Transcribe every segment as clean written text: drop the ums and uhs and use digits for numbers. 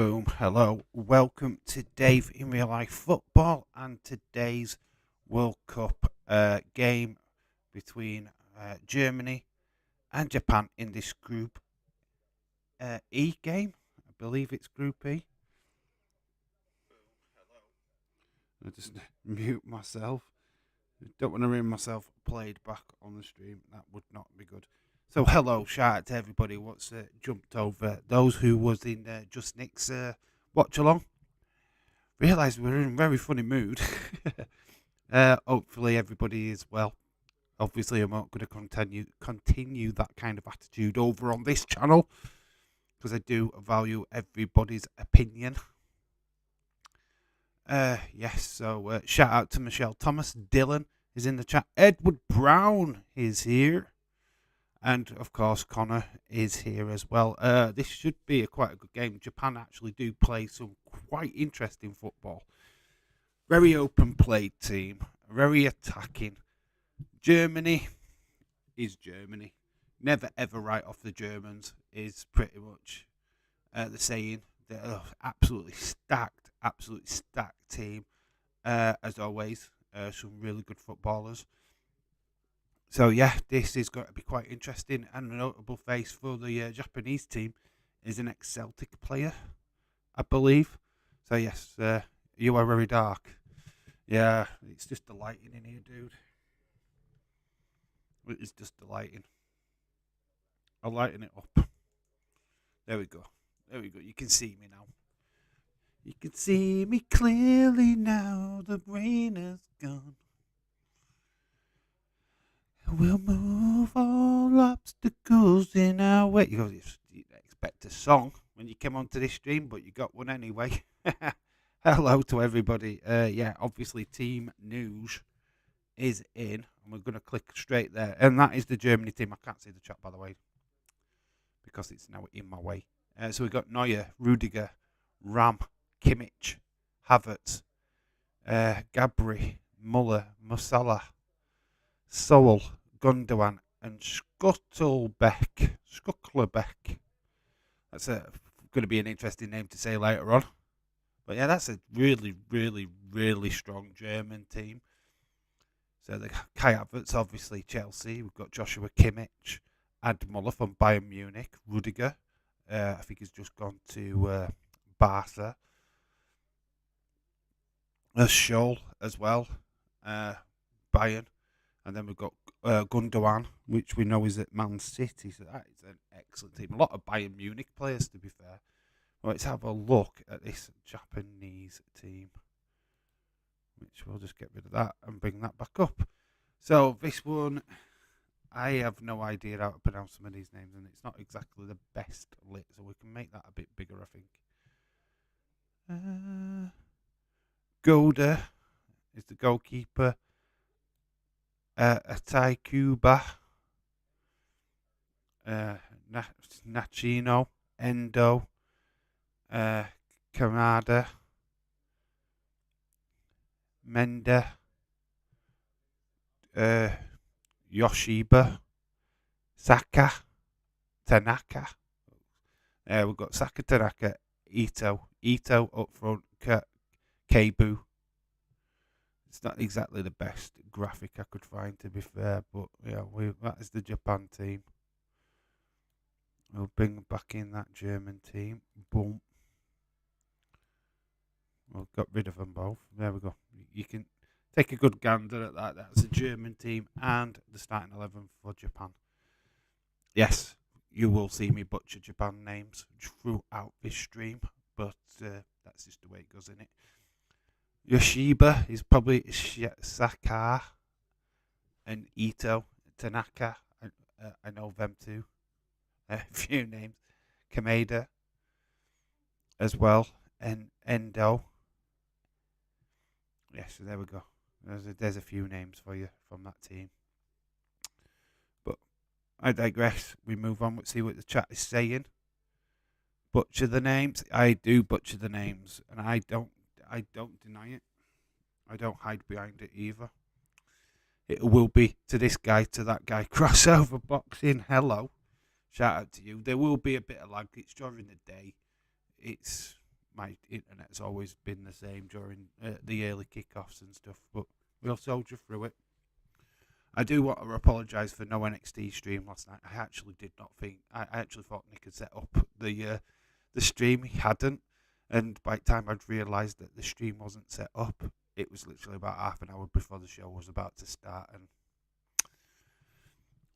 Boom, hello, welcome to Dave in Real Life Football and today's World Cup game between Germany and Japan in this Group E game. I believe it's Group E. I'll just mute myself. Don't want to hear myself played back on the stream. That would not be good. So hello, shout out to everybody what's jumped over. Those who was in Just Nick's watch along. Realised we're in a very funny mood. Hopefully everybody is well. Obviously I'm not going to continue that kind of attitude over on this channel because I do value everybody's opinion. Yes, so shout out to Michelle Thomas. Dylan is in the chat. Edward Brown is here. And, of course, Connor is here as well. This should be quite a good game. Japan actually do play some quite interesting football. Very open play team. Very attacking. Germany is Germany. Never, ever write off the Germans is pretty much the saying. They're an absolutely stacked team. As always, some really good footballers. So, yeah, this is going to be quite interesting. And a notable face for the Japanese team is an ex-Celtic player, I believe. So, yes, you are very dark. Yeah, it's just the lighting in here, dude. It's just the lighting. I'll lighten it up. There we go. There we go. You can see me now. You can see me clearly now. The rain is gone. We'll move all obstacles in our way. You expect a song when you come onto this stream, but you got one anyway. Hello to everybody. Yeah, obviously Team News is in, and we're going to click straight there. And that is the Germany team. I can't see the chat, by the way, because it's now in my way. So we've got Neuer, Rudiger, Ram, Kimmich, Havertz, Gabri, Muller, Musala, Sowell, Gundogan and Schuttlebeck. That's going to be an interesting name to say later on. But yeah, that's a really, really, really strong German team. So the Kai Havertz, obviously Chelsea. We've got Joshua Kimmich, Ad Muller from Bayern Munich, Rudiger. I think he's just gone to Barca. Scholl as well, Bayern. And then we've got Gundogan, which we know is at Man City. So that is an excellent team. A lot of Bayern Munich players, to be fair. Well, let's have a look at this Japanese team, which we'll just get rid of that and bring that back up. So this one, I have no idea how to pronounce some of these names, and it's not exactly the best lit, so we can make that a bit bigger, I think. Goda is the goalkeeper. Atai Kuba, Nachino, Endo, Kamada, Menda, Yoshiba, Saka, Tanaka. We've got Saka, Tanaka, Ito up front, Kebu. It's not exactly the best graphic I could find, to be fair, but yeah, that is the Japan team. We'll bring back in that German team. Boom. We've got rid of them both. There we go. You can take a good gander at that. That's the German team and the starting 11 for Japan. Yes, you will see me butcher Japan names throughout this stream, but that's just the way it goes, in it. Yoshiba is probably Saka and Ito. Tanaka, I know them too. A few names. Kameda as well. And Endo. Yes, there we go. There's a few names for you from that team. But I digress. We move on. Let's see what the chat is saying. Butcher the names. I do butcher the names, and I don't deny it. I don't hide behind it either. It will be to this guy, to that guy. Crossover boxing. Hello. Shout out to you. There will be a bit of lag. It's during the day. It's my internet's always been the same during the early kickoffs and stuff, but we'll soldier through it. I do want to apologise for no NXT stream last night. I actually did not think. I actually thought Nick had set up the stream. He hadn't, and by the time I'd realised that the stream wasn't set up, it was literally about half an hour before the show was about to start, and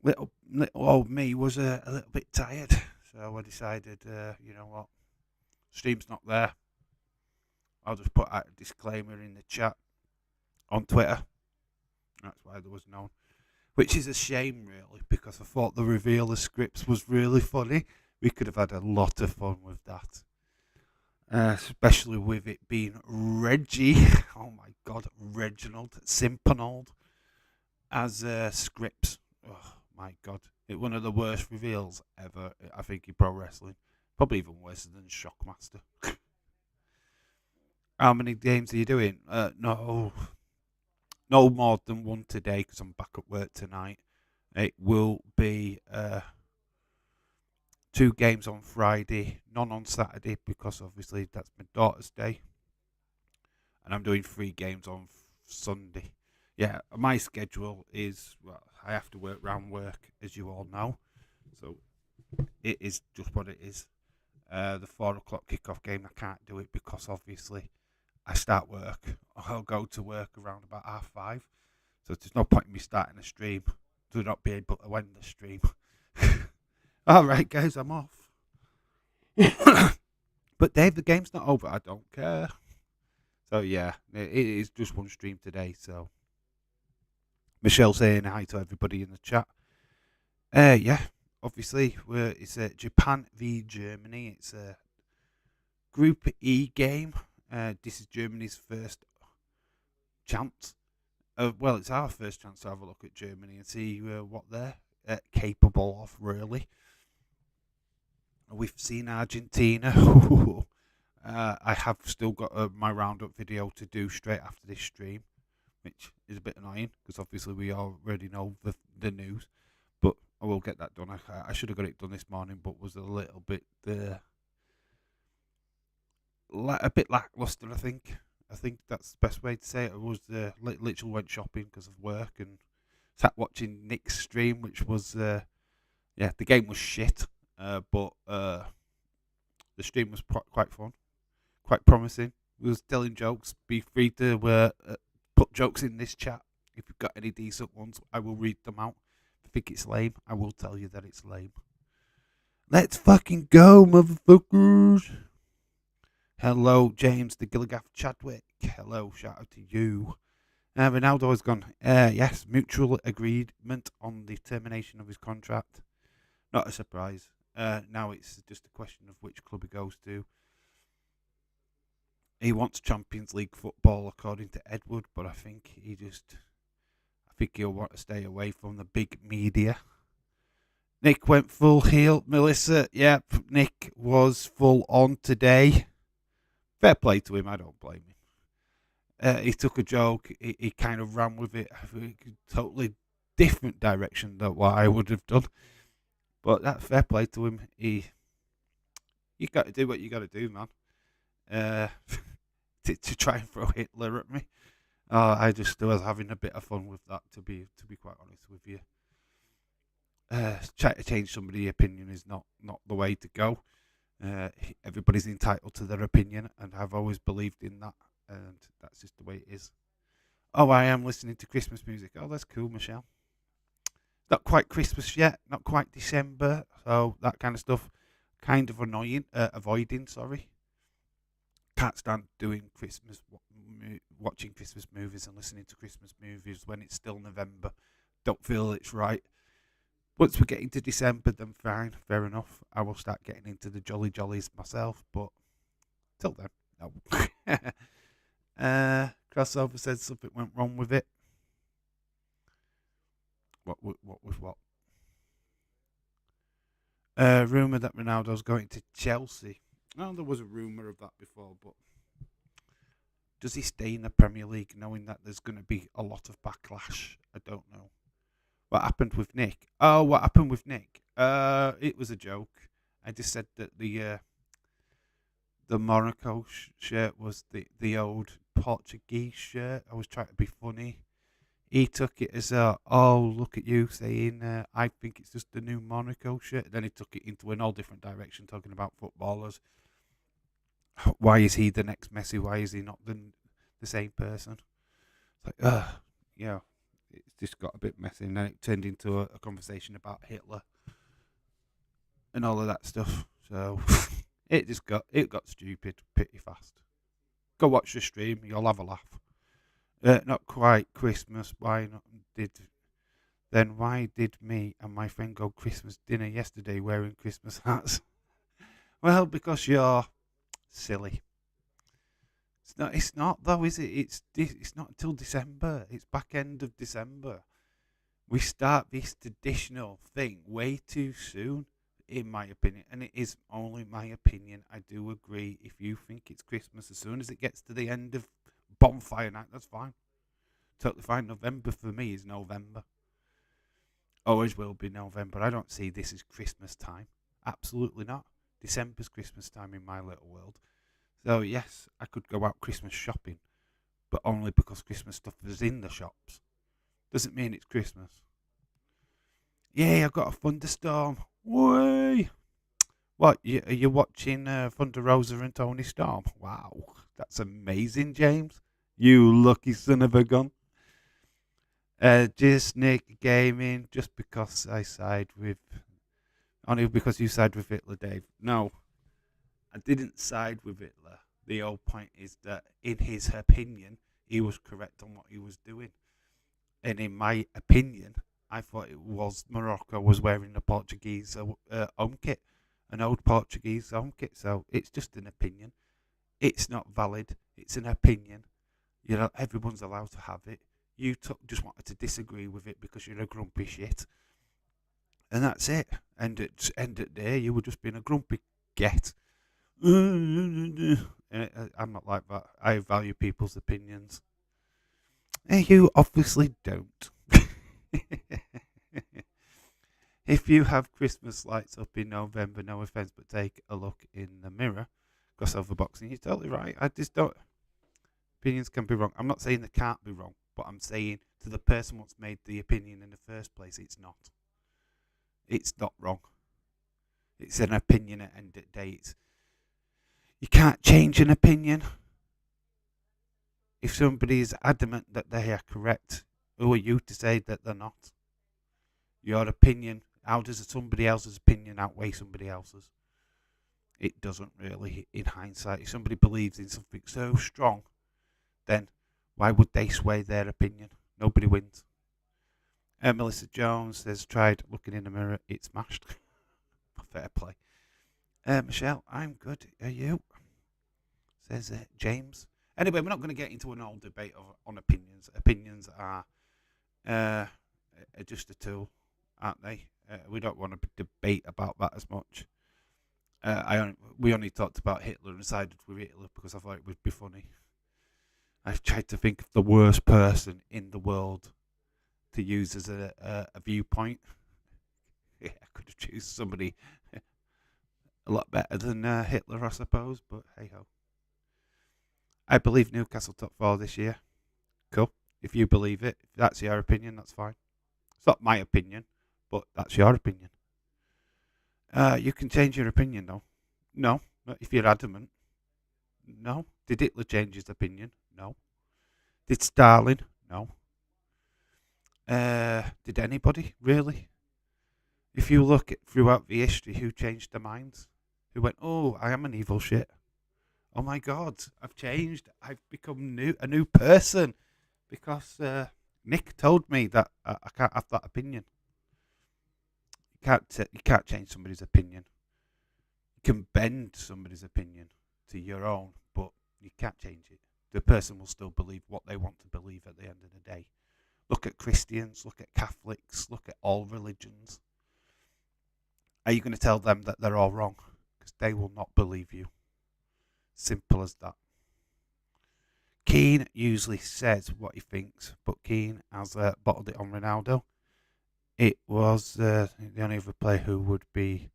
little old me was a little bit tired, so I decided, you know what, stream's not there. I'll just put out a disclaimer in the chat on Twitter. That's why there was none. Which is a shame, really, because I thought the reveal of scripts was really funny. We could have had a lot of fun with that. Especially with it being Reggie. Oh my God, Reginald Simpanold as scripts. Oh my God. It's one of the worst reveals ever, I think, in pro wrestling. Probably even worse than Shockmaster. How many games are you doing? No more than one today because I'm back at work tonight. It will be 2 games on Friday, none on Saturday because obviously that's my daughter's day. And I'm doing 3 games on Sunday. Yeah, my schedule is, well, I have to work around work, as you all know. So it is just what it is. The 4 o'clock kickoff game, I can't do it because obviously I start work. I'll go to work around about 5:30. So there's no point in me starting a stream to not be able to end the stream. Alright guys, I'm off. But Dave, the game's not over. I don't care. So yeah, it is just one stream today. So Michelle saying hi to everybody in the chat. Yeah, obviously it's Japan v Germany. It's a Group E game. This is Germany's first chance. Well, it's our first chance to have a look at Germany and see what they're capable of, really. We've seen Argentina. I have still got my roundup video to do straight after this stream, which is a bit annoying because obviously we already know the news. But I will get that done. I should have got it done this morning, but was a little bit lackluster, I think. I think that's the best way to say it. I was literally went shopping because of work and sat watching Nick's stream, which was the game was shit, but the stream was quite fun, quite promising. We was telling jokes. Be free to put jokes in this chat if you've got any decent ones. I will read them out. If I think it's lame, I will tell you that it's lame. Let's fucking go, motherfuckers. Hello, James the Gilligaff Chadwick. Hello, shout out to you. Ronaldo has gone. Yes, mutual agreement on the termination of his contract. Not a surprise. Now it's just a question of which club he goes to. He wants Champions League football, according to Edward, but I think he'll want to stay away from the big media. Nick went full heel. Melissa, yep, Nick was full on today. Fair play to him, I don't blame him. He took a joke, he kind of ran with it, a totally different direction than what I would have done. But that's fair play to him. You got to do what you got to do, man. To try and throw Hitler at me. I just was having a bit of fun with that, to be quite honest with you. Trying to change somebody's opinion is not the way to go. Everybody's entitled to their opinion, and I've always believed in that, and that's just the way it is. Oh, I am listening to Christmas music. Oh, that's cool, Michelle. Not quite Christmas yet, not quite December, so that kind of stuff, kind of annoying, avoiding, sorry. Can't stand doing watching Christmas movies and listening to Christmas movies when it's still November. Don't feel it's right. Once we get into December, then fine, fair enough. I will start getting into the Jolly Jollies myself, but till then, no. Crossover said something went wrong with it. What with what? Rumour that Ronaldo's going to Chelsea. Oh, there was a rumour of that before, but does he stay in the Premier League knowing that there's going to be a lot of backlash? I don't know. What happened with Nick? Oh, what happened with Nick? It was a joke. I just said that the the Monaco shirt was the old Portuguese shirt. I was trying to be funny. He took it as a, oh, look at you saying, I think it's just the new Monaco shirt. Then he took it into an all different direction, talking about footballers. Why is he the next Messi? Why is he not the same person? It's like, yeah, it's just got a bit messy. And then it turned into a conversation about Hitler and all of that stuff. So it got stupid pretty fast. Go watch the stream, you'll have a laugh. Not quite Christmas. Why did me and my friend go Christmas dinner yesterday wearing Christmas hats? Well, because you're silly. It's not though, is it? It's not until December. It's back end of December. We start this traditional thing way too soon, in my opinion, and it is only my opinion. I do agree. If you think it's Christmas, as soon as it gets to the end of bonfire night, that's fine. Totally fine. November for me is November. Always will be November. I don't see this as Christmas time. Absolutely not. December's Christmas time in my little world. So yes, I could go out Christmas shopping, but only because Christmas stuff is in the shops. Doesn't mean it's Christmas. Yay, I got a thunderstorm. Way. What, are you watching Thunder Rosa and Tony Storm? Wow, that's amazing, James. You lucky son of a gun. Just Nick Gaming, just because I side with... Only because you side with Hitler, Dave. No, I didn't side with Hitler. The whole point is that, in his opinion, he was correct on what he was doing. And in my opinion, I thought it was Morocco was wearing a Portuguese home kit, an old Portuguese home kit. So it's just an opinion. It's not valid. It's an opinion. You know, everyone's allowed to have it. You just wanted to disagree with it because you're a grumpy shit. And that's it. And at end of the day, you were just being a grumpy get. I'm not like that. I value people's opinions. You obviously don't. If you have Christmas lights up in November, no offense, but take a look in the mirror. Crossover boxing, you're totally right. I just don't. Opinions can be wrong. I'm not saying they can't be wrong, but I'm saying to the person what's made the opinion in the first place, it's not. It's not wrong. It's an opinion at end of the day. You can't change an opinion. If somebody is adamant that they are correct, who are you to say that they're not? Your opinion, how does somebody else's opinion outweigh somebody else's? It doesn't really, in hindsight. If somebody believes in something so strong, then why would they sway their opinion? Nobody wins. Melissa Jones says, tried looking in the mirror, it's smashed. Fair play. Michelle, I'm good. Are you? Says James. Anyway, we're not going to get into an old debate on opinions. Opinions are just a tool, aren't they? We don't want to debate about that as much. We only talked about Hitler and sided with Hitler because I thought it would be funny. I've tried to think of the worst person in the world to use as a viewpoint. Yeah, I could have chosen somebody a lot better than Hitler, I suppose, but hey ho. I believe Newcastle top 4 this year. Cool. If you believe it, if that's your opinion, that's fine. It's not my opinion, but that's your opinion. You can change your opinion, though. No, not if you're adamant. No. Did Hitler change his opinion? No. Did Stalin? No. Did anybody, really? If you look at throughout the history, who changed their minds? Who went, oh, I am an evil shit. Oh my God, I've changed. I've become a new person because Nick told me that I can't have that opinion. You can't change somebody's opinion. You can bend somebody's opinion to your own, but you can't change it. The person will still believe what they want to believe at the end of the day. Look at Christians, look at Catholics, look at all religions. Are you going to tell them that they're all wrong? Because they will not believe you. Simple as that. Keane usually says what he thinks, but Keane has bottled it on Ronaldo. It was the only other player who would be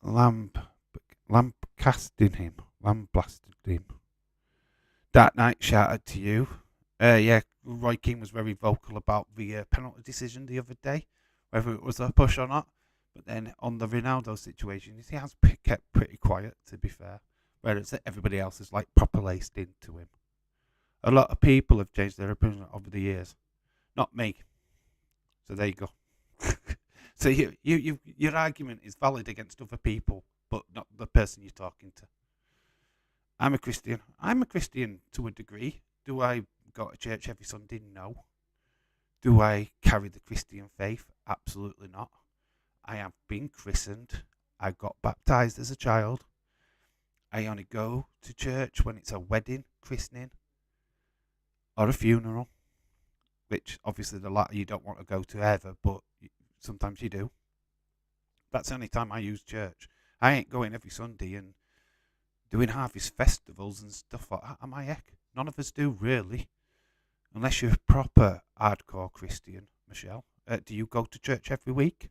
lambasting him. Lambasted him. That night, shout out to you. Yeah, Roy Keane was very vocal about the penalty decision the other day, whether it was a push or not. But then on the Ronaldo situation, he has kept pretty quiet, to be fair. Whereas everybody else is like proper laced into him. A lot of people have changed their opinion over the years. Not me. So there you go. So your argument is valid against other people, but not the person you're talking to. I'm a Christian. I'm a Christian to a degree. Do I go to church every Sunday? No. Do I carry the Christian faith? Absolutely not. I have been christened. I got baptized as a child. I only go to church when it's a wedding, christening, or a funeral, which obviously the latter you don't want to go to ever, but sometimes you do. That's the only time I use church. I ain't going every Sunday and doing harvest festivals and stuff like that. Am I heck? None of us do, really. Unless you're a proper hardcore Christian, Michelle. Do you go to church every week?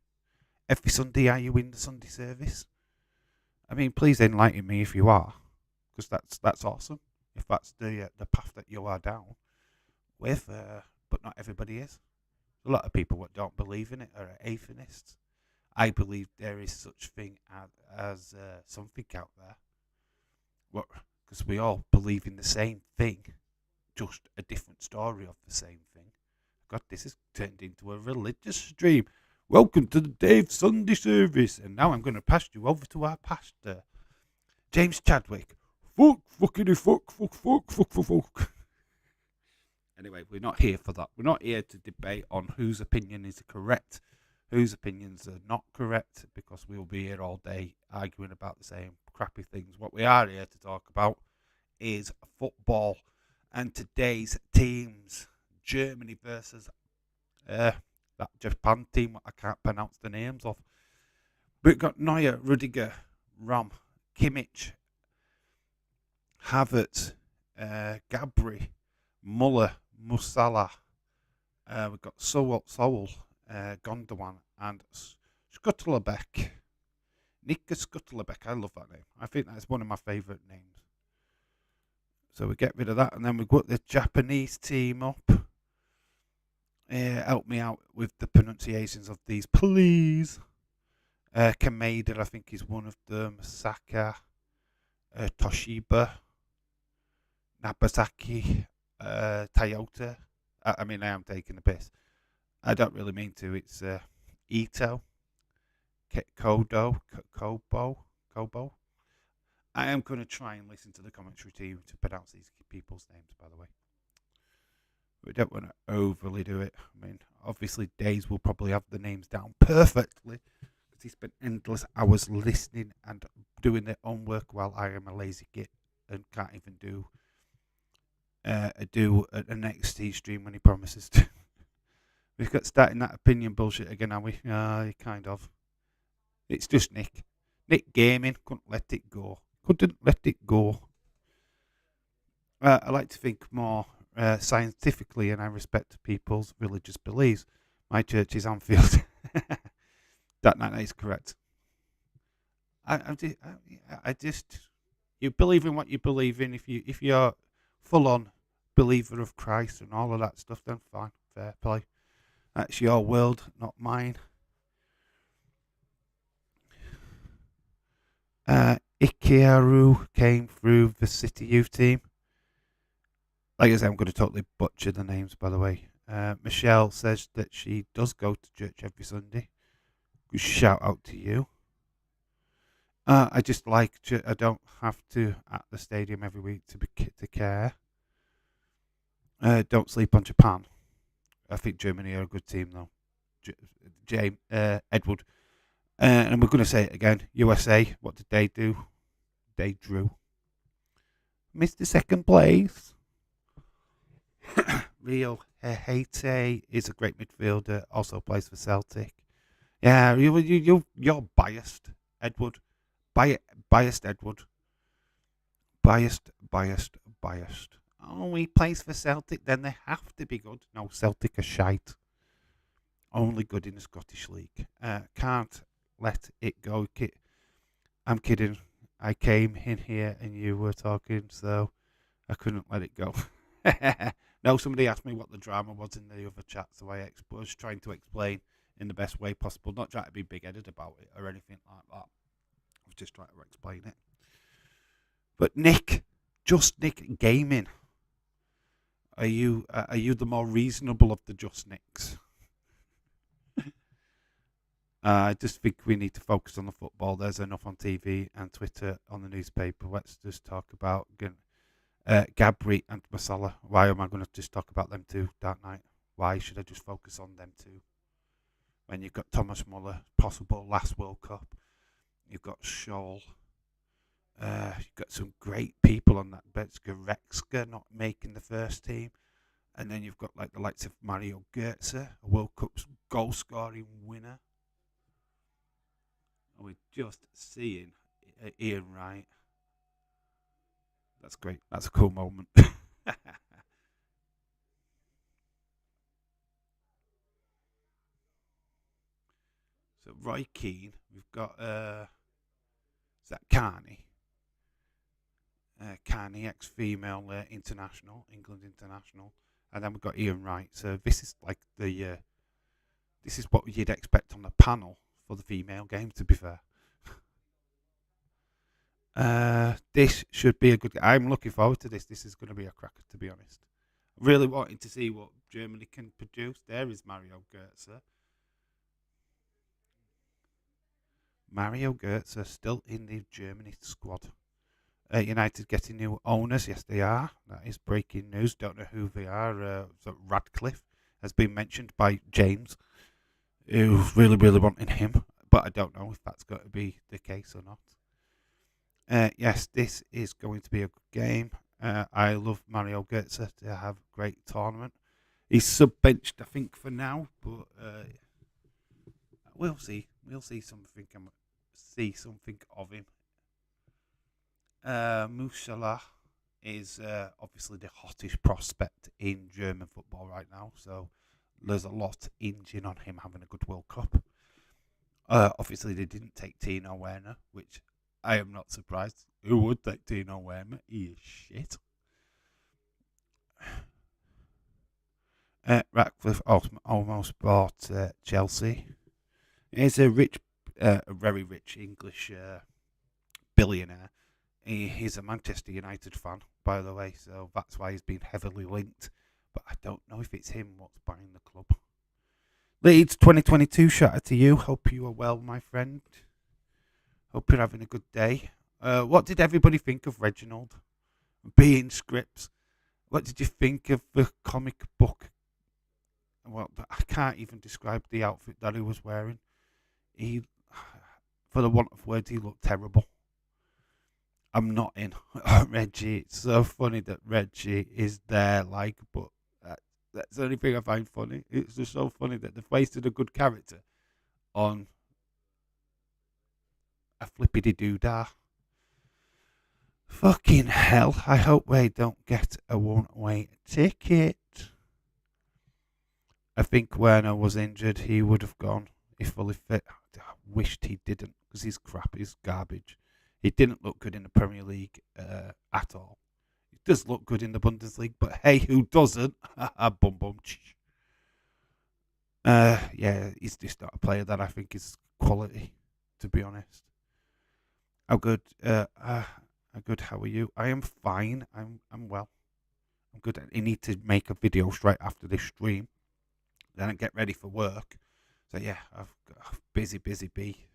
Every Sunday, are you in the Sunday service? I mean, please enlighten me if you are, because that's awesome. If that's the path that you are down with, but not everybody is. A lot of people that don't believe in it are atheists. I believe there is such thing as something out there. Because we all believe in the same thing, just a different story of the same thing. God, this has turned into a religious stream. Welcome to the Dave Sunday service. And now I'm going to pass you over to our pastor, James Chadwick. Fuck. Anyway, we're not here for that. We're not here to debate on whose opinion is correct, whose opinions are not correct, because we'll be here all day arguing about the same crappy things. What we are here to talk about is football and today's teams. Germany versus that Japan team I can't pronounce the names of. We've got Neuer, Rudiger, Ram, Kimmich, Havertz, Gabri, Muller, Musala. We've got Sowell, Gondwan, and Skutterlebeck. Nika Skutterlebeck. I love that name. I think that's one of my favourite names. So we get rid of that, and then we got the Japanese team up. Help me out with the pronunciations of these, please. Kameda, I think, is one of them. Saka, Toshiba, Nabasaki, Toyota. I mean, I am taking the piss. I don't really mean to. It's Ito, Kobo. I am going to try and listen to the commentary team to pronounce these people's names, by the way. We don't want to overly do it. I mean, obviously, Days will probably have the names down perfectly because he spent endless hours listening and doing their own work while I am a lazy git and can't even do an NXT stream when he promises to. We've got starting that opinion bullshit again, are we? Kind of. It's just Nick. Nick Gaming couldn't let it go. I like to think more scientifically, and I respect people's religious beliefs. My church is Anfield. That is correct. I just you believe in what you believe in. If you're full on believer of Christ and all of that stuff, then fine, fair play. That's your world, not mine. Ikearu came through the City Youth team. Like I said, I'm going to totally butcher the names, by the way. Michelle says that she does go to church every Sunday. Shout out to you. I just like I don't have to at the stadium every week to care. Don't sleep on Japan. I think Germany are a good team though. James Edward. And we're going to say it again. USA, what did they do? They drew. Missed the second place. Rio Haite is a great midfielder. Also plays for Celtic. Yeah, you're biased, Edward. Biased, Edward. Biased. Oh, he plays for Celtic, then they have to be good. No, Celtic are shite. Only good in the Scottish League. Can't let it go. I'm kidding. I came in here and you were talking, so I couldn't let it go. No, somebody asked me what the drama was in the other chat, so I was trying to explain in the best way possible, not trying to be big-headed about it or anything like that. I was just trying to explain it. But Nick, Just Nick Gaming, are you the more reasonable of the Just Nicks? I just think we need to focus on the football. There's enough on TV and Twitter, on the newspaper. Let's just talk about Gabri and Masala. Why am I going to just talk about them two, Dark Knight? Why should I just focus on them two? When you've got Thomas Muller, possible last World Cup. You've got Scholl. You've got some great people on that bench. Goretzka not making the first team. And then you've got like the likes of Mario Götze, a World Cup goal-scoring winner. And we're just seeing Ian Wright. That's great. That's a cool moment. So Roy Keane, we've got is that Carney? Carney, ex-female international, England international, and then we've got Ian Wright. So this is like this is what you'd expect on the panel for the female game. To be fair, this should be a good. I'm looking forward to this. This is going to be a cracker, to be honest. Really wanting to see what Germany can produce. There is Mario Götze. Mario Götze still in the Germany squad. United getting new owners. Yes, they are. That is breaking news. Don't know who they are. So Radcliffe has been mentioned by James, who's really, really wanting him. But I don't know if that's going to be the case or not. Yes, this is going to be a good game. I love Mario Götze to have a great tournament. He's sub-benched, I think, for now. But we'll see. We'll see something. See something of him. Musiala is obviously the hottest prospect in German football right now, so there's a lot hinging on him having a good World Cup. Obviously, they didn't take Tino Werner, which I am not surprised. Who would take Tino Werner? He is shit. Ratcliffe almost bought Chelsea. He's a very rich English billionaire. He's a Manchester United fan, by the way, so that's why he's been heavily linked. But I don't know if it's him what's buying the club. Leeds 2022, shout out to you. Hope you are well, my friend. Hope you're having a good day. What did everybody think of Reginald being Scripps? What did you think of the comic book? Well, I can't even describe the outfit that he was wearing. He, for the want of words, he looked terrible. I'm not in Reggie. It's so funny that Reggie is there, but that's the only thing I find funny. It's just so funny that they've wasted a good character on a flippity doodah. Fucking hell. I hope they don't get a one-way ticket. I think Werner was injured. He would have gone if fully fit. I wished he didn't, because he's crap. He's garbage. He didn't look good in the Premier League at all. He does look good in the Bundesliga, but hey, who doesn't? Bum bum. Yeah, he's just not a player that I think is quality, to be honest. How good? How good? How are you? I am fine. I'm well. I'm good. I need to make a video straight after this stream, then I get ready for work. So yeah, I've got busy bee.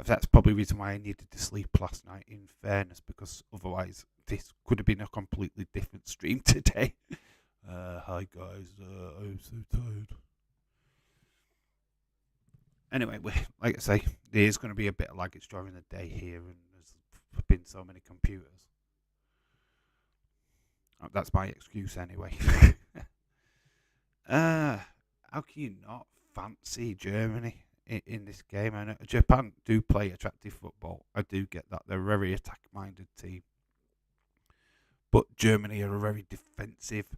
That's probably the reason why I needed to sleep last night, in fairness, because otherwise this could have been a completely different stream today. Hi guys, I'm so tired. Anyway, like I say, there is going to be a bit of luggage during the day here, and there's been so many computers. That's my excuse anyway. How can you not fancy Germany in this game? I know Japan do play attractive football. I do get that. They're a very attack-minded team. But Germany are a very defensive,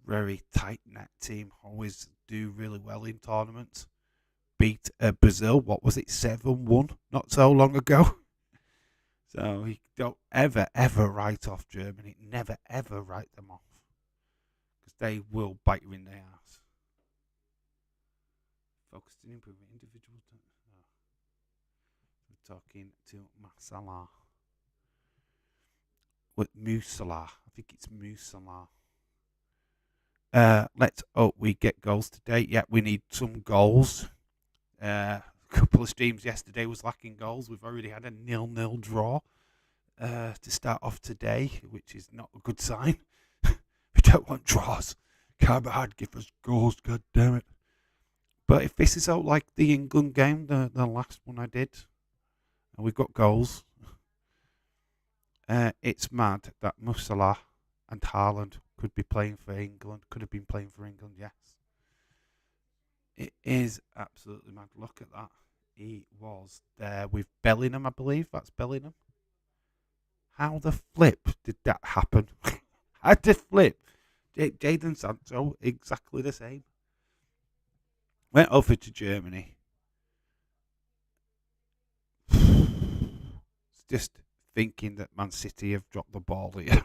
very tight-knit team. Always do really well in tournaments. Beat Brazil, what was it, 7-1 not so long ago? So you don't ever write off Germany. Never, ever write them off. Because they will bite you in the ass. Focused on improving individual. We're talking to Masala. With Musala. I think it's Musala. Let's hope we get goals today. Yeah, we need some goals. A couple of streams yesterday was lacking goals. We've already had a 0-0 draw to start off today, which is not a good sign. We don't want draws. Come on, give us goals, god damn it. But if this is out like the England game, the last one I did, and we've got goals, it's mad that Musala and Haaland could be playing for England, could have been playing for England, yes. It is absolutely mad. Look at that. He was there with Bellingham, I believe. That's Bellingham. How the flip did that happen? How the flip? Jadon Sancho, exactly the same. Went over to Germany. It's just thinking that Man City have dropped the ball here.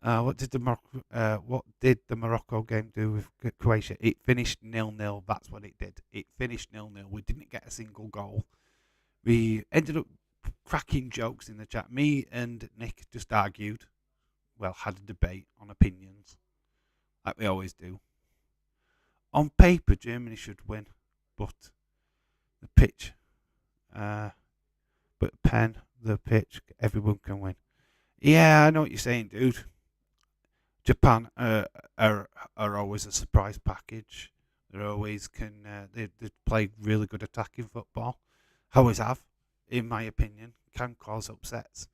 What did the Morocco game do with Croatia? It finished 0-0. That's what it did. It finished 0-0. We didn't get a single goal. We ended up cracking jokes in the chat. Me and Nick just argued. Well, had a debate on opinions, like we always do. On paper, Germany should win, but the pitch, the pitch, everyone can win. Yeah, I know what you're saying, dude. Japan are always a surprise package. They always can. They play really good attacking football. Always have, in my opinion. Can cause upsets.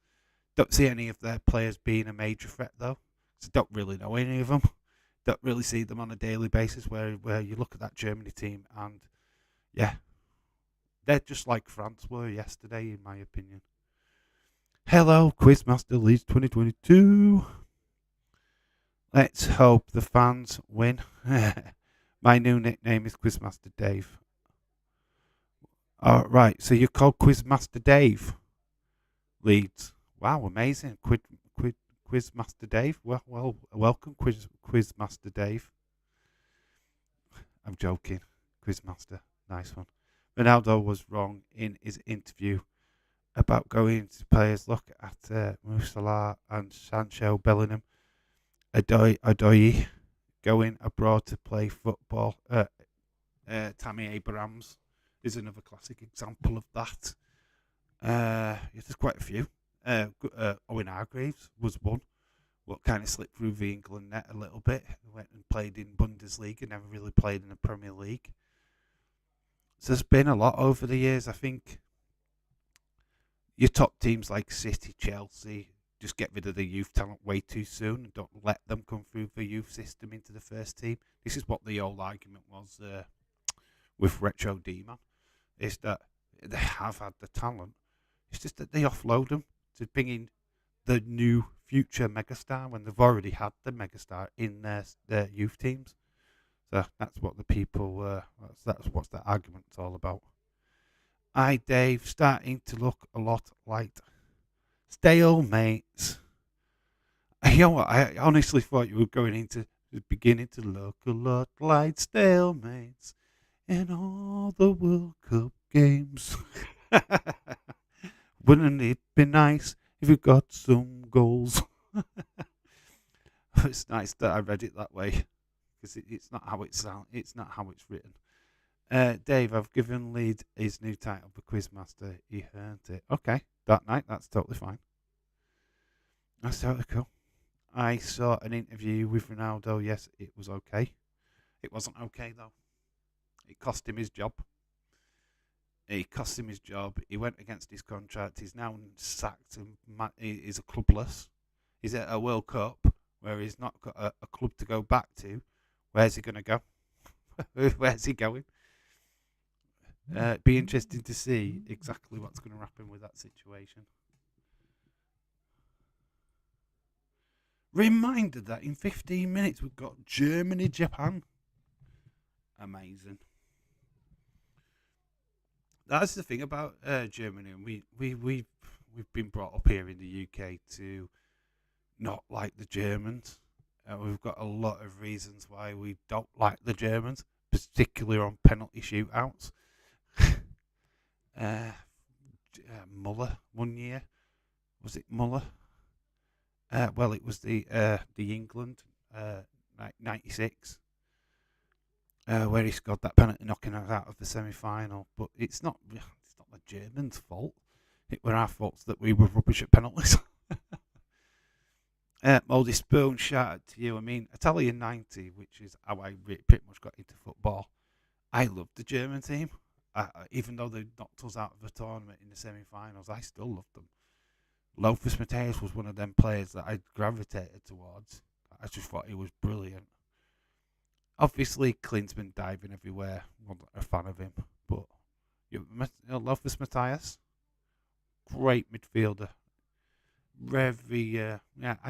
Don't see any of their players being a major threat though. So don't really know any of them. Don't really see them on a daily basis. Where you look at that Germany team and yeah, they're just like France were yesterday, in my opinion. Hello, Quizmaster Leeds 2022. Let's hope the fans win. My new nickname is Quizmaster Dave. Right, so you're called Quizmaster Dave, Leeds. Wow, amazing. Quizmaster Dave. Well, welcome, Quizmaster Dave. I'm joking. Quizmaster, nice one. Ronaldo was wrong in his interview about going to players. Look at Musala and Sancho, Bellingham, Adoyi going abroad to play football. Tammy Abrahams is another classic example of that. There's quite a few. Owen Hargreaves was one. What kind of slipped through the England net a little bit. Went and played in Bundesliga, never really played in the Premier League. So there's been a lot over the years. I think your top teams like City, Chelsea, just get rid of the youth talent way too soon and don't let them come through the youth system into the first team. This is what the old argument was with Retro D-Man, is that they have had the talent. It's just that they offload them to bring in the new future megastar when they've already had the megastar in their youth teams. So that's what the people, that's what the argument's all about. Dave, starting to look a lot like stalemates. You know what? I honestly thought you were going into beginning to look a lot like stalemates in all the World Cup games. Wouldn't it be nice if you got some goals? It's nice that I read it that way because it's not how it sounds. It's not how it's written. Dave, I've given Leeds his new title for Quizmaster. He earned it. Okay, that night, that's totally fine. That's totally cool. I saw an interview with Ronaldo. Yes, it was okay. It wasn't okay though. It cost him his job. He went against his contract. He's now sacked and he's a clubless. He's at a World Cup where he's not got a club to go back to. Where's he going to go? Where's he going? Be interesting to see exactly what's going to happen with that situation. Reminder that in 15 minutes we've got Germany, Japan. Amazing. That's the thing about Germany. We we've been brought up here in the UK to not like the Germans. We've got a lot of reasons why we don't like the Germans, particularly on penalty shootouts. Muller one year, was it Muller? Well, it was the England '96, where he scored that penalty, knocking us out of the semi-final. But it's not the Germans' fault. It were our fault that we were rubbish at penalties. Moldy Spoon, shout out to you. I mean, Italian '90, which is how I pretty much got into football. I loved the German team. Even though they knocked us out of the tournament in the semi-finals, I still loved them. Loftus Mateus was one of them players that I gravitated towards. I just thought he was brilliant. Obviously, Klinsmann diving everywhere. Wasn't a fan of him, but Loftus Mateus, great midfielder. I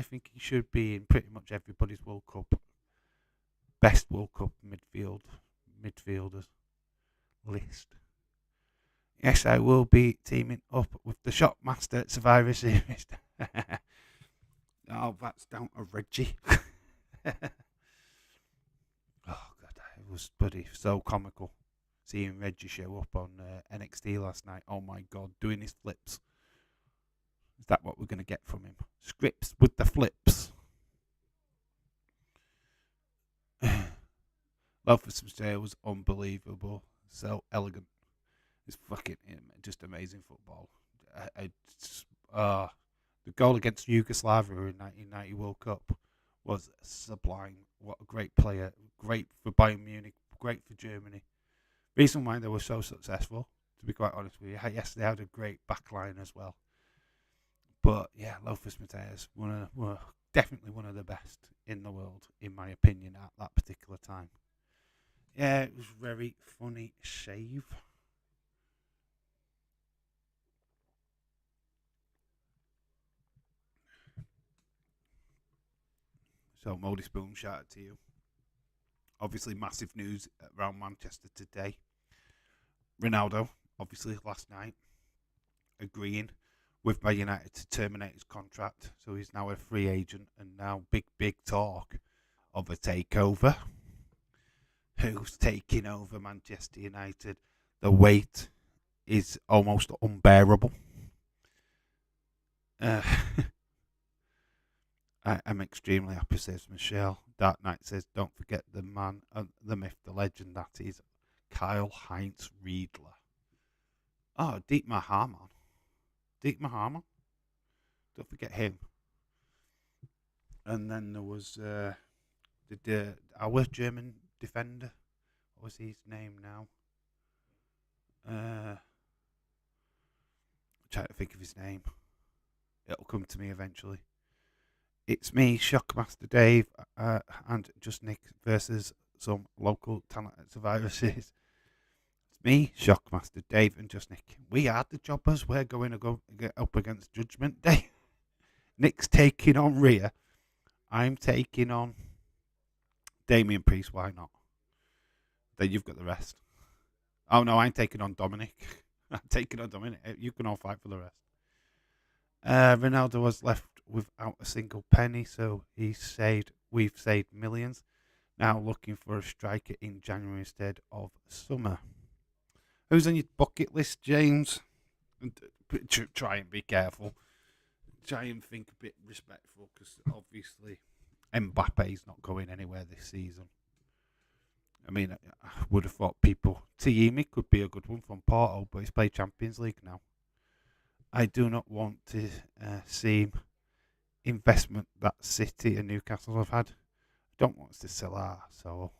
think he should be in pretty much everybody's World Cup, best World Cup midfielders list. Yes, I will be teaming up with the Shockmaster at Survivor Series. Oh, that's down to Reggie. Oh God, it was so comical seeing Reggie show up on NXT last night. Oh my God, doing his flips. Is that what we're going to get from him? Scripts with the flips. Love for some style was unbelievable. So elegant. It's fucking just amazing football. The goal against Yugoslavia in 1990 World Cup was sublime. What a great player. Great for Bayern Munich. Great for Germany. Reason why they were so successful, to be quite honest with you. Yes, they had a great backline as well. But yeah, Loftus Mateus were definitely one of the best in the world, in my opinion, at that particular time. Yeah, it was very funny save. So, Moldy Spoon, shout out to you. Obviously, massive news around Manchester today. Ronaldo, obviously, last night, agreeing with Man United to terminate his contract. So he's now a free agent, and now big talk of a takeover. Who's taking over Manchester United? The weight is almost unbearable. I'm extremely happy, says Michelle. Dark Knight says, don't forget the man, the myth, the legend, that is Karl-Heinz Riedler. Oh, Dietmar Hamann. Don't forget him. And then there was our German defender. What was his name now? I'm trying to think of his name. It'll come to me eventually. It's me, Shockmaster Dave, and Just Nick versus some local talent at Survivor Series. It's me, Shockmaster Dave, and Just Nick. We are the jobbers. We're going to go get up against Judgment Day. Nick's taking on Rhea. I'm taking on Damian Priest. Why not? Then you've got the rest. Oh no, I'm taking on Dominic. You can all fight for the rest. Ronaldo was left without a single penny, so we've saved millions. Now looking for a striker in January instead of summer. Who's on your bucket list, James? Try and be careful. Try and think a bit respectful, because obviously Mbappe's not going anywhere this season. I mean, I would have thought Tiemi could be a good one from Porto, but he's played Champions League now. I do not want to see investment that City and Newcastle have had. I don't want us to sell our, so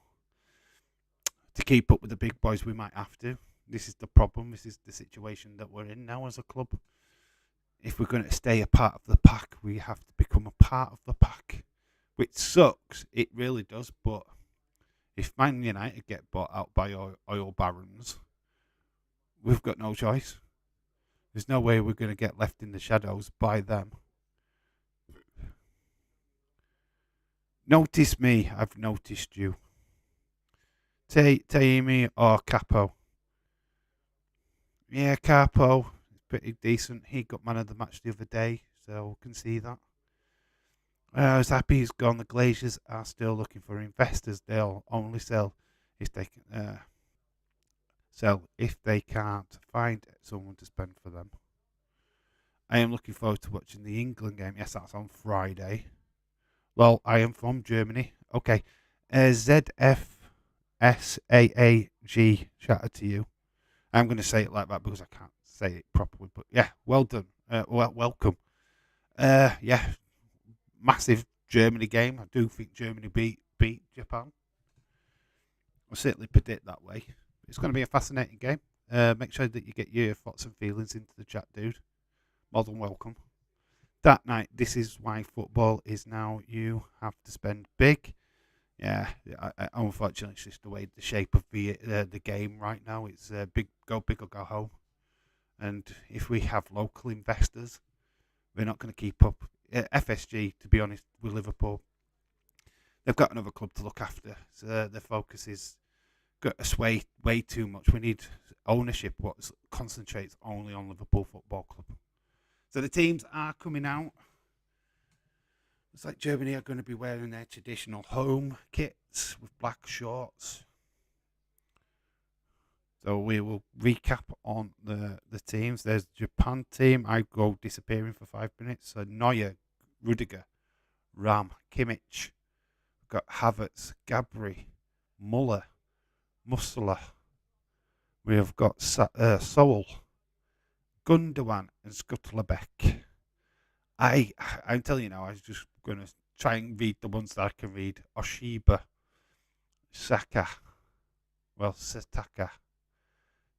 to keep up with the big boys, we might have to. This is the problem. This is the situation that we're in now as a club. If we're going to stay a part of the pack, we have to become a part of the pack, which sucks. It really does. But if Man United get bought out by oil barons, we've got no choice. There's no way we're going to get left in the shadows by them. Notice me, I've noticed you. Taimi or Capo? Yeah, Capo. pretty decent. He got man of the match the other day, so can see that. I was happy he's gone. The Glaciers are still looking for investors. They'll only sell if they can, sell if they can't find someone to spend for them. I am looking forward to watching the England game. Yes, that's on Friday. Well, I am from Germany. Okay. ZFSAAG, shout out to you. I'm going to say it like that because I can't say it properly. But yeah, well done. Welcome. Yeah, massive Germany game. I do think Germany beat Japan. I certainly predict that way. It's going to be a fascinating game. Make sure that you get your thoughts and feelings into the chat, dude. More than welcome. That night, this is why football is now. You have to spend big. Yeah, unfortunately, it's just the shape of the game right now. It's big or go home. And if we have local investors, we're not going to keep up. FSG, to be honest, with Liverpool, they've got another club to look after. So their focus is got to sway way too much. We need ownership what concentrates only on Liverpool Football Club. So the teams are coming out. Looks like Germany are going to be wearing their traditional home kits with black shorts. So we will recap on the teams. There's the Japan team. I go disappearing for 5 minutes. So Neuer, Rudiger, Ram, Kimmich. We've got Havertz, Gabri, Muller, Musala. We have got Soul, Gundogan, and Scuttlebecq. I'm telling you now, I was just going to try and read the ones that I can read. Oshiba, Sataka,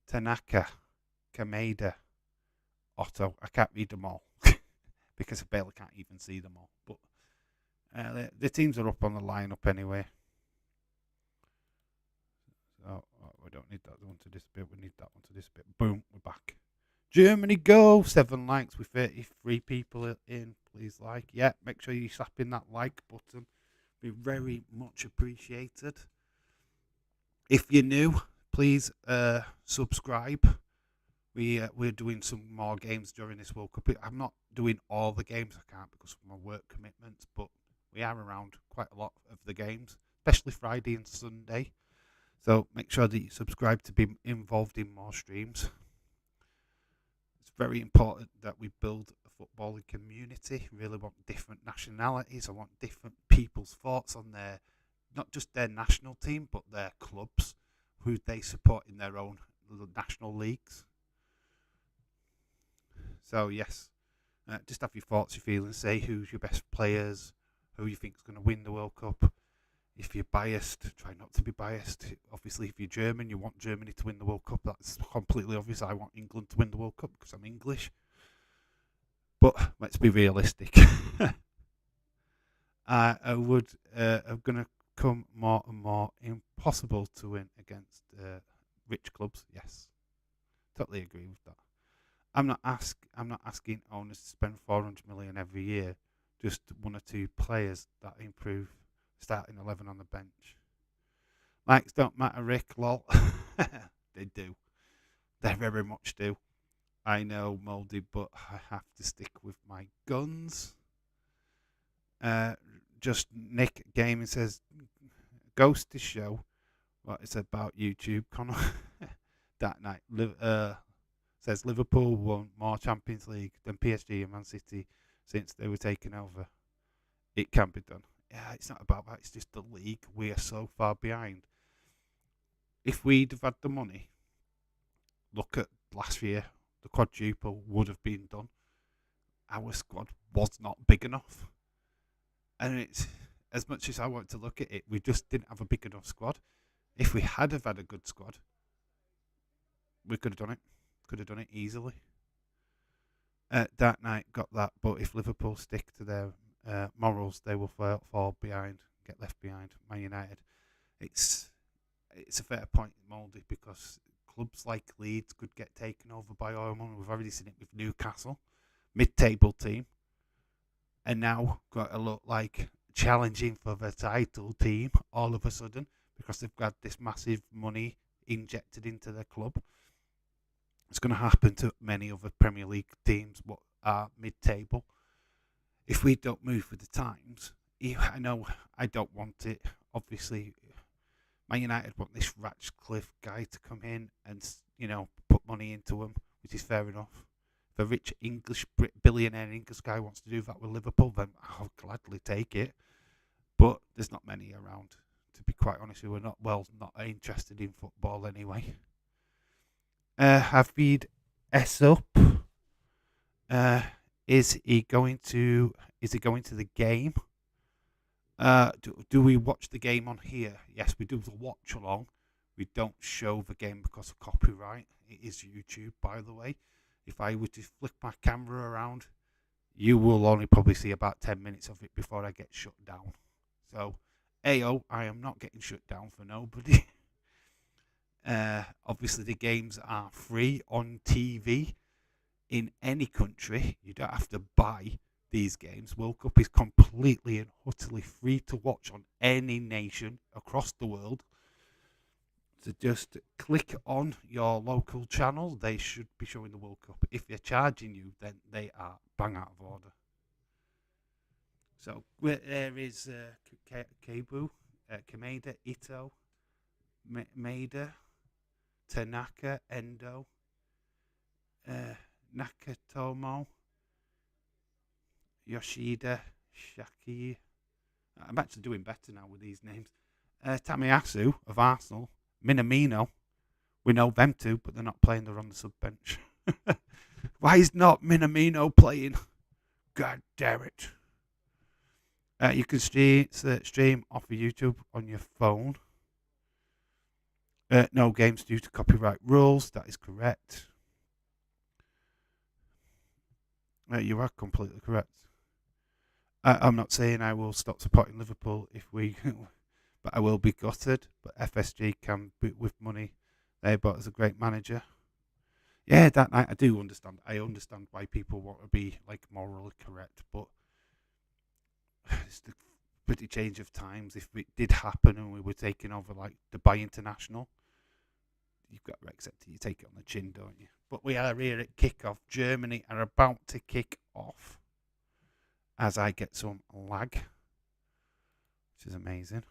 Tanaka, Kameda, Otto. I can't read them all because I barely can't even see them all. But the teams are up on the lineup anyway. So we don't need that one to disappear. We need that one to disappear. Boom, we're back. Germany go! 7 likes with 33 people in. Please like. Yeah, make sure you slap in that like button. Be very much appreciated. If you're new, please subscribe. We're doing some more games during this World Cup. I'm not doing all the games. I can't because of my work commitments, but we are around quite a lot of the games, especially Friday and Sunday. So make sure that you subscribe to be involved in more streams. It's very important that we build a footballing community. Really want different nationalities. I want different people's thoughts on their, not just their national team, but their clubs, who they support in their own national leagues. So yes, just have your thoughts, your feelings. Say who's your best players, who you think is going to win the World Cup. If you're biased, try not to be biased. Obviously, if you're German, you want Germany to win the World Cup. That's completely obvious. I want England to win the World Cup because I'm English. But let's be realistic. I'm going to become more and more impossible to win against rich clubs. Yes, totally agree with that. I'm not asking owners to spend 400 million every year. Just 1 or 2 players that improve. Starting 11 on the bench. Likes don't matter, Rick. Lol. They do. They very much do. I know, Mouldy, but I have to stick with my guns. Just Nick Gaming says, Ghost to show what it's about YouTube. Connor that night says Liverpool won more Champions League than PSG and Man City since they were taken over. It can be done. Yeah, it's not about that. It's just the league. We are so far behind. If we'd have had the money, look at last year, the quadruple would have been done. Our squad was not big enough. And it's, as much as I want to look at it, we just didn't have a big enough squad. If we had have had a good squad, we could have done it. Could have done it easily. That night got that, but if Liverpool stick to their morals, they will fall behind, get left behind. Man United, it's a fair point, Mouldy, because clubs like Leeds could get taken over by oil money. We've already seen it with Newcastle, mid-table team, and now got to look like challenging for the title team all of a sudden because they've got this massive money injected into their club. It's going to happen to many other Premier League teams what are mid-table. If we don't move with the times, I know I don't want it. Obviously, Man United want this Ratcliffe guy to come in and put money into him, which is fair enough. If a rich English billionaire English guy wants to do that with Liverpool, then I'll gladly take it. But there's not many around, to be quite honest. Who are not interested in football anyway. Hafid Essup. Is he going to the game? Do we watch the game on here? Yes, we do the watch along. We don't show the game because of copyright. It is YouTube, by the way. If I were to flick my camera around, you will only probably see about 10 minutes of it before I get shut down. So, AO, I am not getting shut down for nobody. Obviously, the games are free on TV in any country. You don't have to buy these games. World Cup is completely and utterly free to watch on any nation across the world. So just click on your local channel. They should be showing the World Cup. If they're charging you, then they are bang out of order. So there is Kebu, Kameda, Ito, Maeda, Tanaka, Endo, Nakatomo, Yoshida, Shaki. I'm actually doing better now with these names. Tamiyasu of Arsenal, Minamino. We know them two, but they're not playing. They're on the sub bench. Why is not Minamino playing? God damn it. You can stream off of YouTube on your phone. No games due to copyright rules. That is correct. You are completely correct. I'm not saying I will stop supporting Liverpool if we, but I will be gutted. But FSG can boot with money. They bought as a great manager. Yeah, that night I do understand. I understand why people want to be like morally correct, but it's the pretty change of times. If it did happen and we were taking over like Dubai International, you've got to accept it. You take it on the chin, don't you? But we are here at Kickoff. Germany are about to kick off as I get some lag, which is amazing.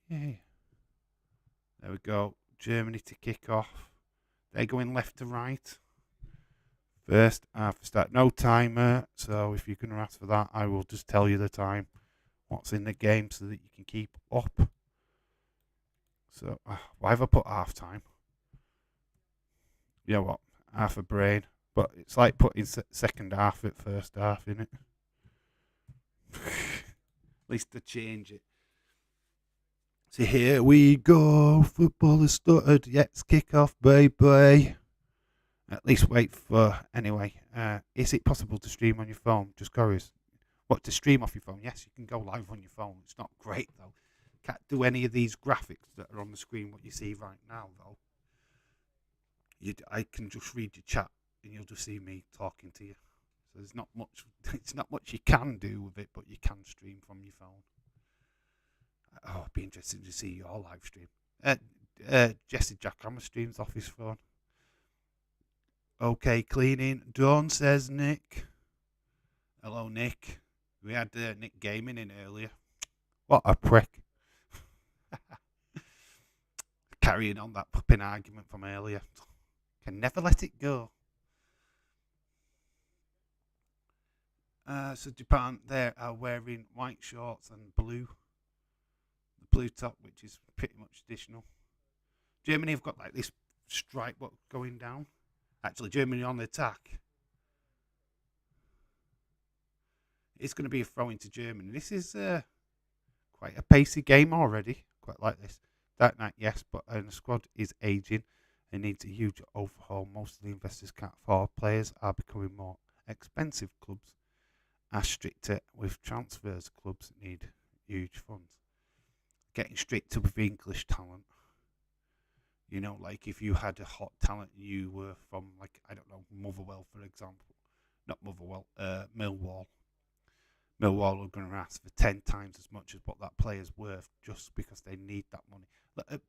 Yay. There we go. Germany to kick off. They're going left to right. First half start. No timer, so if you're going to ask for that, I will just tell you the time, what's in the game, so that you can keep up. So, why have I put half time? You know what? Half a brain. But it's like putting second half at first half, isn't it? At least to change it. So here we go. Football has started. Yes, kick off, baby. At least wait for. Anyway, is it possible to stream on your phone? Just curious. What, to stream off your phone? Yes, you can go live on your phone. It's not great, though. Can't do any of these graphics that are on the screen, what you see right now, though. I can just read your chat, and you'll just see me talking to you. So there's not much. It's not much you can do with it, but you can stream from your phone. Oh, it'd be interesting to see your live stream. Jesse Jackhammer streams off his phone. Okay, cleaning done, says Nick. Hello, Nick. We had Nick Gaming in earlier. What a prick. Carrying on that pupping argument from earlier. Can never let it go. So Japan, they are wearing white shorts and blue. The blue top, which is pretty much traditional. Germany have got like this stripe going down. Actually, Germany on the attack. It's going to be a throw into Germany. This is quite a pacey game already. Quite like this. That night, yes, but the squad is aging. It needs a huge overhaul. Most of the investors can't afford. Players are becoming more expensive. Clubs are stricter with transfers. Clubs need huge funds. Getting stricter with English talent. You know, like if you had a hot talent, you were from, like, I don't know, Motherwell, for example. Not Motherwell, Millwall. Millwall are going to ask for 10 times as much as what that player's worth just because they need that money.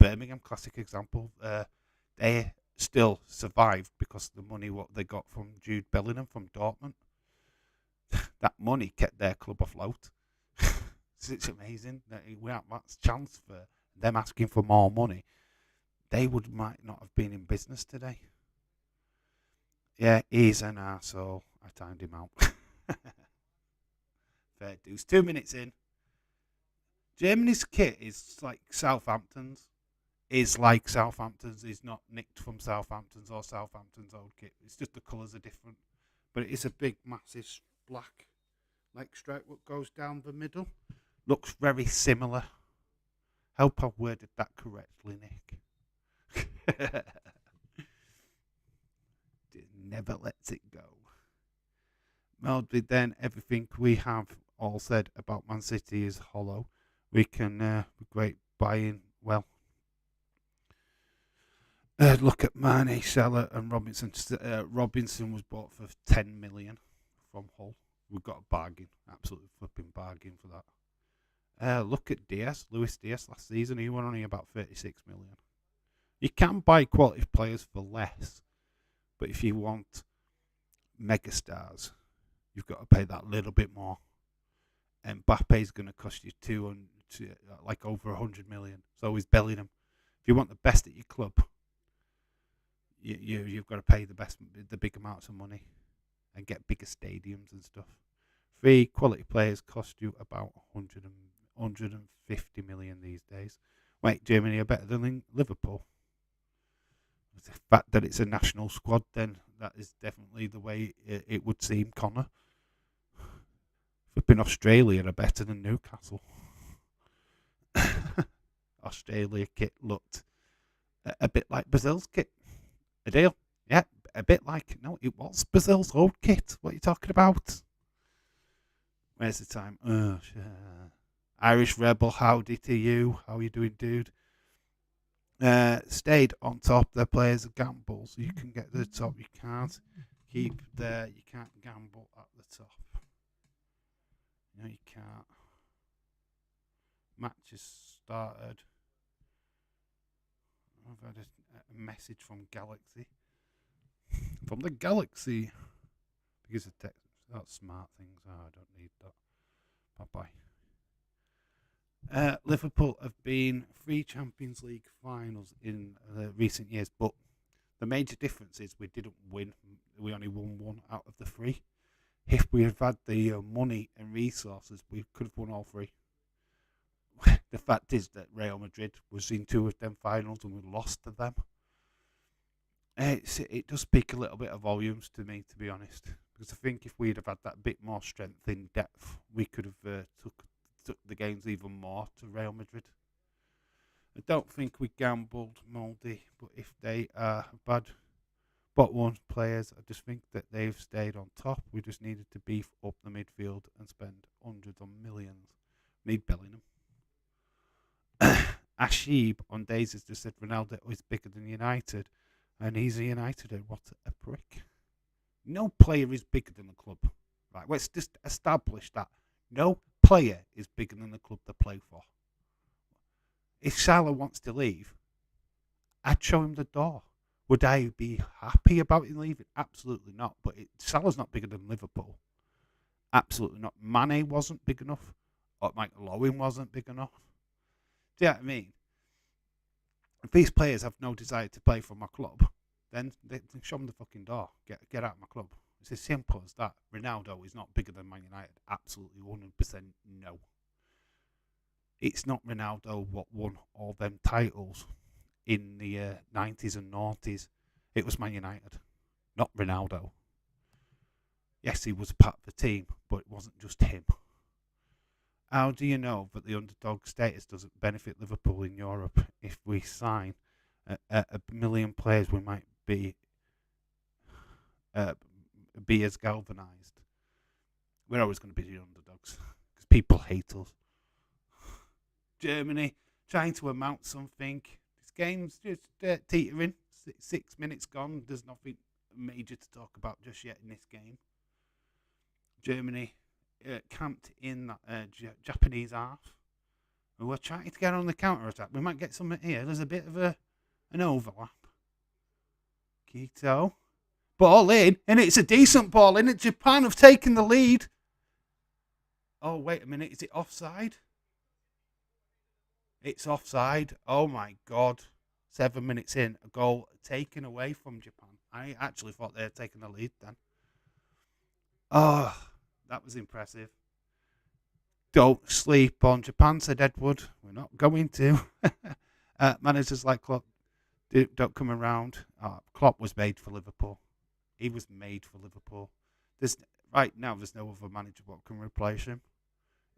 Birmingham, classic example. They still survived because of the money what they got from Jude Bellingham from Dortmund. That money kept their club afloat. It's amazing that that's a chance for them asking for more money. They might not have been in business today. Yeah, he's an arsehole. I timed him out. Fair dues. 2 minutes in. Germany's kit is like Southampton's. Is not nicked from Southampton's or Southampton's old kit. It's just the colours are different. But it is a big, massive black stripe that goes down the middle. Looks very similar. Hope I've worded that correctly, Nick. Never lets it go. Melded then, everything we have all said about Man City is hollow. We can great buying. Well, look at Mane, Salah, and Robinson. Robinson was bought for 10 million from Hull. We've got a bargain, absolutely flipping bargain for that. Look at Luis Diaz last season. He won only about 36 million. You can buy quality players for less, but if you want megastars, you've got to pay that little bit more. And Mbappe's going to cost you like over 100 million. So is Bellingham. If you want the best at your club, you've got to pay the big amounts of money and get bigger stadiums and stuff. 3 quality players cost you about 150 million these days. Wait, Germany are better than Liverpool. The fact that it's a national squad, then that is definitely the way it would seem, Connor. Flipping Australia are better than Newcastle. Australia kit looked a bit like Brazil's kit. A deal? Yeah, a bit like. No, it was Brazil's old kit. What are you talking about? Where's the time? Irish Rebel, howdy to you. How are you doing, dude? Stayed on top. Their players are gambles. You can get to the top. You can't keep there. You can't gamble at the top. No, you can't. Matches started. I've had a message from Galaxy. From the Galaxy. Because of text. That's smart things. Oh, I don't need that. Bye-bye. Liverpool have been 3 Champions League finals in recent years, but the major difference is we didn't win. We only won 1 out of the 3. If we had had the money and resources, we could have won all 3. The fact is that Real Madrid was in 2 of them finals and we lost to them. It does speak a little bit of volumes to me, to be honest, because I think if we'd have had that bit more strength in depth, we could have took the games even more to Real Madrid. I don't think we gambled, Mouldy, but if they are bad bottom 1 players, I just think that they've stayed on top. We just needed to beef up the midfield and spend hundreds of millions. Need Bellingham. Ashib on Days has just said Ronaldo is bigger than United, and he's a Uniteder. What a prick. No player is bigger than the club. Right, let's just establish that. No player is bigger than the club they play for. If Salah wants to leave, I'd show him the door. Would I be happy about him leaving? Absolutely not. But Salah's not bigger than Liverpool. Absolutely not. Mane wasn't big enough. Or Michael Owen wasn't big enough. Do you know what I mean? If these players have no desire to play for my club, then they show them the fucking door. Get out of my club. It's as simple as that. Ronaldo is not bigger than Man United. Absolutely 100% no. It's not Ronaldo what won all them titles in the 90s and 90s. It was Man United, not Ronaldo. Yes, he was a part of the team, but it wasn't just him. How do you know that the underdog status doesn't benefit Liverpool in Europe? If we sign a million players, we might be as galvanised. We're always going to be the underdogs because people hate us. Germany trying to amount something. This game's just teetering. 6 minutes gone. There's nothing major to talk about just yet in this game. Germany camped in that Japanese half. And we're trying to get on the counter attack. We might get something here. There's a bit of an overlap. Akito. Ball in, and it's a decent ball in. Japan have taken the lead. Oh, wait a minute. Is it offside? It's offside. Oh, my God. 7 minutes in, a goal taken away from Japan. I actually thought they had taken the lead then. Oh, that was impressive. Don't sleep on Japan, said Edward. We're not going to. Managers like Klopp don't come around. Klopp was made for Liverpool. He was made for Liverpool. Right now, there's no other manager what can replace him,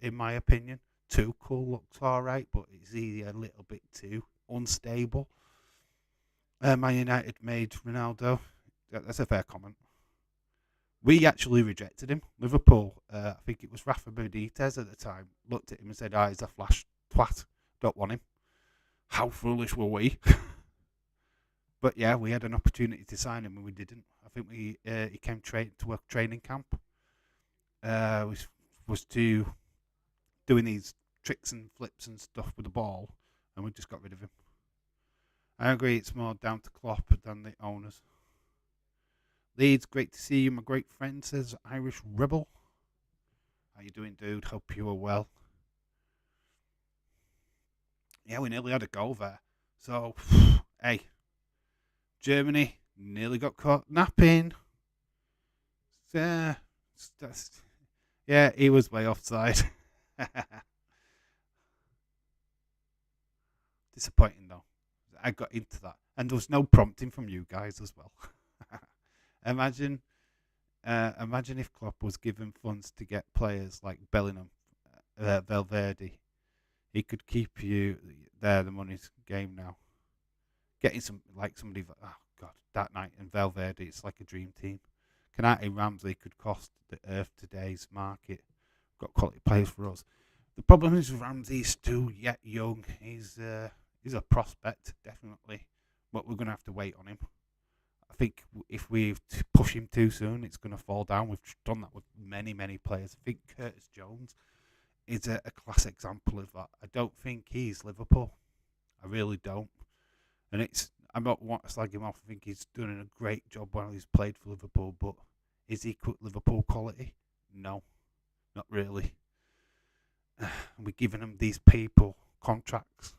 in my opinion. Tuchel looks all right, but is he a little bit too unstable? Man United made Ronaldo. That's a fair comment. We actually rejected him. Liverpool, I think it was Rafa Benitez at the time, looked at him and said, he's a flash twat. Don't want him. How foolish were we? But yeah, we had an opportunity to sign him and we didn't. I think he came to a training camp. Was to doing these tricks and flips and stuff with the ball, and we just got rid of him. I agree, it's more down to Klopp than the owners. Leeds, great to see you, my great friend, says Irish Rebel. How you doing, dude? Hope you are well. Yeah, we nearly had a goal there. So, hey, Germany nearly got caught napping. Yeah, he was way offside. Disappointing though. I got into that, and there was no prompting from you guys as well. Imagine if Klopp was given funds to get players like Bellingham, Valverde. He could keep you there. The money's game now. Getting somebody. Oh God, that night and Valverde, it's like a dream team. Kanate Ramsey could cost the earth today's market. Got quality players for us. The problem is Ramsey's still yet young. He's a prospect, definitely, but we're going to have to wait on him. I think if we push him too soon, it's going to fall down. We've done that with many, many players. I think Curtis Jones is a class example of that. I don't think he's Liverpool. I really don't. And I'm not want to slag him off. I think he's done a great job while he's played for Liverpool, but is he Liverpool quality? No, not really. We're giving them these people contracts.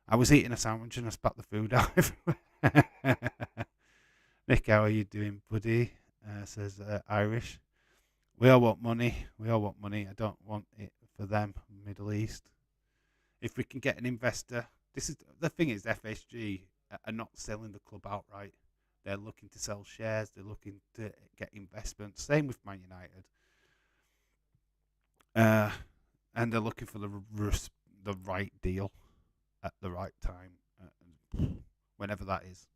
I was eating a sandwich and I spat the food out everywhere. Nick, how are you doing, buddy? Says Irish. We all want money. I don't want it for them, Middle East. If we can get an investor, the thing is, FSG are not selling the club outright. They're looking to sell shares. They're looking to get investment. Same with Man United. And they're looking for the right deal at the right time, whenever that is.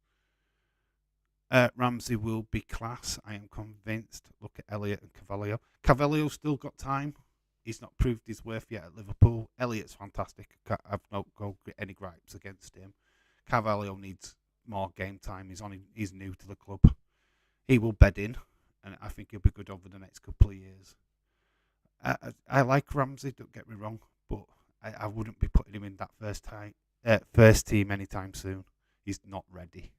Ramsey will be class, I am convinced. Look at Elliott and Carvalho. Carvalho's still got time. He's not proved his worth yet at Liverpool. Elliott's fantastic. I've not got any gripes against him. Carvalho needs more game time. He's new to the club. He will bed in, and I think he'll be good over the next couple of years. I like Ramsey, don't get me wrong, but I wouldn't be putting him in that first team anytime soon. He's not ready.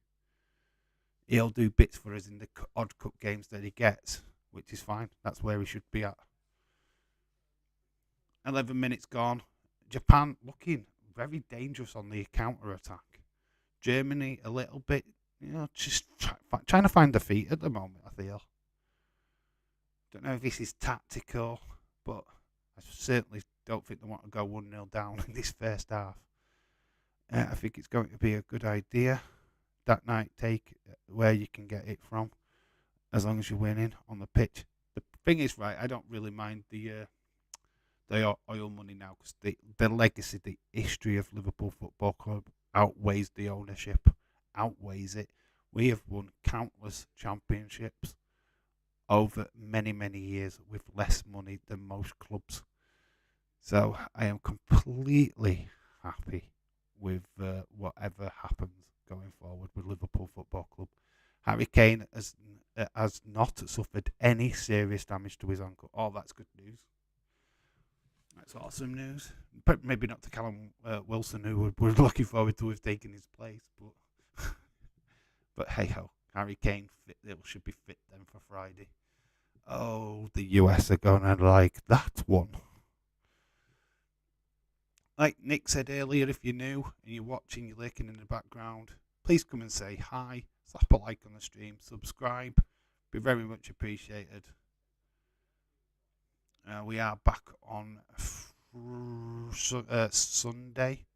He'll do bits for us in the odd cup games that he gets, which is fine. That's where he should be at. 11 minutes gone. Japan looking very dangerous on the counter-attack. Germany a little bit, just trying to find the feet at the moment, I feel. Don't know if this is tactical, but I certainly don't think they want to go 1-0 down in this first half. I think it's going to be a good idea. That night, take where you can get it from, as long as you're winning on the pitch. The thing is, right, I don't really mind the oil money now, because the legacy, the history of Liverpool Football Club outweighs the ownership, outweighs it. We have won countless championships over many, many years with less money than most clubs. So I am completely happy with whatever happens going forward with Liverpool Football Club. Harry Kane has not suffered any serious damage to his ankle. Oh, that's good news. That's awesome news. But maybe not to Callum Wilson, who we're looking forward to have taken his place. But hey ho. Harry Kane should be fit then for Friday. Oh, the US are going to like that one. Like Nick said earlier, if you're new and you're watching, you're lurking in the background, please come and say hi, slap a like on the stream, subscribe. Be very much appreciated. We are back on Sunday.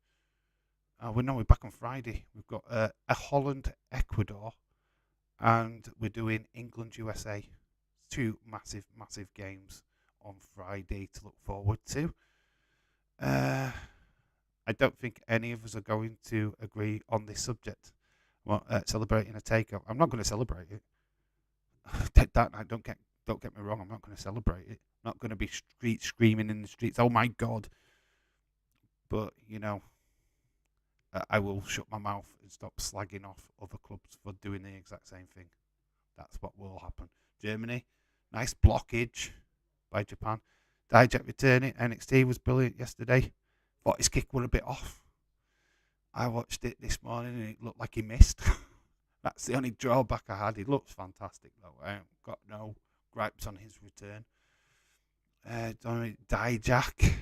We're back on Friday. We've got a Holland, Ecuador, and we're doing England, USA. 2 massive, massive games on Friday to look forward to. I don't think any of us are going to agree on this subject. Well, celebrating a takeover. I'm not going to celebrate it. Don't get me wrong. I'm not going to celebrate it. I'm not going to be screaming in the streets. Oh my God! But I will shut my mouth and stop slagging off other clubs for doing the exact same thing. That's what will happen. Germany, nice blockage by Japan. Dijak returning. NXT was brilliant yesterday. Thought his kick was a bit off. I watched it this morning and it looked like he missed. That's the only drawback I had. He looks fantastic though. I ain't got no gripes on his return. Dijak.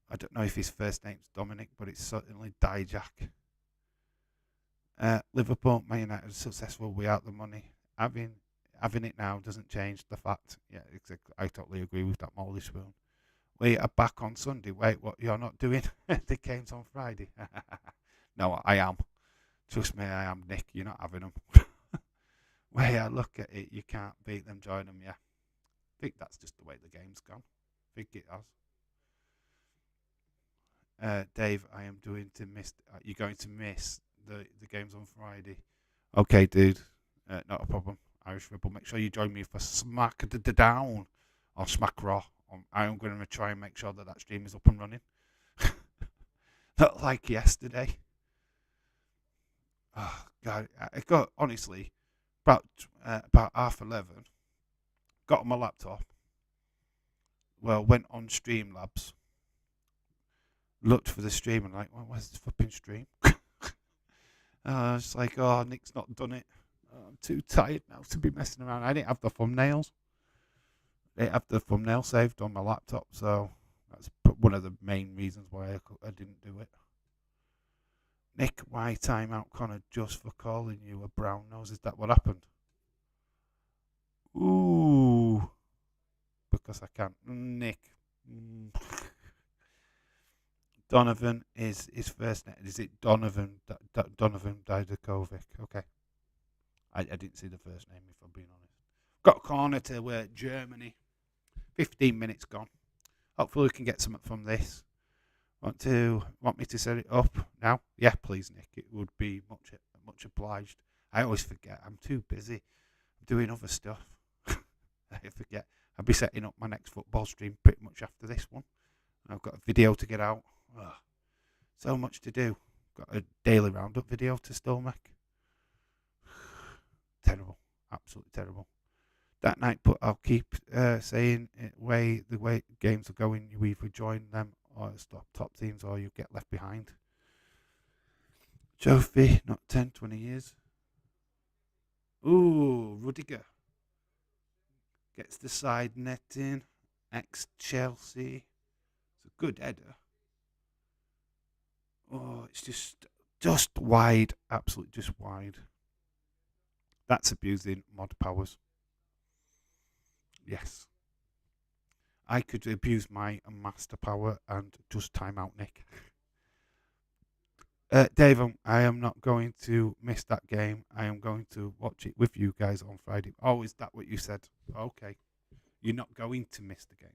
I don't know if his first name's Dominic, but it's certainly Dijak. Liverpool, Man United successful without the money. Having it now doesn't change the fact. Yeah, exactly. I totally agree with that, Molly Spoon. We are back on Sunday. Wait, what? You're not doing the games on Friday? No, I am. Trust me, I am, Nick. You're not having them. Way I look at it, you can't beat them, join them, yeah. I think that's just the way the game's gone. I think it has. Dave, I am doing to miss. You're going to miss the games on Friday. Okay, dude. Not a problem. Irish Rebel. Make sure you join me for Smack Down or Smack Raw. I'm going to try and make sure that stream is up and running. Not like yesterday. Oh, God. I got, honestly, about 11:30, got on my laptop. Well, went on Streamlabs. Looked for the stream and like, well, where's the flipping stream? I was like, oh, Nick's not done it. I'm too tired now to be messing around. I didn't have the thumbnails. I didn't have the thumbnail saved on my laptop, so that's one of the main reasons why I didn't do it. Nick, why time out Connor just for calling you a brown nose? Is that what happened? Ooh. Because I can't. Nick. Donovan is his first name. Is it Donovan Didakovic? Okay. I didn't see the first name, if I'm being honest. Got a corner to Germany. 15 minutes gone. Hopefully we can get something from this. Want me to set it up now? Yeah, please, Nick. It would be much obliged. I always forget. I'm too busy doing other stuff. I forget. I'll be setting up my next football stream pretty much after this one. I've got a video to get out. Ugh. So much to do. Got a daily roundup video to still make. Terrible. Absolutely terrible. That night, but I'll keep saying the way games are going, you either join them or stop top teams or you get left behind. Trophy, not 10, 20 years. Ooh, Rudiger. Gets the side netting. Ex-Chelsea. It's a good header. Oh, it's just wide. Absolutely just wide. That's abusing mod powers. Yes. I could abuse my master power and just time out Nick. Dave, I am not going to miss that game. I am going to watch it with you guys on Friday. Oh, is that what you said? Okay. You're not going to miss the games.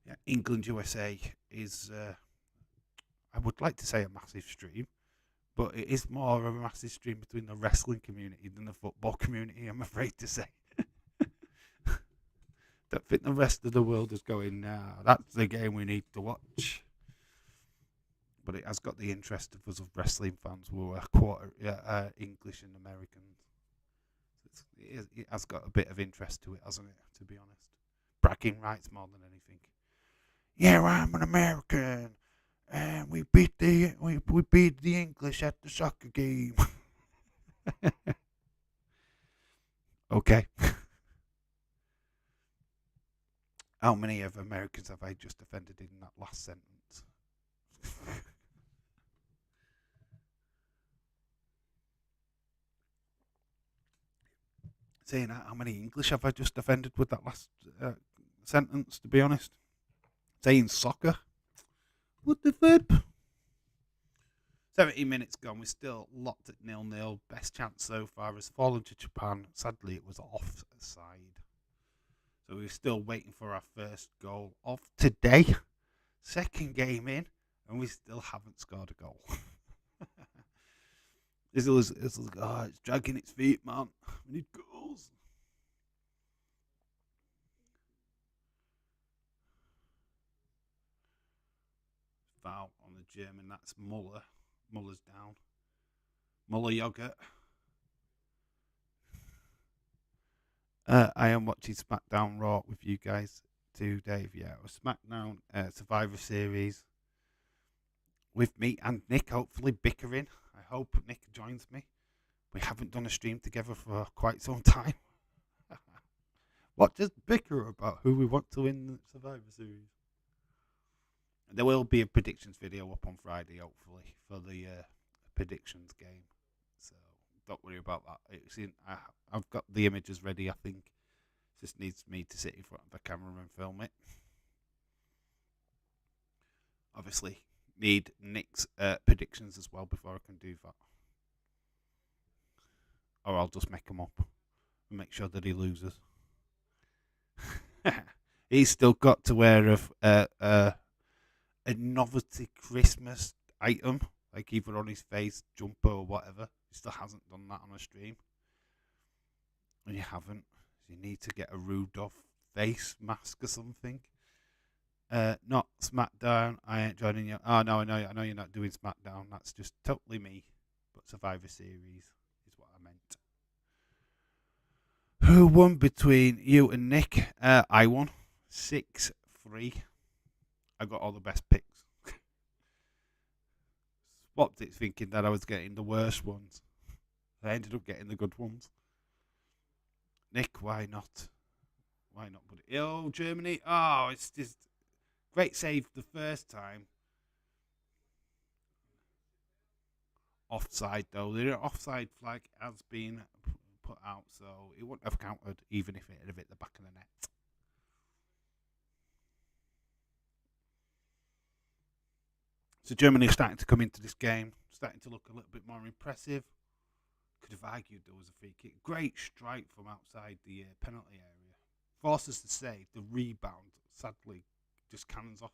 Yeah, England USA is, I would like to say a massive stream, but it is more of a massive stream between the wrestling community than the football community, I'm afraid to say. Don't think the rest of the world is going, nah, that's the game we need to watch. But it has got the interest of us of wrestling fans who are quarter English and American. It has got a bit of interest to it, hasn't it, to be honest? Bragging rights more than anything. Yeah, I'm an American, and we beat the English at the soccer game. Okay. How many of Americans have I just offended in that last sentence? Saying that, how many English have I just offended with that last sentence, to be honest? Saying soccer? What the flip? 17 minutes gone, we're still locked at 0-0. Best chance so far has fallen to Japan. Sadly, it was offside. So we're still waiting for our first goal of today. Second game in, and we still haven't scored a goal. It's dragging its feet, man. We need goals. Foul on the German. That's Muller. Muller's down. Muller yogurt. I am watching SmackDown Raw with you guys too, Dave. Yeah, it was SmackDown Survivor Series with me and Nick, hopefully bickering. I hope Nick joins me. We haven't done a stream together for quite some time. What, just bicker about who we want to win the Survivor Series? There will be a predictions video up on Friday, hopefully, for the predictions game. So don't worry about that. I've got the images ready, I think. It just needs me to sit in front of the camera and film it. Obviously, need Nick's predictions as well before I can do that. Or I'll just make them up and make sure that he loses. He's still got to wear a novelty Christmas item, like either on his face, jumper, or whatever. He still hasn't done that on a stream. And you haven't. You need to get a Rudolph face mask or something. Not SmackDown. I ain't joining you. Oh no, I know you're not doing SmackDown. That's just totally me. But Survivor Series is what I meant. Who won between you and Nick? I won 6-3. I got all the best picks. Swapped it thinking that I was getting the worst ones. I ended up getting the good ones. Nick, why not? Why not put it? Oh, Germany. Oh, it's just great save the first time. Offside, though. The offside flag has been put out, so it wouldn't have counted even if it had hit the back of the net. So Germany are starting to come into this game, starting to look a little bit more impressive. Could have argued there was a free kick. Great strike from outside the penalty area. Forces to save. The rebound, sadly, just cannons off.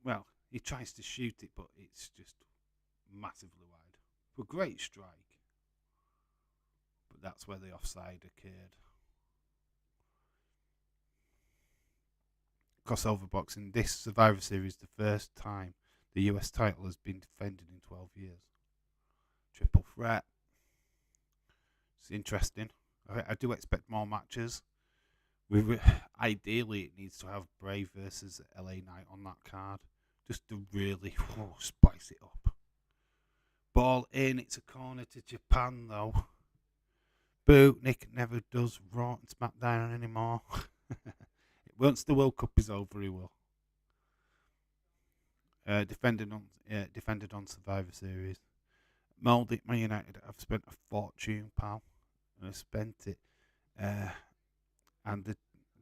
Well, he tries to shoot it, but it's just massively wide. But great strike. But that's where the offside occurred. Crossover boxing. This Survivor Series, the first time the US title has been defended in 12 years. Triple threat. It's interesting. I do expect more matches. Ideally, it needs to have Brave versus LA Knight on that card, just to really spice it up. Ball in. It's a corner to Japan, though. Boo. Nick never does Raw and SmackDown anymore. Once the World Cup is over, he will. Defended on Survivor Series. Mouldy Man United. I've spent a fortune, pal. And I spent it. And the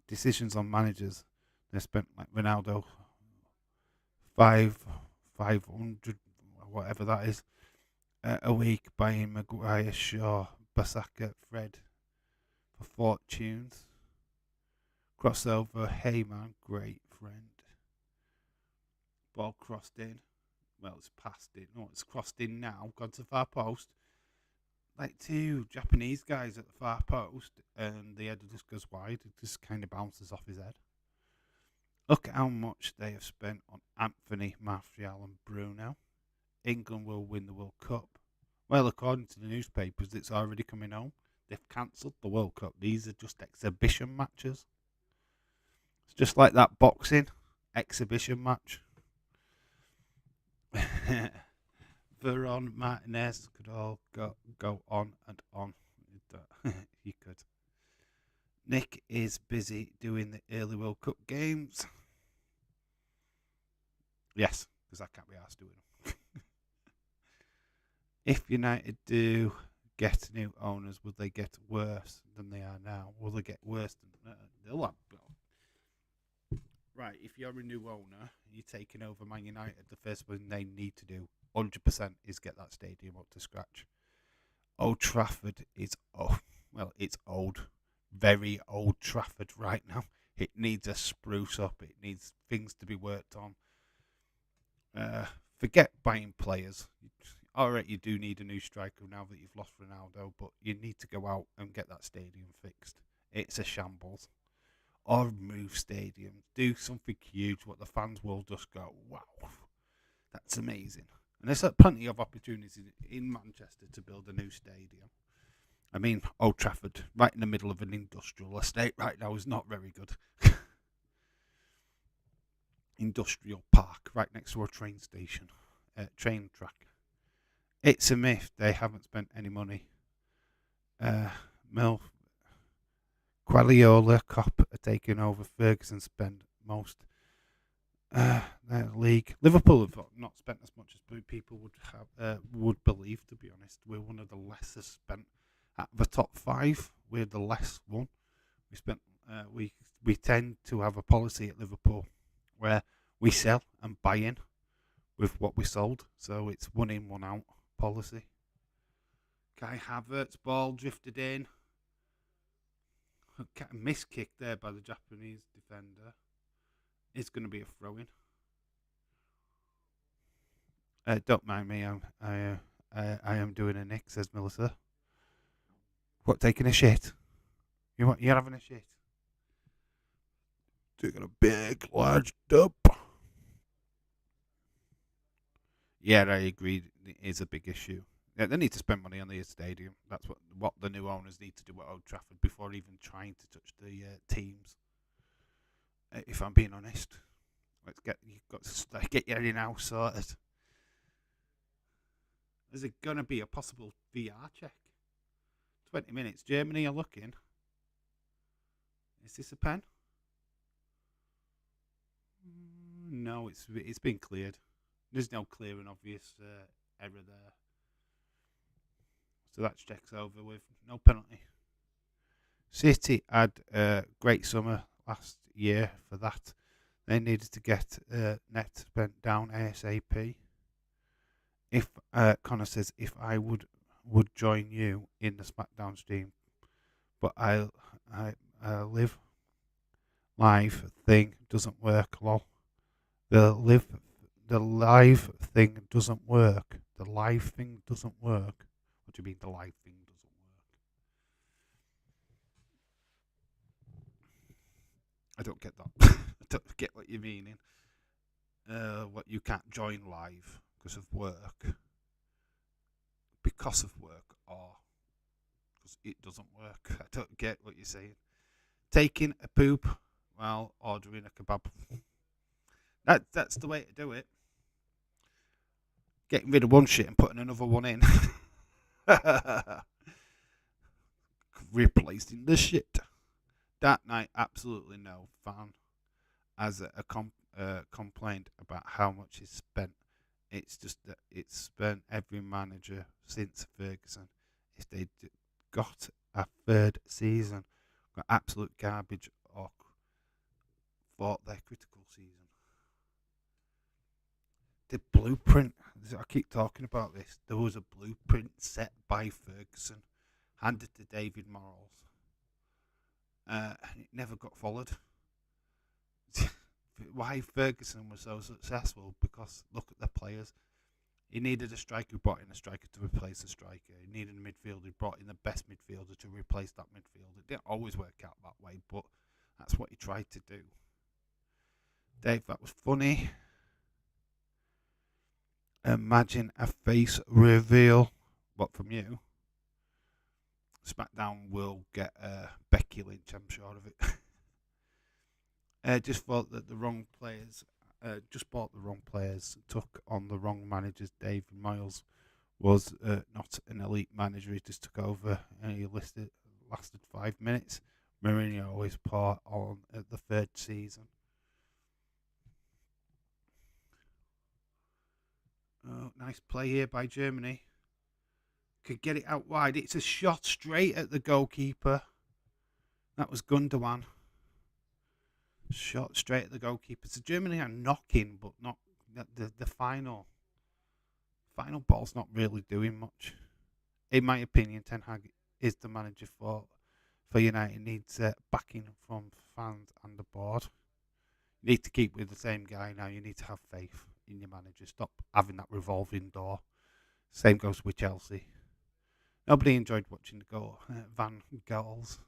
decisions on managers, they spent like Ronaldo 500, whatever that is, a week buying Maguire, Shaw, Basaka, Fred for fortunes. Crossover, hey man, great friend. Ball crossed in. Well, it's past it. No, it's crossed in now. Gone to far post. Like two Japanese guys at the far post, and the header just goes wide. It just kind of bounces off his head. Look at how much they have spent on Anthony, Martial, and Bruno. England will win the World Cup. Well, according to the newspapers, it's already coming home. They've cancelled the World Cup. These are just exhibition matches. It's just like that boxing exhibition match. Veron, Martinez could all go on and on. You could. Nick is busy doing the early World Cup games. Yes, because I can't be asked doing them. If United do get new owners, will they get worse than they are now? Will they get worse than they'll have? Right, if you're a new owner, you're taking over Man United, the first thing they need to do, 100%, is get that stadium up to scratch. Old Trafford is, it's old. Very old Trafford right now. It needs a spruce up. It needs things to be worked on. Forget buying players. Alright, you do need a new striker now that you've lost Ronaldo, but you need to go out and get that stadium fixed. It's a shambles. Or move stadiums. Do something huge what the fans will just go, wow, that's amazing. And there's plenty of opportunities in Manchester to build a new stadium. I mean, Old Trafford, right in the middle of an industrial estate right now, is not very good. Industrial park, right next to a train station, train track. It's a myth. They haven't spent any money. Guardiola, Cop are taking over. Ferguson spent most. Their league. Liverpool have not spent as much as people would believe. To be honest, we're one of the lesser spent at the top 5. We're the less one. We spent. We tend to have a policy at Liverpool where we sell and buy in with what we sold. So it's 1 in, 1 out policy. Kai Havertz ball drifted in. Miss kick there by the Japanese defender. It's going to be a throw-in. Don't mind me. I am doing a nick, says Melissa. What, taking a shit? You're having a shit? Taking a big, large dump. Yeah, I agree. It is a big issue. Yeah, they need to spend money on the stadium. That's what the new owners need to do at Old Trafford before even trying to touch the teams. If I'm being honest, you've got to get your in-house sorted. Is it going to be a possible VR check? 20 minutes. Germany are looking. Is this a pen? No, it's been cleared. There's no clear and obvious error there. So that checks over with no penalty. City had a great summer last year for that. They needed to get net spent down ASAP. If Connor says, if I would join you in the SmackDown stream, but I live live thing doesn't work. Lol. The live thing doesn't work. The live thing doesn't work. What do you mean the live thing doesn't work? I don't get that. I don't get what you're meaning. What, you can't join live because of work? Because of work, or because it doesn't work? I don't get what you're saying. Taking a poop while ordering a kebab. That's the way to do it. Getting rid of one shit and putting another one in. Replacing the shit. That night, absolutely no fan has complained about how much is spent. It's just that it's spent every manager since Ferguson. If they got a third season, got absolute garbage, or fought their critical season. The blueprint, I keep talking about this, there was a blueprint set by Ferguson, handed to David Morales, and it never got followed. Why Ferguson was so successful? Because look at the players. He needed a striker, who brought in a striker to replace a striker. He needed a midfielder, who brought in the best midfielder to replace that midfielder. It didn't always work out that way, but that's what he tried to do. Dave, that was funny. Imagine a face reveal. What, from you? SmackDown will get Becky Lynch, I'm sure of it. Just thought that the wrong players, just bought the wrong players, took on the wrong managers. David Miles was not an elite manager. He just took over and he lasted 5 minutes. Mourinho always part on at the third season. Oh, nice play here by Germany. Could get it out wide. It's a shot straight at the goalkeeper. That was Gundogan. Shot straight at the goalkeeper. So Germany are knocking, but not the final ball's not really doing much. In my opinion, Ten Hag is the manager for United. Needs backing from fans and the board. You need to keep with the same guy now. You need to have faith in your manager. Stop having that revolving door. Same goes with Chelsea. Nobody enjoyed watching the goal. Van Gaal's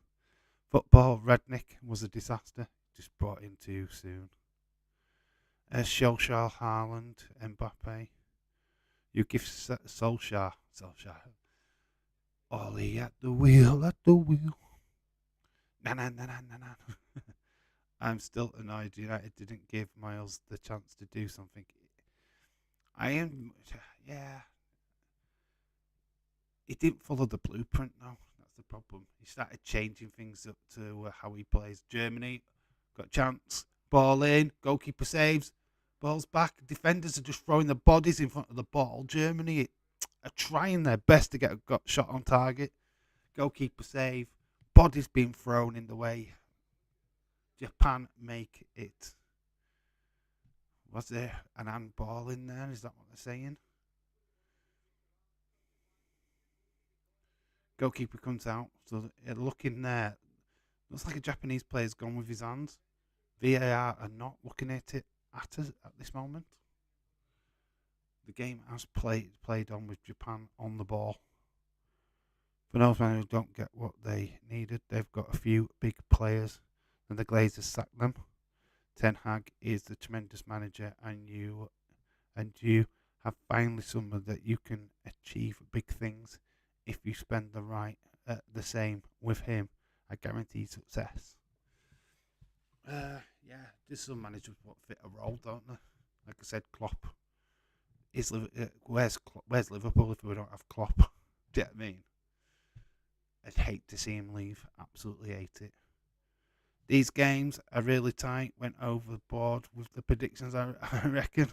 football. Redknapp was a disaster. Just brought in too soon. Solskjaer, Haaland, Mbappe. You give Solskjaer. Ollie at the wheel. Nah. I'm still annoyed United didn't give Miles the chance to do something. He didn't follow the blueprint now. That's the problem. He started changing things up to how he plays. Germany got a chance. Ball in. Goalkeeper saves. Ball's back. Defenders are just throwing the bodies in front of the ball. Germany are trying their best to get a shot on target. Goalkeeper save. Bodies being thrown in the way. Japan make it. Was there an handball in there? Is that what they're saying? Goalkeeper comes out. So looking there. Looks like a Japanese player's gone with his hands. VAR are not looking at it at this moment. The game has played on with Japan on the ball. For those men who don't get what they needed, they've got a few big players, and the Glazers sacked them. Ten Hag is the tremendous manager, and you have finally someone that you can achieve big things if you spend the same with him. I guarantee success. There's some managers what fit a role, don't they? Like I said, Klopp. Where's Liverpool if we don't have Klopp? Do you know what I mean? I'd hate to see him leave. Absolutely hate it. These games are really tight. Went overboard with the predictions, I reckon.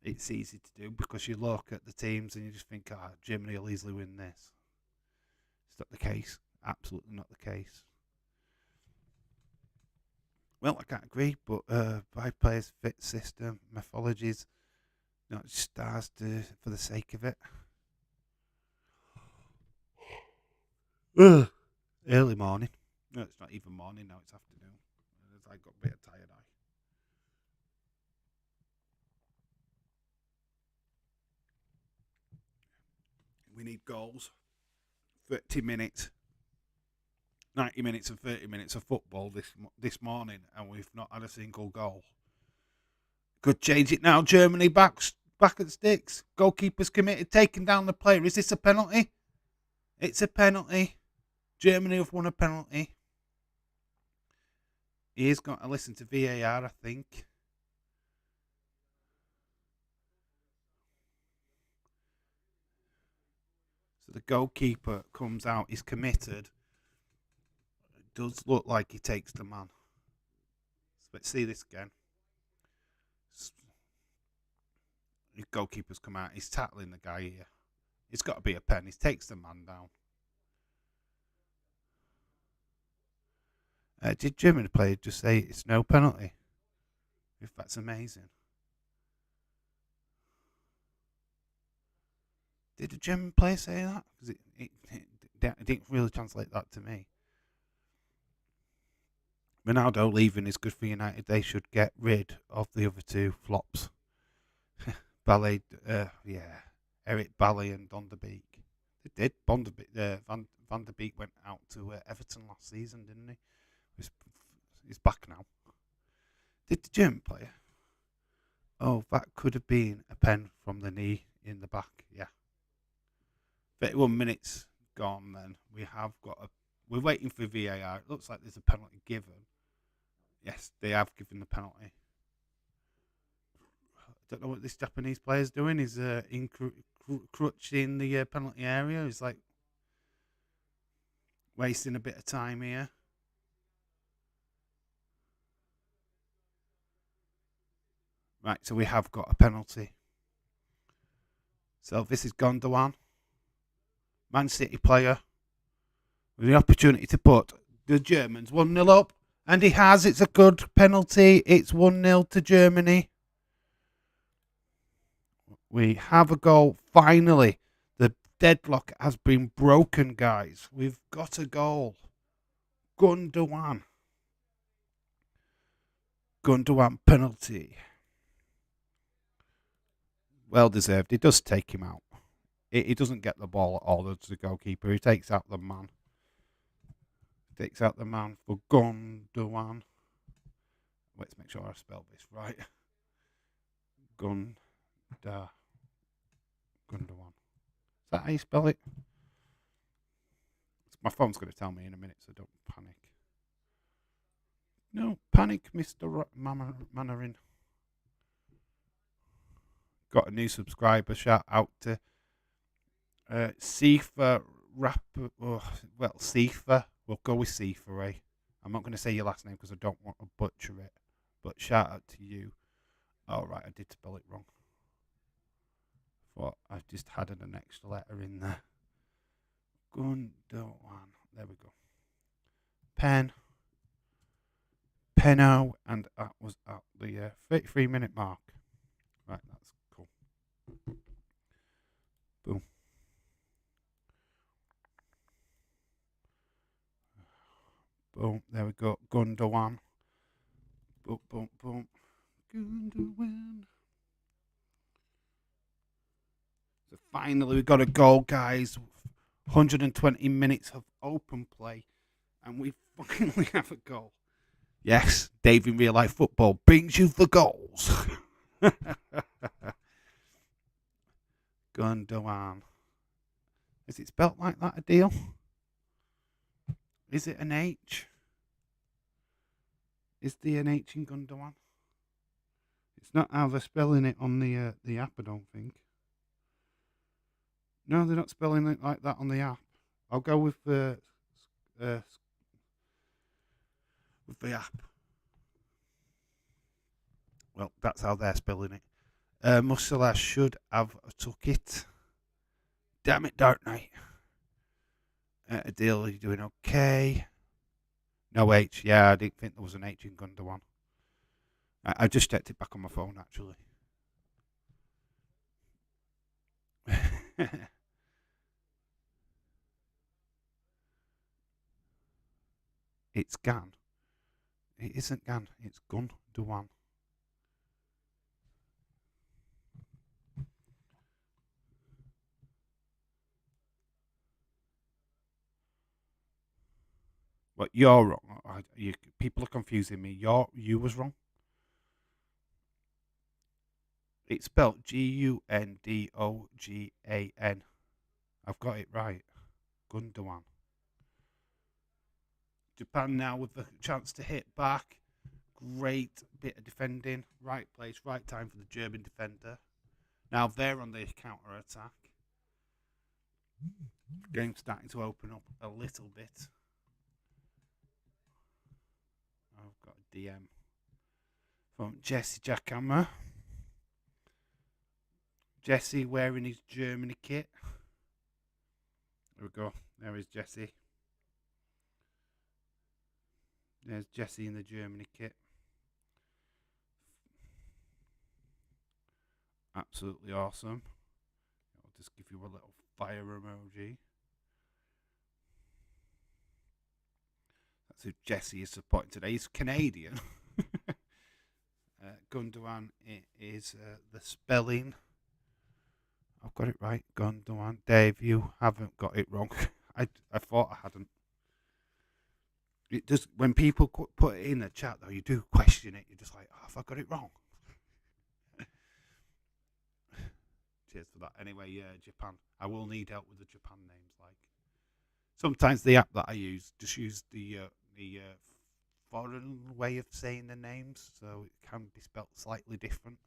It's easy to do because you look at the teams and you just think, Germany will easily win this. It's not the case. Absolutely not the case. Well, I can't agree, but by players, fit system, methodologies, not stars for the sake of it. Early morning. No, it's not even morning now, it's afternoon. I got a bit of tired eye. We need goals. 30 minutes. 90 minutes and 30 minutes of football this morning, and we've not had a single goal. Could change it now. Germany back at the sticks. Goalkeeper's committed, taking down the player. Is this a penalty? It's a penalty. Germany have won a penalty. He is going to listen to VAR, I think. So the goalkeeper comes out. He's committed. It does look like he takes the man. Let's see this again. The goalkeeper's come out. He's tackling the guy here. It's got to be a pen. He takes the man down. Did German player just say it's no penalty? If that's amazing. Did the German player say that? Because it didn't really translate that to me. Ronaldo leaving is good for United. They should get rid of the other two flops. Ballet, Eric Ballet and Van der Beek. They did. Van der Beek went out to Everton last season, didn't he? He's back now. Did the German player? Oh, that could have been a pen from the knee in the back. Yeah. 31 minutes gone. Then we're waiting for VAR. It looks like there's a penalty given. Yes, they have given the penalty. don't know what this Japanese player's doing. He's encroaching the penalty area. He's like wasting a bit of time here. Right, so we have got a penalty. So this is Gondwan, Man City player, with the opportunity to put the Germans 1-0 up. And he has. It's a good penalty. It's 1-0 to Germany. We have a goal. Finally, the deadlock has been broken, guys. We've got a goal. Gundogan penalty. Well deserved. He does take him out. He doesn't get the ball at all to the goalkeeper. He takes out the man. Takes out the man for Gundogan. Let's make sure I spell this right. Gundogan. Is that how you spell it? My phone's going to tell me in a minute, so don't panic. No, panic, Mr. Mannarin. Got a new subscriber. Shout out to Sifa Rapper. Well, Sifa. We'll go with Sifa, eh? I'm not going to say your last name because I don't want to butcher it. But shout out to you. Oh, right, I did spell it wrong. Thought I just had an extra letter in there. Gundogan. There we go. Penno, and that was at the 33-minute mark. Right, that's cool. Boom. Boom, there we go. Gundogan. Boom, boom, boom. Gundogan. So finally we got a goal, guys. 120 minutes of open play, and we finally have a goal. Yes, Dave in real life football brings you the goals. Gundogan. Is it spelt like that, Adil? Is it an H? Is there an H in Gundogan? It's not how they're spelling it on the app, I don't think. No, they're not spelling it like that on the app. I'll go with the app. Well, that's how they're spelling it. Musala should have took it. Damn it, Dark Knight. Adil, are you doing okay? No H. Yeah, I didn't think there was an H in Gundogan. I just checked it back on my phone, actually. It's Gan. It isn't Gan. It's Gundogan. But you're wrong. People are confusing me. You was wrong. It's spelled Gundogan. I've got it right. Gundogan. Japan now with the chance to hit back. Great bit of defending. Right place, right time for the German defender. Now they're on the counter attack. Game's starting to open up a little bit. I've got a DM from Jesse Jackhammer. Jesse wearing his Germany kit. There we go. There is Jesse. There's Jesse in the Germany kit. Absolutely awesome. I'll just give you a little fire emoji. That's who Jesse is supporting today. He's Canadian. Gundogan is the spelling. I've got it right. Gundogan. Dave, you haven't got it wrong. I thought I hadn't. It does, when people put it in the chat, though, you do question it. You're just like, oh, have I got it wrong? Cheers for that. Anyway, Japan. I will need help with the Japan names. Like sometimes the app that I use just use the foreign way of saying the names, so it can be spelt slightly different.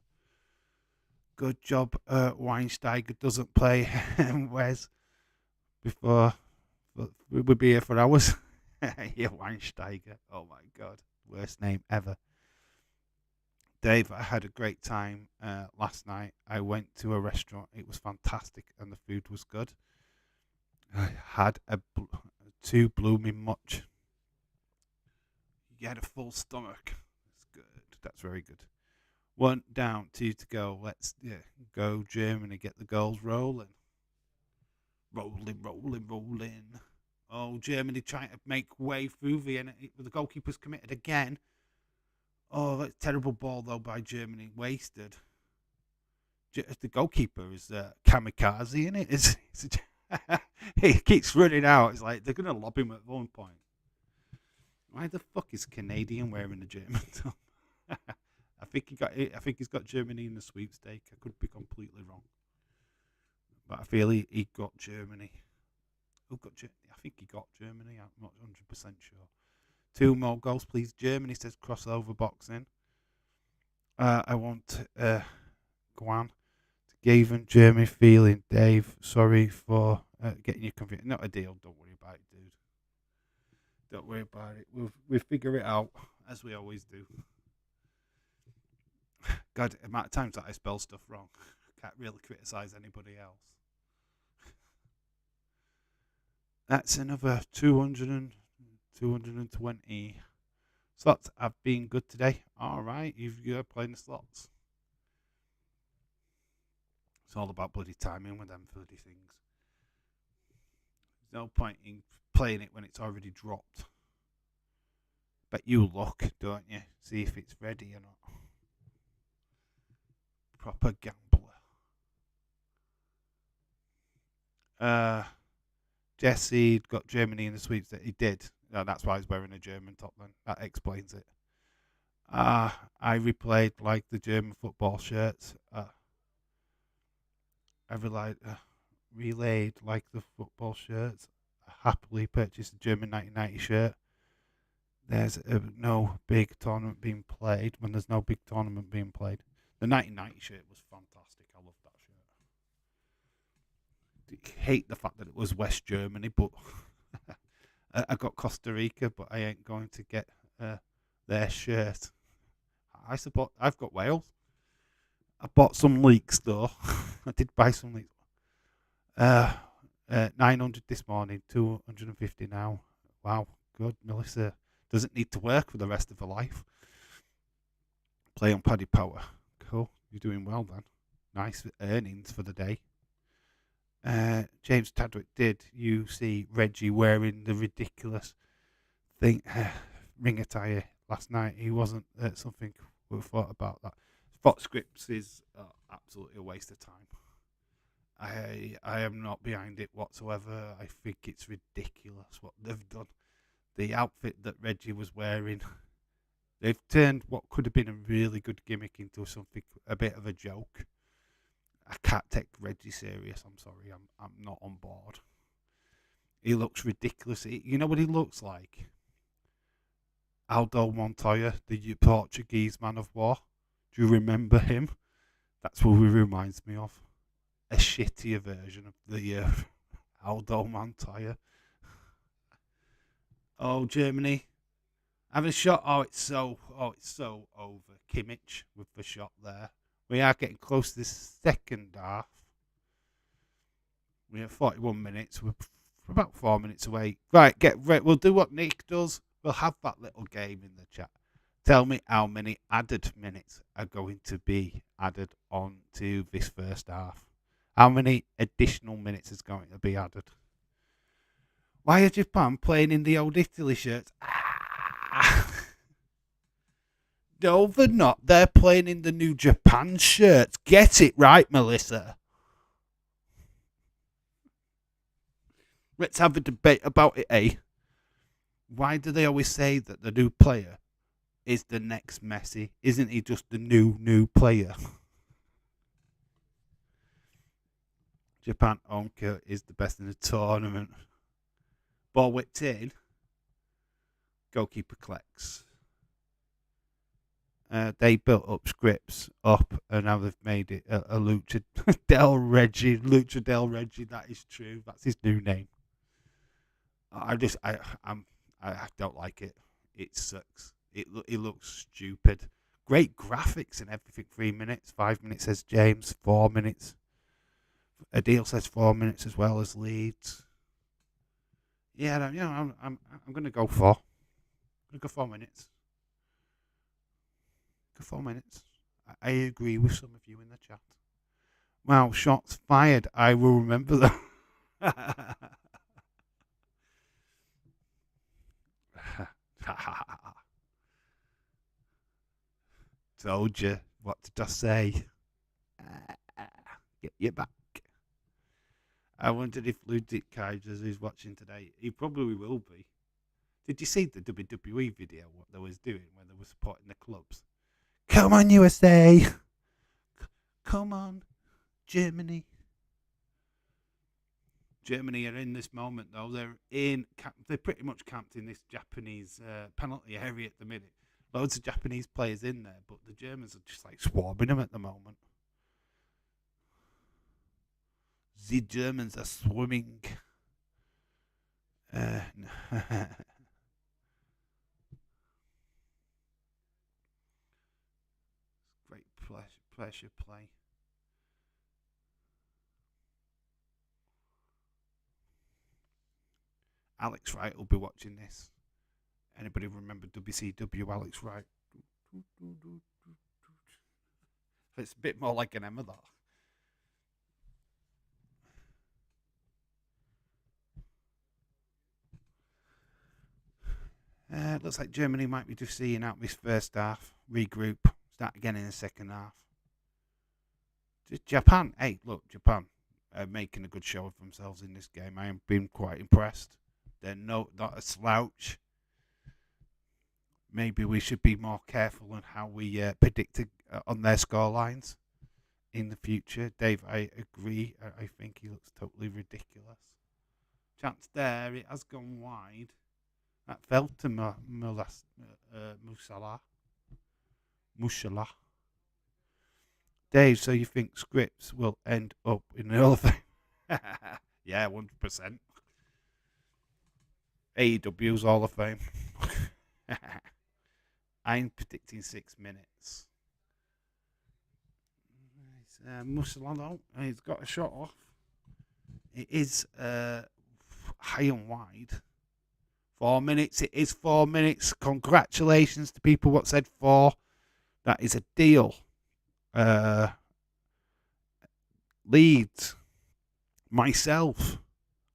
Good job. Weinsteiger doesn't play Wes before. But we would be here for hours. Yeah, Weinsteiger. Oh my god, worst name ever. Dave, I had a great time last night. I went to a restaurant. It was fantastic, and the food was good. I had two blooming much. You had a full stomach. That's good. That's very good. One down, two to go. Let's go Germany. Get the goals rolling. Rolling, rolling, rolling. Oh, Germany trying to make way through the goalkeeper's committed again. Oh, that's terrible ball though by Germany. Wasted. The goalkeeper is kamikaze in it. He keeps running out. It's like they're gonna lob him at one point. Why the fuck is Canadian wearing a German top? I think he's got Germany in the sweepstake. I could be completely wrong, but I feel he got Germany. Who got Germany? I think he got Germany. I'm not 100% sure. 2 more goals, please. Germany says crossover boxing. I want Guan to give Germany feeling. Dave, sorry for getting you confused. Not a deal. Don't worry about it, dude. Don't worry about it. We'll figure it out as we always do. God, the amount of times that I spell stuff wrong. Can't really criticize anybody else. That's another 220 slots have been good today. Alright, you're playing the slots. It's all about bloody timing with them bloody things. There's no point in playing it when it's already dropped. Bet you look, don't you? See if it's ready or not. Proper gambler. Jesse got Germany in the sweeps. That he did. That's why he's wearing a German top then. That explains it. I replayed like the German football shirts. I relayed like the football shirts. I happily purchased a German 1990 shirt. There's no big tournament being played. When there's no big tournament being played. The 1990 shirt was fantastic. I love that shirt. I hate the fact that it was West Germany, but I got Costa Rica, but I ain't going to get their shirt. I've got Wales. I bought some leaks though. I did buy some leaks. 900 this morning, 250 now. Wow, good. Melissa doesn't need to work for the rest of her life. Play on Paddy Power. Cool. You're doing well then. Nice earnings for the day. James Tadwick, did you see Reggie wearing the ridiculous ring attire last night? He wasn't something we thought about that. Fox Scripts is absolutely a waste of time. I am not behind it whatsoever. I think it's ridiculous what they've done. The outfit that Reggie was wearing, they've turned what could have been a really good gimmick into something a bit of a joke. I can't take Reggie serious. I'm sorry. I'm not on board. He looks ridiculous. You know what he looks like? Aldo Montoya, the Portuguese man of war. Do you remember him? That's what he reminds me of. A shittier version of the Aldo Montoya. Oh, Germany. Having a shot. Oh, it's so over. Kimmich with the shot there. We are getting close to this second half. We have 41 minutes. We're about 4 minutes away. Right, get ready. We'll do what Nick does. We'll have that little game in the chat. Tell me how many added minutes are going to be added on to this first half. How many additional minutes is going to be added? Why are Japan playing in the old Italy shirts? No, they're not. They're playing in the new Japan shirts. Get it right, Melissa. Let's have a debate about it, eh? Why do they always say that the new player is the next Messi? Isn't he just the new player? Japan Onka is the best in the tournament. Ball whipped in. Goalkeeper collects. They built up scripts up, and now they've made it a Lucha Del Reggie. Lucha Del Reggie. That is true. That's his new name. I don't like it. It sucks. It looks stupid. Great graphics and everything. 3 minutes, 5 minutes says James. 4 minutes. Adil says 4 minutes as well as Leeds. Yeah, I'm gonna go 4. I'm gonna go 4 minutes. Go 4 minutes. I agree with some of you in the chat. Wow, shots fired. I will remember that. Told you. What did I say? Get you back. I wondered if Ludwig Kaisers is watching today. He probably will be. Did you see the WWE video, what they was doing when they were supporting the clubs? Come on, USA! Come on, Germany. Germany are in this moment, though. They're pretty much camped in this Japanese penalty area at the minute. Loads of Japanese players in there, but the Germans are just like swarming them at the moment. The Germans are swimming. Great pleasure play. Alex Wright will be watching this. Anybody remember WCW Alex Wright? It's a bit more like an Emma, though. Looks like Germany might be just seeing out this first half. Regroup. Start again in the second half. Japan. Hey, look, Japan are making a good show of themselves in this game. I have been quite impressed. They're not a slouch. Maybe we should be more careful on how we predict on their scorelines in the future. Dave, I agree. I think he looks totally ridiculous. Chance there. It has gone wide. That fell to Musala. Dave, so you think scripts will end up in the Hall of Fame? Yeah, 100%. AEW's Hall of Fame. I'm predicting 6 minutes. Musala, he's got a shot off. It is high and wide. 4 minutes. It is 4 minutes. Congratulations to people what said 4. That is a deal. Leeds. Myself.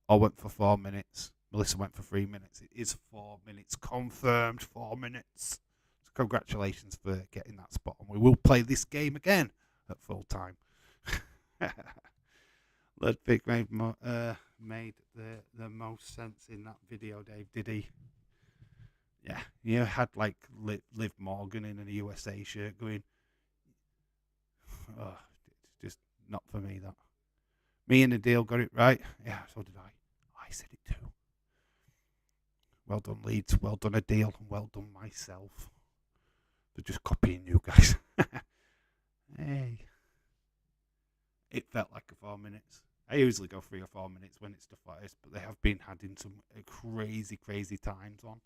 I went for 4 minutes. Melissa went for 3 minutes. It is 4 minutes. Confirmed 4 minutes. So congratulations for getting that spot. And we will play this game again at full time. Ludwig made the most sense in that video, Dave, did he? Yeah, you had like Liv Morgan in a USA shirt going, oh, it's just not for me, that. Me and Adil got it right. Yeah, so did I. I said it too. Well done, Leeds. Well done, Adil. And well done, myself. They're just copying you guys. Hey. It felt like 4 minutes. I usually go 3 or 4 minutes when it's stuff like this, but they have been having some crazy, crazy times on.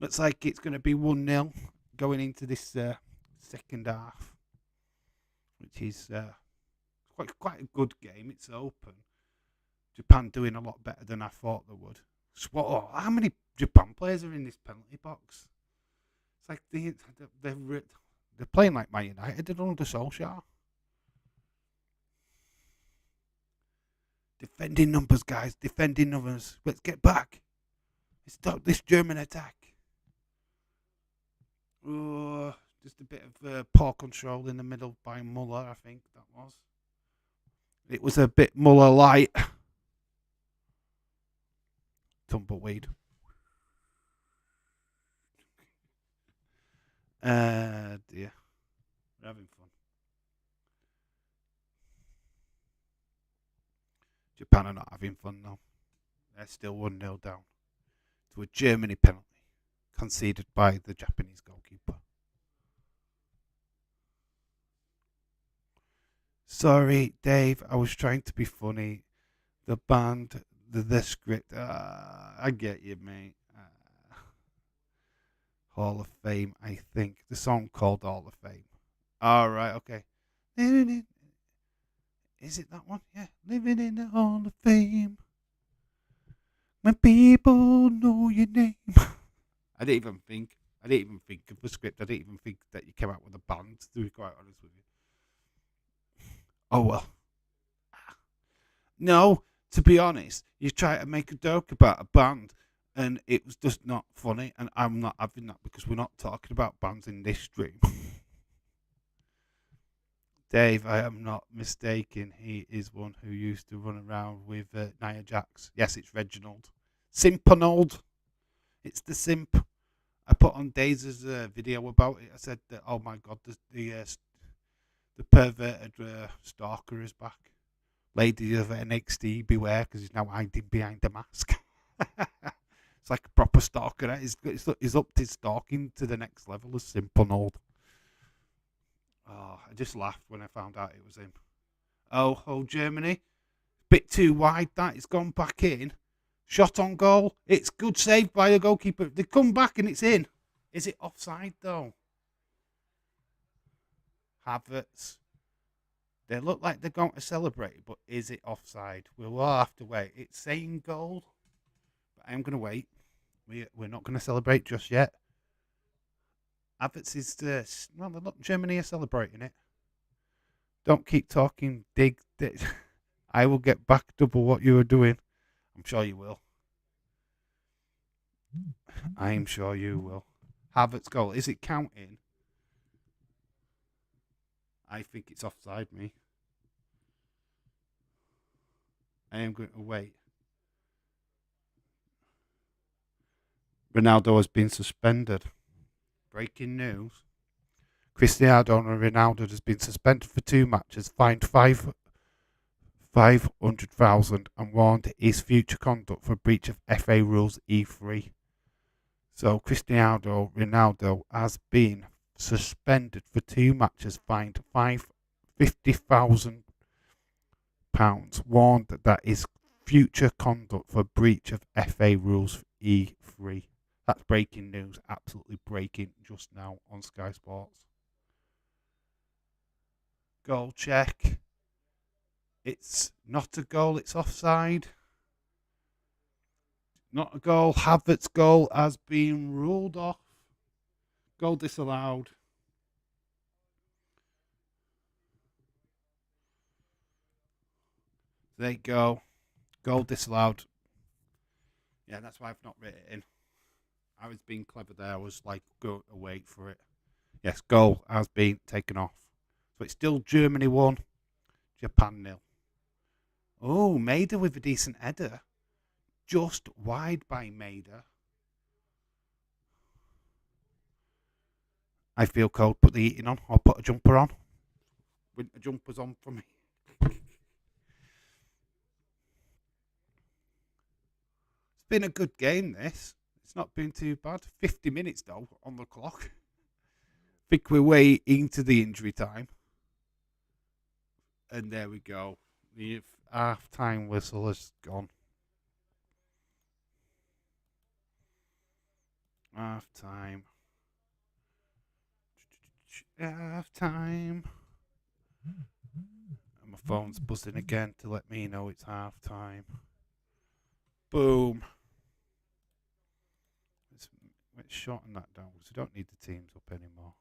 Looks like it's going to be 1-0 going into this second half, which is quite a good game. It's open. Japan doing a lot better than I thought they would. How many Japan players are in this penalty box? It's like they're playing like Man United. They're under Solskjaer. Defending numbers, guys. Defending numbers. Let's get back. Stop this German attack. Just a bit of poor control in the middle by Muller, I think that was. It was a bit Muller light. Tumbleweed. Dear. We're having fun. Japan are not having fun though. They're still 1-0 down to a Germany penalty. conceded by the Japanese goalkeeper. Sorry, Dave. I was trying to be funny. The band, the script. I get you, mate. Hall of Fame, I think. The song called Hall of Fame. All right, okay. Is it that one? Yeah. Living in the Hall of Fame. When people know your name. I didn't even think of the script. I didn't even think that you came out with a band, to be quite honest with you. Oh, well. No, to be honest, you try to make a joke about a band and it was just not funny, and I'm not having that because we're not talking about bands in this stream. Dave, I am not mistaken. He is one who used to run around with Nia Jax. Yes, it's Reginald. Simponold. It's the simp. I put on Daisy's video about it. I said that, oh my god, the perverted stalker is back. Lady of NXT, beware, because he's now hiding behind a mask. It's like a proper stalker. He's upped his stalking to the next level as Simponold. Oh, I just laughed when I found out it was him. Oh, Germany. Bit too wide, that. It's gone back in. Shot on goal. It's good save by the goalkeeper. They come back and it's in. Is it offside, though? Havertz. They look like they're going to celebrate, but is it offside? We'll all have to wait. It's saying goal, but I'm going to wait. We're not going to celebrate just yet. Havertz is... well, look, Germany are celebrating it. Don't keep talking. Dig. I will get back double what you were doing. I'm sure you will. I'm sure you will. Havertz goal. Is it counting? I think it's offside, me. I am going to wait. Ronaldo has been suspended. Breaking news. Cristiano Ronaldo has been suspended for 2 matches, fined 500,000 and warned his future conduct for breach of FA rules E3. So Cristiano Ronaldo has been suspended for 2 matches, fined £50,000, warned that his future conduct for breach of FA rules E3. That's breaking news, absolutely breaking just now on Sky Sports. Goal check. It's not a goal, it's offside. Not a goal. Havertz's goal has been ruled off. Goal disallowed. There you go. Goal disallowed. Yeah, that's why I've not written it in. I was being clever there. I was like, go wait for it. Yes, goal has been taken off. So it's still Germany 1, Japan 0. Oh, Maida with a decent header. Just wide by Maida. I feel cold. Put the heating on. I'll put a jumper on. Winter jumpers on for me. It's been a good game, this. It's not been too bad. 50 minutes, though, on the clock. I think we're way into the injury time. And there we go. The half-time whistle has gone. Half-time. Half-time. And my phone's buzzing again to let me know it's half-time. Boom. Let's shorten that down because we don't need the teams up anymore.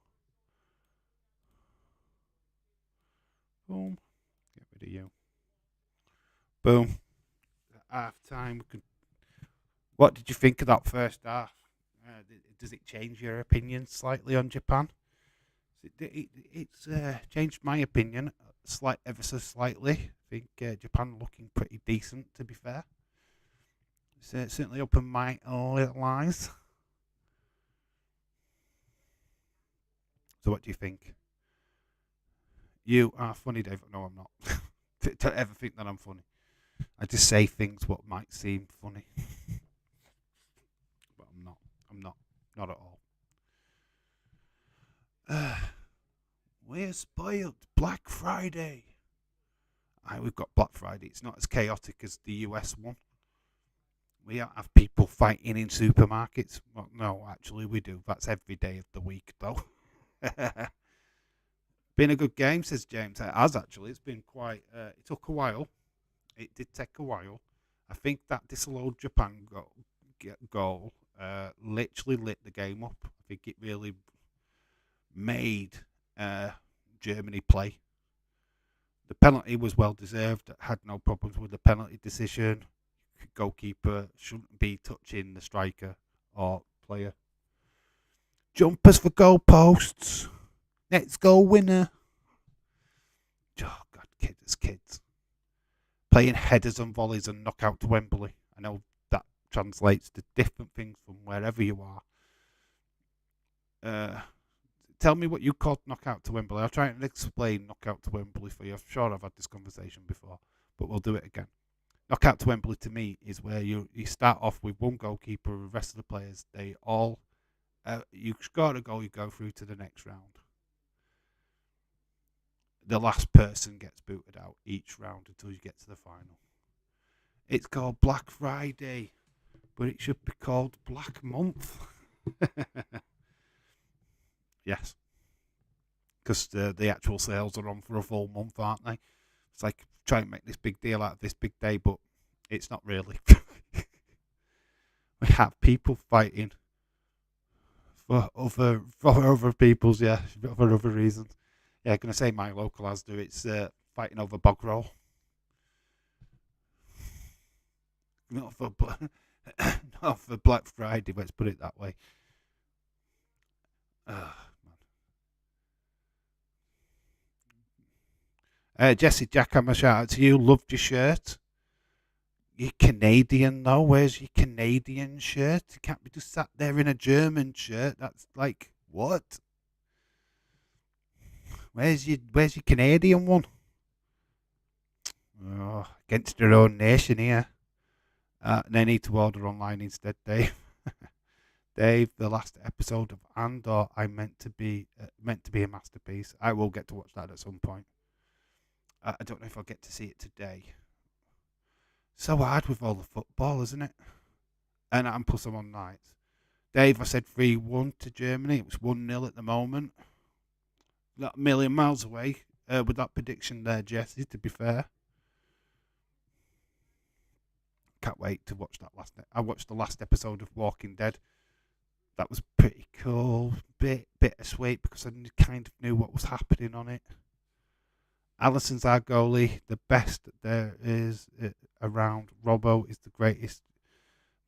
Boom. Get rid of you. Boom. Half-time. What did you think of that first half? Does it change your opinion slightly on Japan? It's changed my opinion ever so slightly. I think Japan looking pretty decent, to be fair. It's certainly opened my little eyes. So what do you think? You are funny, Dave. No, I'm not. Don't ever think that I'm funny. I just say things what might seem funny. But I'm not. not at all. We're spoiled. Black Friday. We've got Black Friday. It's not as chaotic as the US one. We don't have people fighting in supermarkets. Well, no, actually, we do. That's every day of the week, though. Been a good game, says James. It has, actually. It's been quite... it took a while. It did take a while. I think that disallowed Japan goal literally lit the game up. I think it really made Germany play. The penalty was well deserved. Had no problems with the penalty decision. Goalkeeper shouldn't be touching the striker or player. Jumpers for goalposts. Let's go, winner. Oh, God, kids. Playing headers and volleys and knockout to Wembley. I know that translates to different things from wherever you are. Tell me what you called knockout to Wembley. I'll try and explain knockout to Wembley for you. I'm sure I've had this conversation before, but we'll do it again. Knockout to Wembley to me is where you start off with one goalkeeper, the rest of the players, they all, you score a goal, you go through to the next round. The last person gets booted out each round until you get to the final. It's called Black Friday, but it should be called Black Month. Yes. Because the actual sales are on for a full month, aren't they? It's like trying to make this big deal out of this big day, but it's not really. We have people fighting for other people's, for other reasons. Yeah, I'm going to say my local Asda, it's fighting over bog roll. Not for Black Friday, let's put it that way. Jesse Jackhammer, shout out to you. Loved your shirt. You're Canadian, though. Where's your Canadian shirt? You can't be just sat there in a German shirt. That's like, what? Where's your Canadian one? Oh, against their own nation here. They need to order online instead, Dave. Dave, the last episode of Andor, I meant to be a masterpiece. I will get to watch that at some point. I don't know if I'll get to see it today. So hard with all the football, isn't it? And plus I'm on nights. Dave, I said 3-1 to Germany. It was 1-0 at the moment. Not a million miles away with that prediction there, Jesse, to be fair. Can't wait to watch that I watched the last episode of Walking Dead. That was pretty cool. Bittersweet because I kind of knew what was happening on it. Allison's our goalie, the best there is around. Robbo is the greatest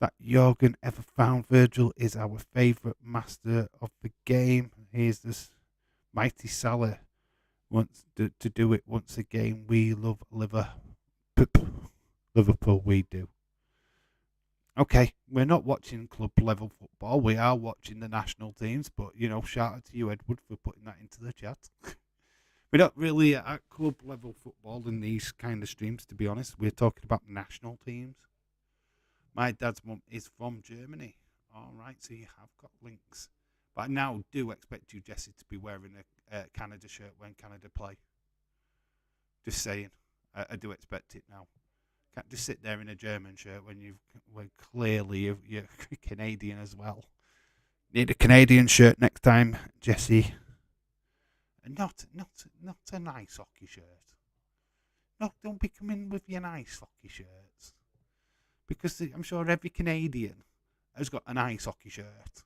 that Jurgen ever found. Virgil is our favourite master of the game. Here's this mighty Salah wants to do it once again. We love Liverpool, we do. Okay, we're not watching club level football. We are watching the national teams, but, shout out to you, Edward, for putting that into the chat. We're not really at club level football in these kind of streams, to be honest. We're talking about national teams. My dad's mum is from Germany. All right, so you have got links. But I now do expect you, Jesse, to be wearing a Canada shirt when Canada play. Just saying. I do expect it now. Can't just sit there in a German shirt when clearly you're Canadian as well. Need a Canadian shirt next time, Jesse. Not an ice hockey shirt. No, don't be coming with your ice hockey shirts. Because I'm sure every Canadian has got an ice hockey shirt.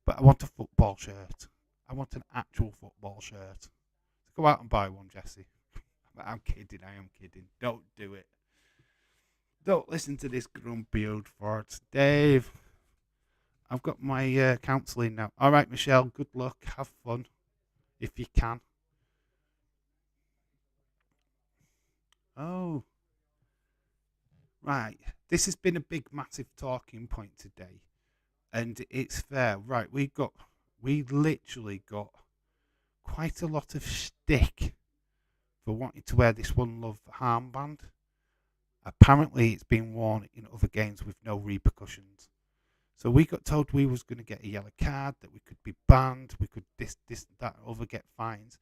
But I want a football shirt. I want an actual football shirt. Go out and buy one, Jesse. I'm kidding, I am kidding. Don't do it. Don't listen to this grumpy old fart. Dave, I've got my counselling now. All right, Michelle, good luck. Have fun. If you can. Oh. Right. This has been a big, massive talking point today. And it's fair. Right, we literally got quite a lot of stick for wanting to wear this One Love armband. Apparently it's been worn in other games with no repercussions. So we got told we was going to get a yellow card, that we could be banned, we could this, that, other, get fines.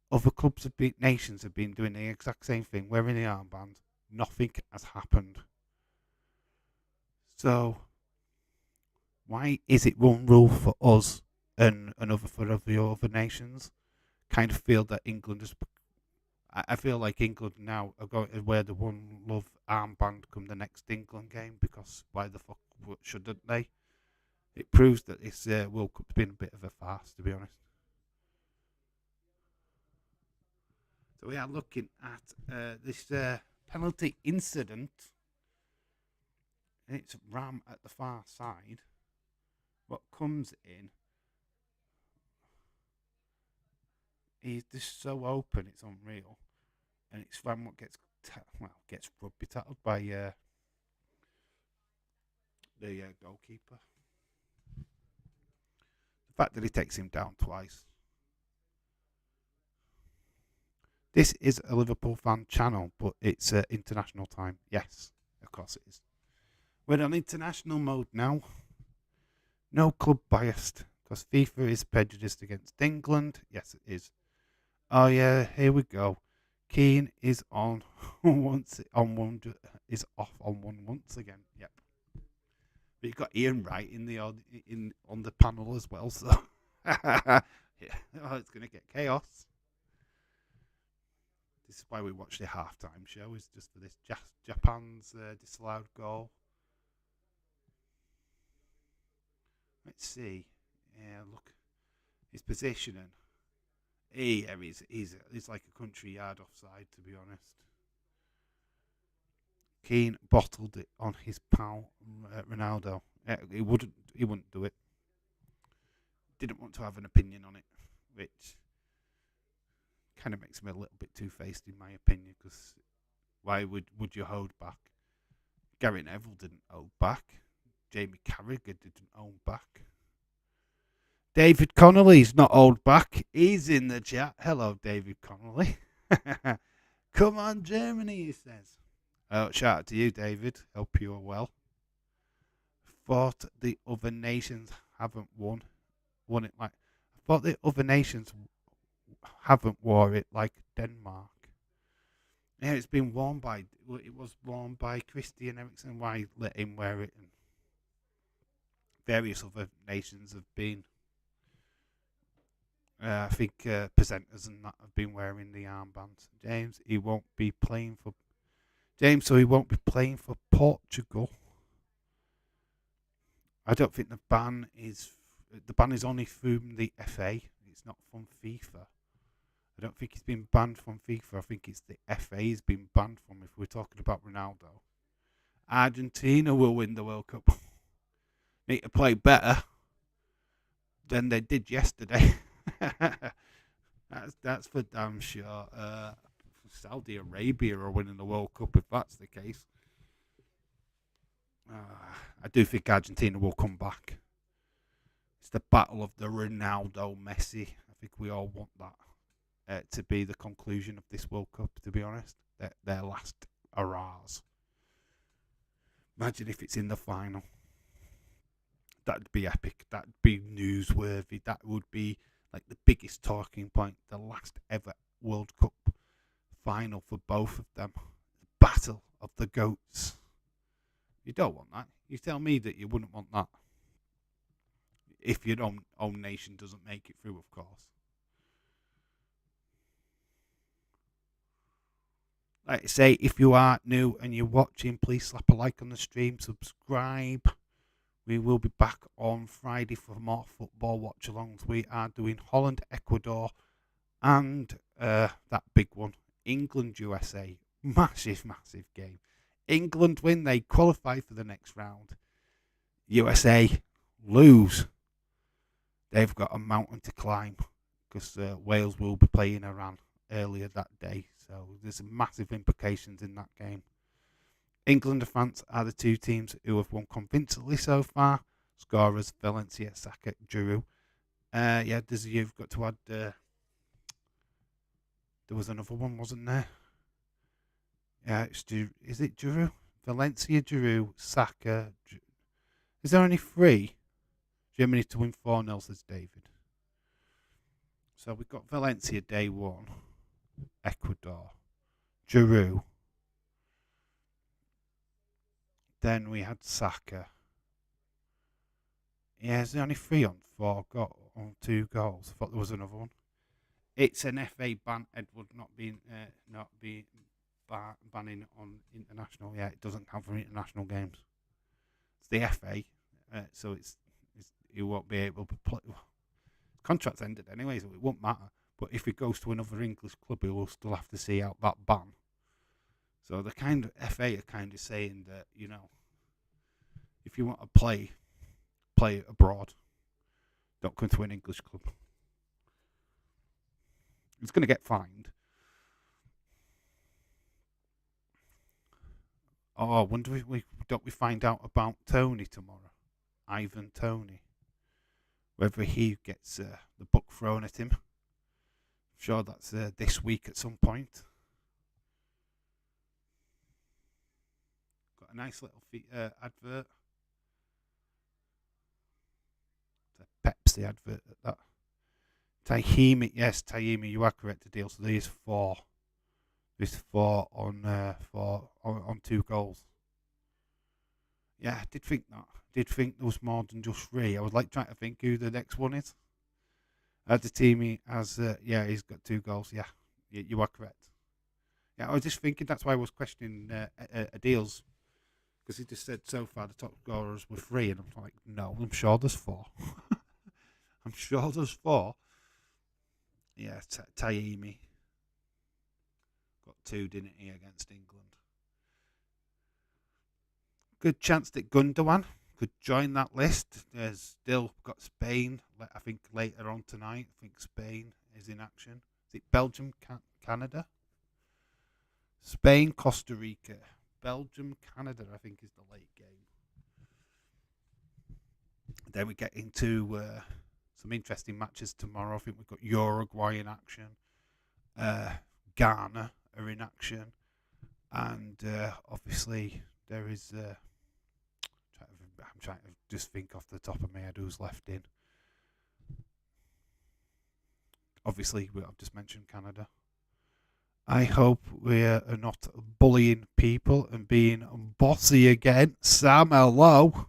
Other clubs nations have been doing the exact same thing, wearing the armband. Nothing has happened. So why is it one rule for us and another for the other nations? Kind of feel that England is. I feel like England now are going to wear the One Love armband come the next England game, because why the fuck shouldn't they? It proves that this World Cup's been a bit of a farce, to be honest. So we are looking at this penalty incident. It's Ram at the far side. What comes in, he's just so open, it's unreal. And it's Ram what gets rugby tackled by the goalkeeper. The fact that he takes him down twice. This is a Liverpool fan channel, but it's international time. Yes, of course it is. We're on international mode now. No club biased, because FIFA is prejudiced against England. Yes, it is. Oh yeah, here we go. Keane is on is off on one once again. Yep. But you've got Ian Wright on the panel as well, so yeah. Oh, it's gonna get chaos. This is why we watch the halftime show, is just for this Japan's disallowed goal. Let's see. Yeah, look, his positioning. He's like a country yard offside, to be honest. Keane bottled it on his pal Ronaldo. He wouldn't do it. Didn't want to have an opinion on it, which kind of makes him a little bit two-faced, in my opinion. Because why would you hold back? Gary Neville didn't hold back. Jamie Carragher didn't hold back. David Connolly's not hold back. He's in the chat. Hello, David Connolly. Come on, Germany, he says. Oh, shout out to you, David. Hope you are well. Thought the other nations haven't won it like. I thought the other nations haven't wore it like Denmark. Yeah, it's been worn by. It was worn by Christian Eriksen. Why let him wear it? And various other nations have been. I think presenters and that have been wearing the armbands. James, he won't be playing for Portugal. I don't think the ban is only from the FA. It's not from FIFA. I don't think he's been banned from FIFA. I think it's the FA he's been banned from. If we're talking about Ronaldo, Argentina will win the World Cup. Need to play better than they did yesterday. That's for damn sure. Saudi Arabia are winning the World Cup if that's the case. I do think Argentina will come back. It's the battle of the Ronaldo Messi. I think we all want that to be the conclusion of this World Cup, to be honest. Their last hurrahs. Imagine if it's in the final. That'd be epic. That'd be newsworthy. That would be like the biggest talking point. The last ever World Cup final for both of them. The battle of the GOATs. You don't want that. You tell me that you wouldn't want that. If your own nation doesn't make it through, of course. Like I say, if you are new and you're watching, please slap a like on the stream, subscribe. We will be back on Friday for more football watch-alongs. We are doing Holland, Ecuador, and that big one, England, USA. Massive, massive game. England win, they qualify for the next round. USA lose. They've got a mountain to climb, because Wales will be playing Iran earlier that day. So there's massive implications in that game. England and France are the two teams who have won convincingly so far. Scorers, Valencia, Saka, Giroud. You've got to add... there was another one, wasn't there? Yeah, is it Giroud? Valencia, Giroud, Saka, Is there only 3? Germany to win 4-0, says David. So we've got Valencia day 1, Ecuador, Giroud. Then we had Saka. Yeah, is there only 3 on 2 goals? I thought there was another one. It's an FA ban, Edward, not being banning on international. Yeah, it doesn't count for international games. It's the FA, so it's you won't be able to play. Contract's ended anyway, so it won't matter. But if it goes to another English club, he will still have to see out that ban. So the kind of FA are kind of saying that, you know, if you want to play abroad, don't come to an English club. He's going to get fined. Oh, I wonder if we find out about Tony tomorrow, Ivan Tony, whether he gets the book thrown at him. I'm sure that's this week at some point. Got a nice little advert. It's a Pepsi advert at that. Tahimi, yes, Tahimi, you are correct to deal. So there's 4. There's 4 on 2 goals. Yeah, I did think that. I did think there was more than just 3. I was like trying to think who the next one is. Tahimi has, he's got 2 goals. Yeah, you are correct. Yeah, I was just thinking that's why I was questioning Adil's, because he just said so far the top scorers were 3, and I'm like, no, I'm sure there's 4. I'm sure there's 4. Yeah, Tahimi got 2, didn't he, against England? Good chance that Gundogan could join that list. There's still got Spain, I think, later on tonight. I think Spain is in action. Is it Belgium, Canada? Spain, Costa Rica. Belgium, Canada, I think, is the late game. Then we get into some interesting matches tomorrow. I think we've got Uruguay in action. Ghana are in action. And obviously there is... I'm trying to just think off the top of my head who's left in. Obviously, I've just mentioned Canada. I hope we are not bullying people and being bossy again. Sam, hello.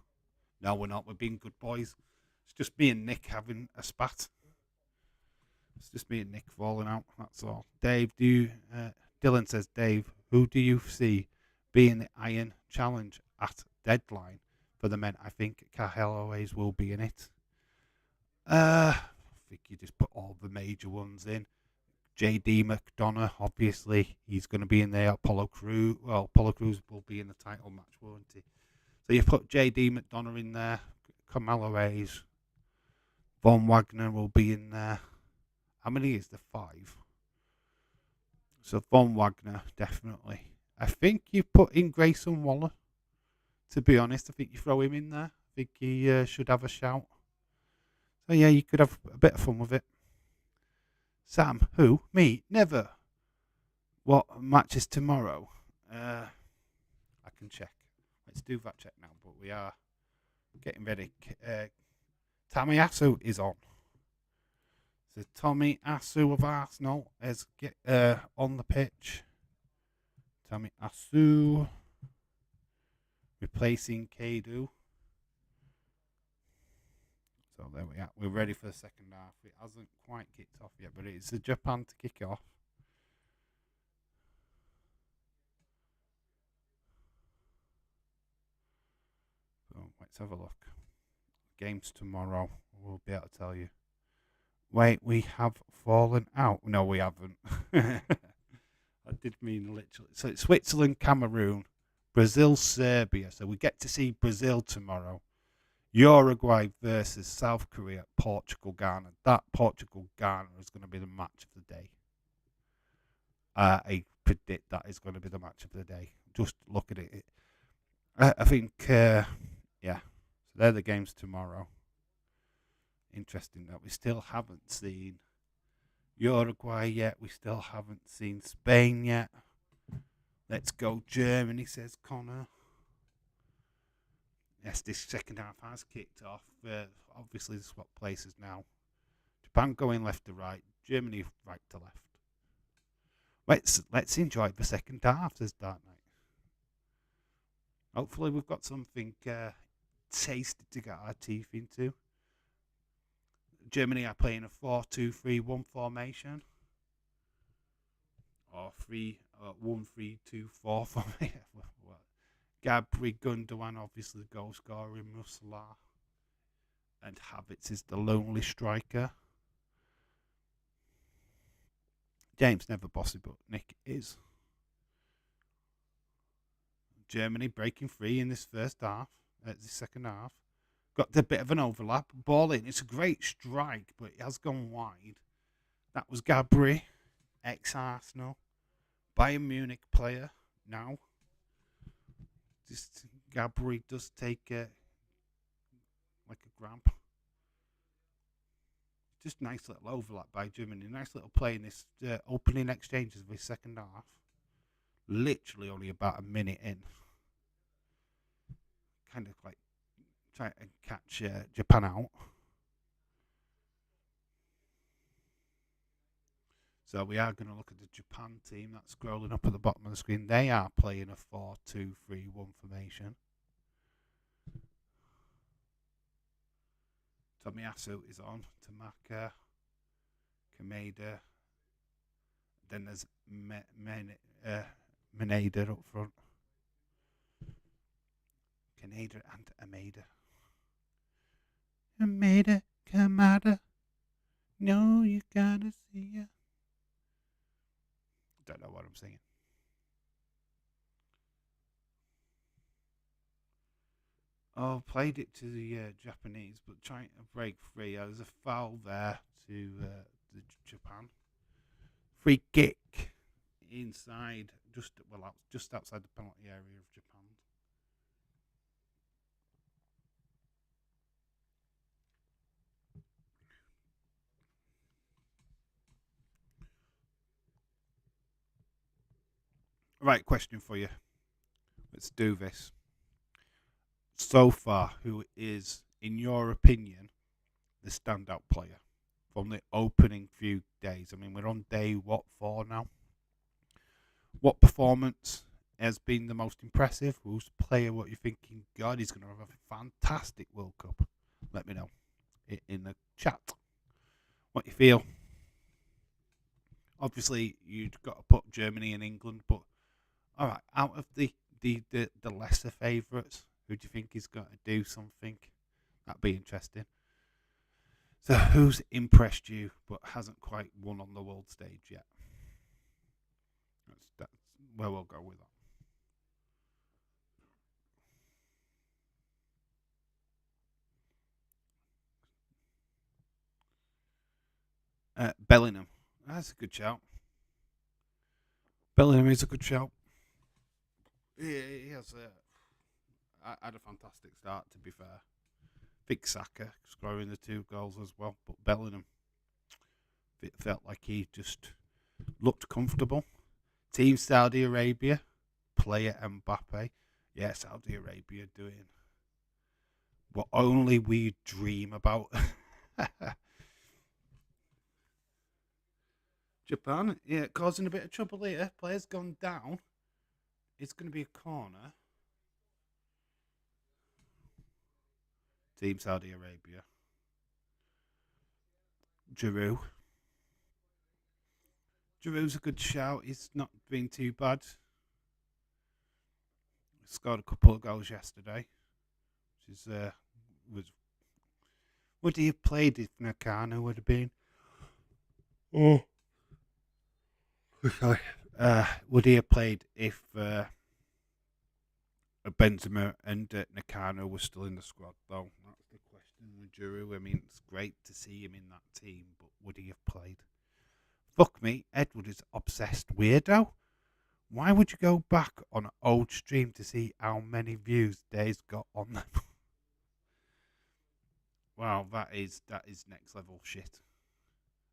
No, we're not. We're being good boys. It's just me and Nick having a spat. It's just me and Nick falling out. That's all. Dave, Dylan says, Dave, who do you see being the Iron Challenge at deadline for the men? I think Cahallaways will be in it. I think you just put all the major ones in. JD McDonough, obviously, he's going to be in there. Apollo Crews will be in the title match, won't he? So you put JD McDonough in there. Kamala Hayes. Von Wagner will be in there. How many is there? 5. So Von Wagner, definitely. I think you put in Grayson Waller. To be honest, I think you throw him in there. I think he should have a shout. So yeah, you could have a bit of fun with it. Sam, who? Me? Never. What match is tomorrow? I can check. Let's do that check now, but we are getting ready. Tomiyasu is on. So Tomiyasu of Arsenal is on the pitch. Tomiyasu replacing Kadu. So there we are. We're ready for the second half. It hasn't quite kicked off yet, but it's Japan to kick off. So let's have a look. Games tomorrow. We'll be able to tell you. Wait, we have fallen out. No, we haven't. I did mean literally. So it's Switzerland, Cameroon, Brazil, Serbia. So we get to see Brazil tomorrow. Uruguay versus South Korea, Portugal, Ghana. That Portugal-Ghana is going to be the match of the day. I predict that is going to be the match of the day. Just look at it. I think, yeah. So they're the games tomorrow. Interesting that we still haven't seen Uruguay yet. We still haven't seen Spain yet. Let's go Germany, says Connor. Yes, this second half has kicked off. Obviously, the swap places now. Japan going left to right, Germany right to left. Let's enjoy the second half, says Dark Knight. Hopefully, we've got something tasty to get our teeth into. Germany are playing a 4-2-3-1 formation, or 1-3-2-4 formation. Gabri, Gundogan, obviously the goal scorer in Musala, and Havertz is the lonely striker. James never bossy, but Nick is. Germany breaking free in this first half, the second half. Got a bit of an overlap. Ball in. It's a great strike, but it has gone wide. That was Gabri, ex-Arsenal, Bayern Munich player now. Just Gabri does take like a grab. Just nice little overlap by Germany. Nice little play in this opening exchanges of his second half. Literally only about a minute in. Kind of like trying to catch Japan out. So we are going to look at the Japan team that's scrolling up at the bottom of the screen. They are playing a 4-2-3-1 formation. Tomiyasu is on. Tamaka, Kameda. Then there's Meneda up front. Kaneda and Ameda. Ameda, Kamada. No, you gotta see ya. Don't know what I'm singing. Oh, played it to the Japanese, but trying to break free. There's a foul there to the Japan. Free kick inside, just outside the penalty area of Japan. Right, question for you. Let's do this. So far, who is, in your opinion, the standout player from the opening few days? I mean, we're on day, 4 now? What performance has been the most impressive? Who's the player, what you're thinking, God, he's going to have a fantastic World Cup? Let me know in the chat what you feel. Obviously, you've got to put Germany and England, but all right, out of the lesser favourites, who do you think is going to do something? That'd be interesting. So, who's impressed you but hasn't quite won on the world stage yet? That's where we'll go with that. Bellingham. That's a good shout. Bellingham is a good shout. He has had a fantastic start, to be fair. Big Saka scoring the 2 goals as well, but Bellingham, it felt like he just looked comfortable. Team Saudi Arabia, player Mbappe. Yeah, Saudi Arabia doing what only we dream about. Japan, yeah, causing a bit of trouble here. Players gone down. It's going to be a corner. Team Saudi Arabia. Giroud. Giroud's a good shout. He's not been too bad. He scored a couple of goals yesterday, which is would he have played if Nakano would have been? Oh, sorry. Would he have played if Benzema and Nakano were still in the squad? Though that's the question with Giroud. I mean, it's great to see him in that team, but would he have played? Fuck me, Edward is obsessed weirdo. Why would you go back on an old stream to see how many views Dave's got on them? Wow, that is next level shit.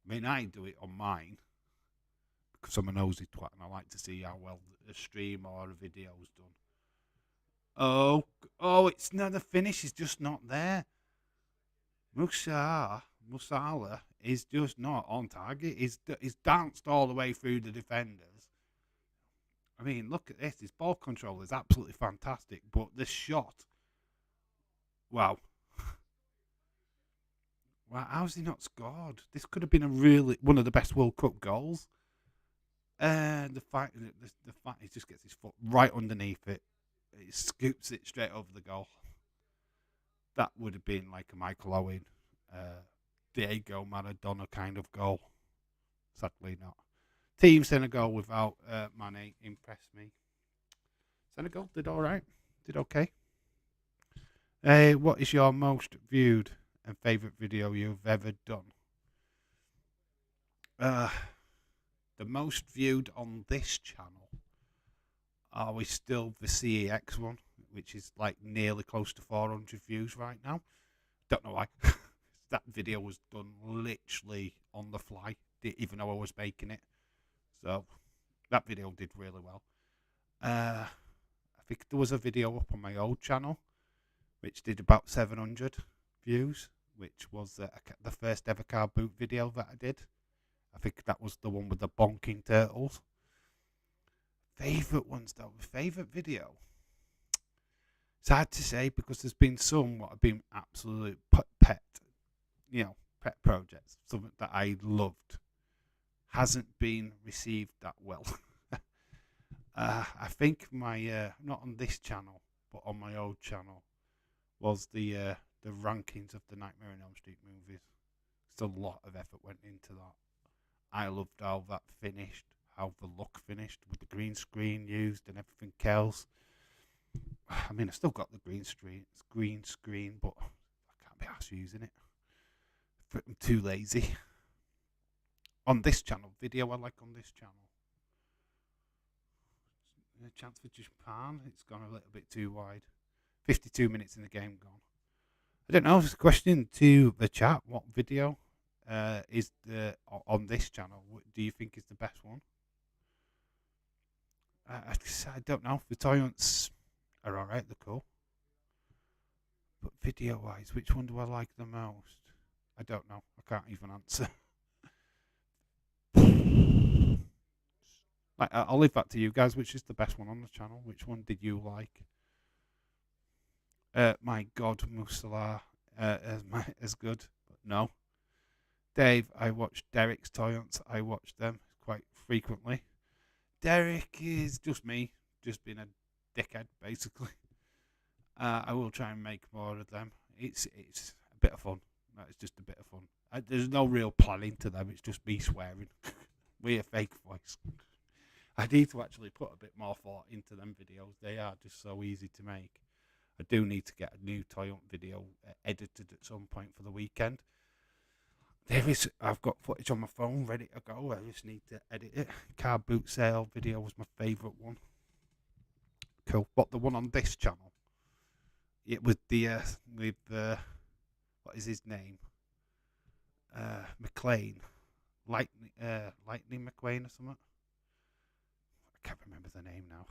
I mean, I do it on mine because I'm a nosy twat and I like to see how well a stream or a video's done. Oh, it's not the finish. Is just not there. Musala is just not on target. He's danced all the way through the defenders. I mean, look at this. His ball control is absolutely fantastic, but this shot, wow. Wow, how's he not scored? This could have been one of the best World Cup goals. The fact he just gets his foot right underneath it, he scoops it straight over the goal. That would have been like a Michael Owen, Diego Maradona kind of goal. Sadly not. Team Senegal without Mane impressed me. Senegal did all right. Did okay. What is your most viewed and favourite video you've ever done? The most viewed on this channel are we still the CEX one, which is like nearly close to 400 views right now. Don't know why. That video was done literally on the fly, even though I was making it. So that video did really well. I think there was a video up on my old channel which did about 700 views, which was the first ever car boot video that I did. I think that was the one with the bonking turtles. Favourite ones though, favourite video. It's hard to say because there's been some what have been absolute pet projects. Something that I loved hasn't been received that well. I think my not on this channel but on my old channel was the rankings of the Nightmare on Elm Street movies. Still a lot of effort went into that. I loved how that finished, how the look finished with the green screen used and everything else. I mean, I still got the green screen, but I can't be arsed using it. I'm too lazy. On this channel, video I like on this channel. A chance for Japan. It's gone a little bit too wide. 52 minutes in the game gone. I don't know. It's a question to the chat. What video is on this channel? What do you think is the best one? I don't know. The toilets are alright. They're cool. But video-wise, which one do I like the most? I don't know. I can't even answer. I'll leave that to you guys. Which is the best one on the channel? Which one did you like? My God, Musala as good, but no. Dave, I watch Derek's toilets. I watch them quite frequently. Derek is just me, just being a dickhead, basically. I will try and make more of them. It's a bit of fun. It's just a bit of fun. There's no real planning to them. It's just me swearing. We're a fake voice. I need to actually put a bit more thought into them videos. They are just so easy to make. I do need to get a new toilet video edited at some point for the weekend. I've got footage on my phone ready to go. I just need to edit it. Car boot sale video was my favourite one. Cool. But the one on this channel, it was with what is his name? McLean, Lightning McQueen or something. I can't remember the name now.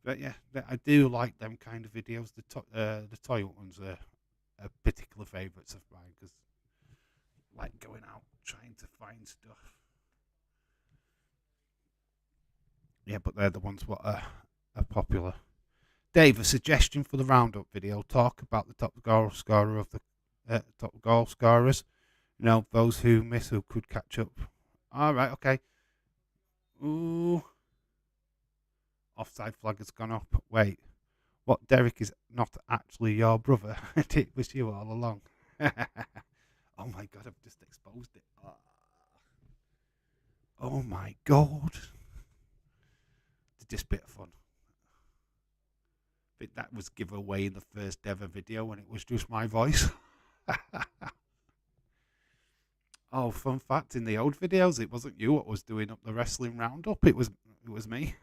But yeah, I do like them kind of videos. The toilet ones are particular favourites of mine because I like going out trying to find stuff. Yeah, but they're the ones what are popular. Dave, a suggestion for the roundup video. Talk about the top goal scorer of the top goal scorers. You know, those who miss who could catch up. All right, okay. Ooh. Offside flag has gone up. Wait, what? Derek is not actually your brother. It was you all along. Oh my God, I've just exposed it. Oh my God. It's just a bit of fun. I think that was giveaway in the first ever video when it was just my voice. Oh, fun fact, in the old videos, it wasn't you what was doing up the wrestling roundup. It was me.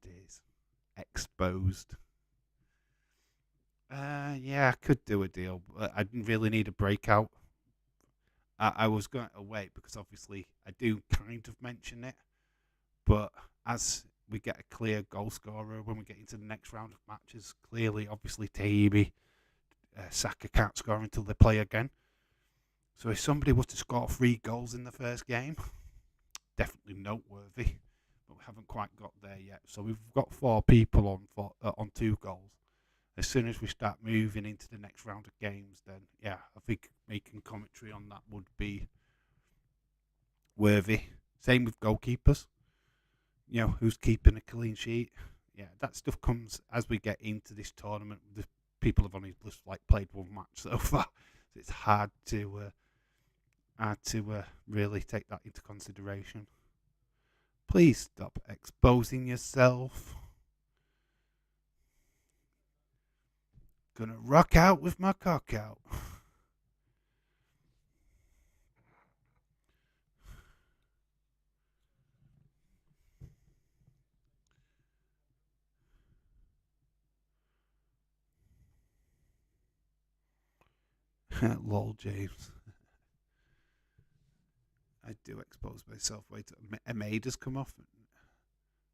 Days. Exposed. Yeah, I could do a deal, but I didn't really need a breakout. I was going to wait because obviously I do kind of mention it, but as we get a clear goal scorer when we get into the next round of matches. Clearly, obviously, Tahibi, Saka can't score until they play again. So if somebody was to score 3 goals in the first game, definitely noteworthy. But we haven't quite got there yet. So we've got 4 people on 2 goals. As soon as we start moving into the next round of games, then yeah, I think making commentary on that would be worthy. Same with goalkeepers. You know, who's keeping a clean sheet? Yeah, that stuff comes as we get into this tournament. The people have only just played 1 match so far. So it's hard to really take that into consideration. Please stop exposing yourself. Gonna rock out with my cock out. Lol, James. I do expose myself. Wait, a maid has come off. So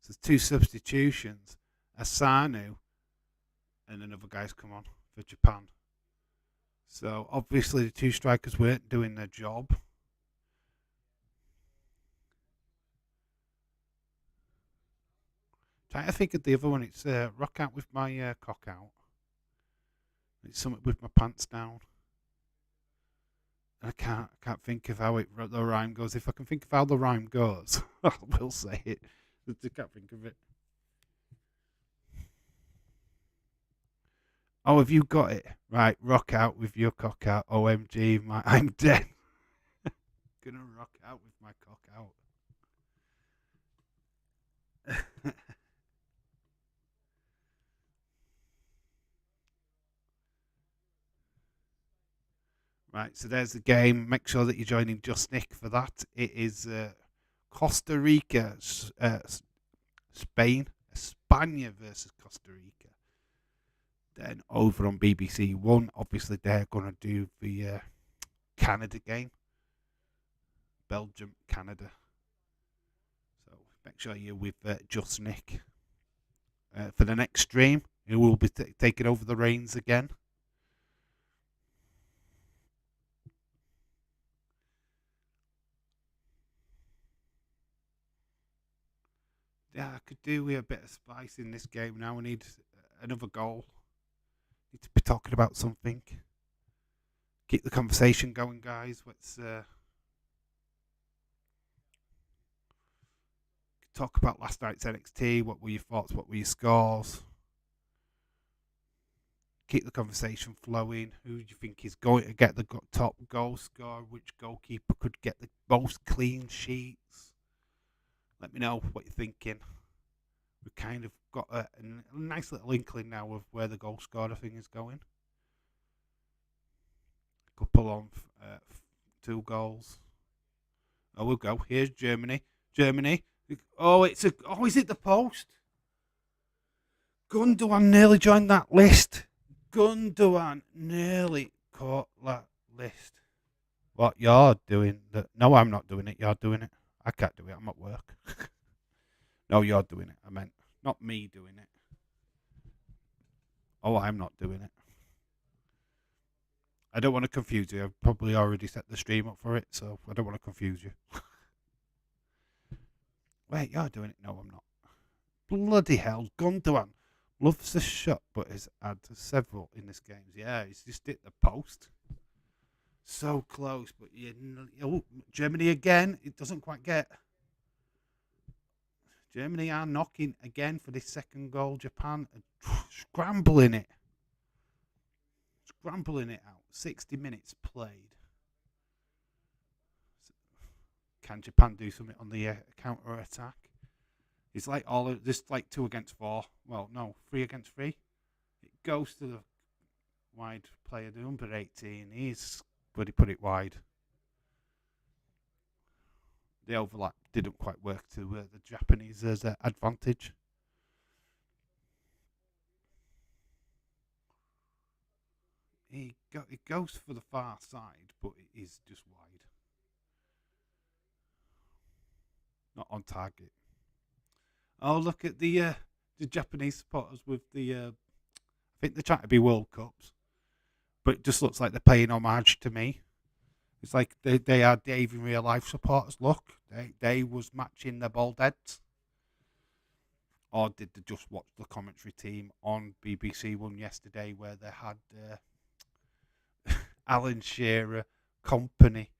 there's 2 substitutions. Asanu and another guy's come on for Japan. So obviously the 2 strikers weren't doing their job. Trying to think of the other one. It's rock out with my cock out. It's something with my pants down. I can't think of how the rhyme goes. If I can think of how the rhyme goes, I will say it. I can't think of it. Oh, have you got it? Right, rock out with your cock out. OMG, I'm dead. Gonna rock out with my cock out. Right, so there's the game. Make sure that you're joining Just Nick for that. It is Costa Rica, Spain, España versus Costa Rica. Then over on BBC One, obviously they're going to do the Canada game. Belgium, Canada. So make sure you're with Just Nick. For the next stream, he will be taking over the reins again. Yeah, I could do with a bit of spice in this game now. We need another goal. Need to be talking about something. Keep the conversation going, guys. Let's talk about last night's NXT. What were your thoughts? What were your scores? Keep the conversation flowing. Who do you think is going to get the top goal scorer? Which goalkeeper could get the most clean sheets? Let me know what you're thinking. We've kind of got a nice little inkling now of where the goal scorer thing is going. Couple on 2 goals. Oh, we'll go. Here's Germany. Germany. Oh, is it the post? Gundogan nearly joined that list. Gundogan nearly caught that list. What you're doing? No, I'm not doing it. You're doing it. I can't do it. I'm at work. No, you're doing it. I meant not me doing it. Oh, I'm not doing it. I don't want to confuse you. I've probably already set the stream up for it, so I don't want to confuse you. Wait, you're doing it? No, I'm not. Bloody hell, Gundogan loves the shot, but has had several in this game. Yeah, he's just hit the post. So close, but Germany again. It doesn't quite get. Germany are knocking again for this second goal. Japan scrambling it out. 60 minutes played. Can Japan do something on the counter attack? It's like this, like 2 against 4. Well, no, 3 against 3. It goes to the wide player, the number 18. But he put it wide. The overlap didn't quite work to the Japanese advantage. It goes for the far side, but it is just wide. Not on target. Oh, look at the Japanese supporters with the. I think they're trying to be World Cups, but it just looks like they're paying homage to me. It's like they are Dave in real life supporters. Look, they was matching their bald heads. Or did they just watch the commentary team on BBC One yesterday where they had Alan Shearer, Company,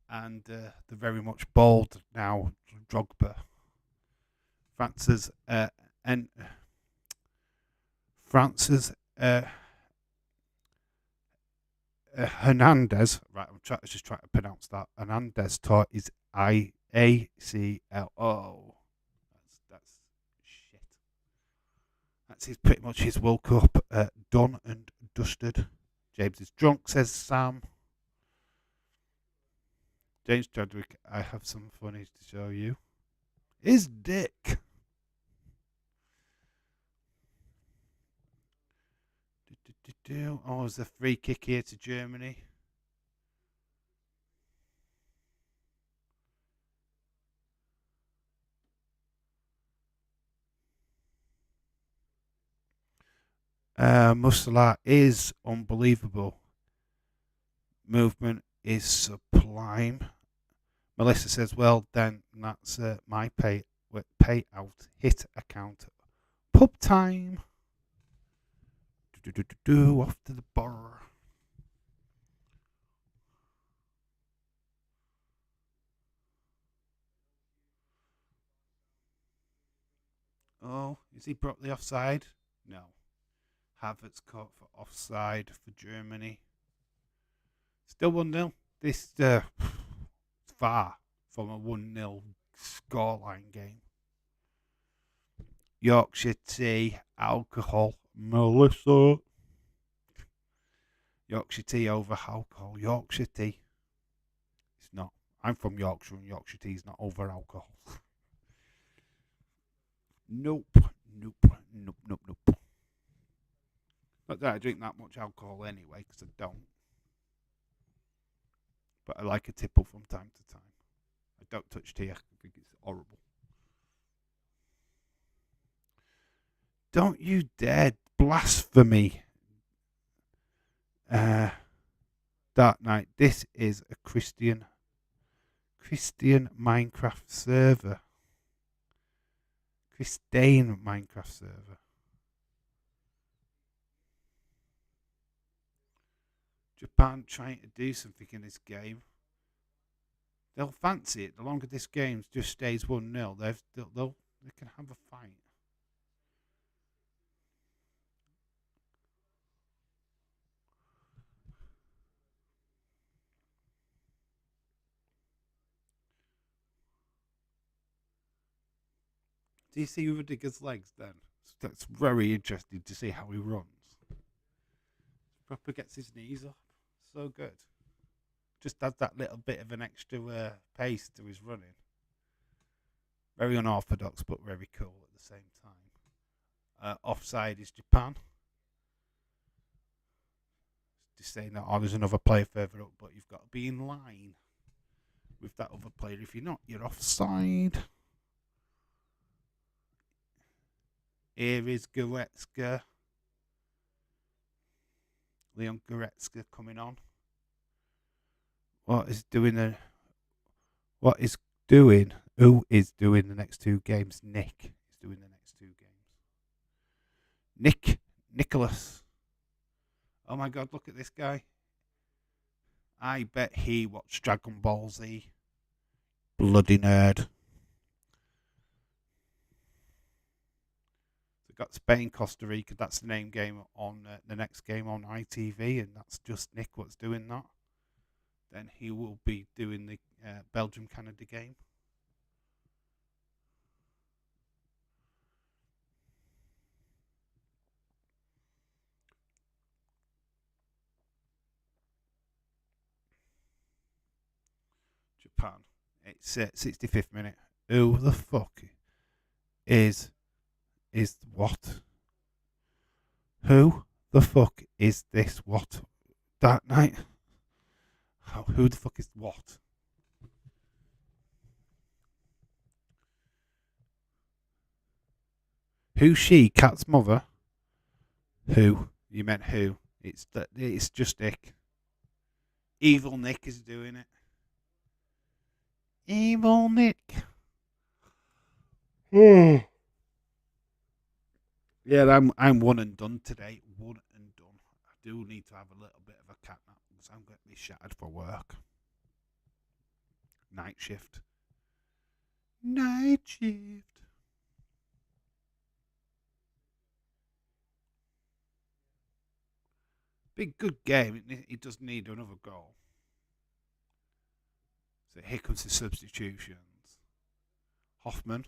and the very much bald now Drogba. Francis and Francis Hernandez. Right, just trying to pronounce that. Hernandez taught his IACLO. That's shit. That's pretty much his World Cup done and dusted. James is drunk, says Sam. James Chadwick, I have some funnies to show you. His dick. Oh, there's a free kick here to Germany. Musala is unbelievable. Movement is sublime. Melissa says, well, then that's my payout hit account. Pub time. Off to the bar. Oh, is he brought the offside? No. Havertz caught for offside for Germany. Still 1-0. This far from a 1-0 scoreline game. Yorkshire tea, alcohol, Melissa. Yorkshire tea over alcohol. Yorkshire tea. It's not. I'm from Yorkshire and Yorkshire tea is not over alcohol. Nope. Not that I drink that much alcohol anyway, because I don't. But I like a tipple from time to time. I don't touch tea. I think it's horrible. Don't you dare blasphemy. Dark Knight. This is a Christian Minecraft server. Christine Minecraft server. Japan trying to do something in this game. They'll fancy it. The longer this game just stays 1-0, they can have a fight. Do you see Rudiger's legs then? That's very interesting to see how he runs. Proper gets his knees up. So good. Just adds that little bit of an extra pace to his running. Very unorthodox, but very cool at the same time. Offside is Japan. Just saying that, there's another player further up, but you've got to be in line with that other player. If you're not, you're offside. Here is Goretzka. Leon Goretzka coming on. Who is doing the next two games? Nick is doing the next two games. Nicholas. Oh my god, look at this guy. I bet he watched Dragon Ball Z. Bloody nerd. So got Spain, Costa Rica. That's the name game on the next game on ITV, and that's just Nick what's doing that. Then he will be doing the Belgium-Canada game. Japan. It's 65th minute. Who the fuck is what? Who the fuck is this what? Dark Knight? Who the fuck is what? Who's she? Cat's mother? Who? You meant who? It's just Nick. Evil Nick is doing it. Evil Nick. Yeah, I'm one and done today. One and done. I do need to have a little bit of a cat nap because I'm going to be shattered for work. Night shift. Night shift. Big good game. It does need another goal. So here comes the substitutions. Offerman.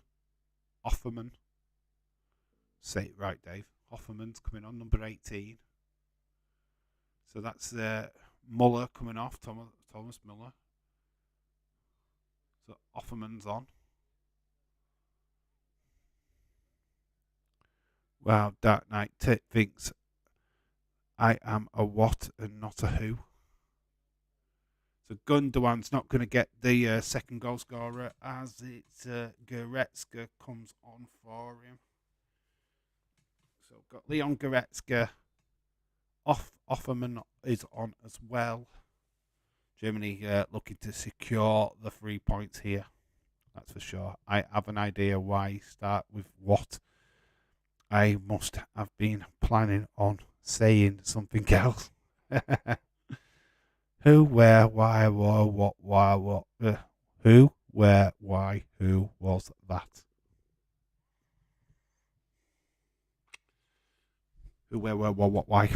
Say it right, Dave. Offerman's coming on, number 18. So that's Muller coming off, Thomas Muller. So Offerman's on. Wow, Dark Knight thinks I am a what and not a who. So Gundogan's not going to get the second goal scorer as it's Goretzka comes on for him. So we've got Leon Goretzka. Offerman is on as well. Germany looking to secure the 3 points here. That's for sure. I have an idea why start with what. I must have been planning on saying something else. Who, where, why, what, why, what. Who, where, why, who was that? Who, where, what, why.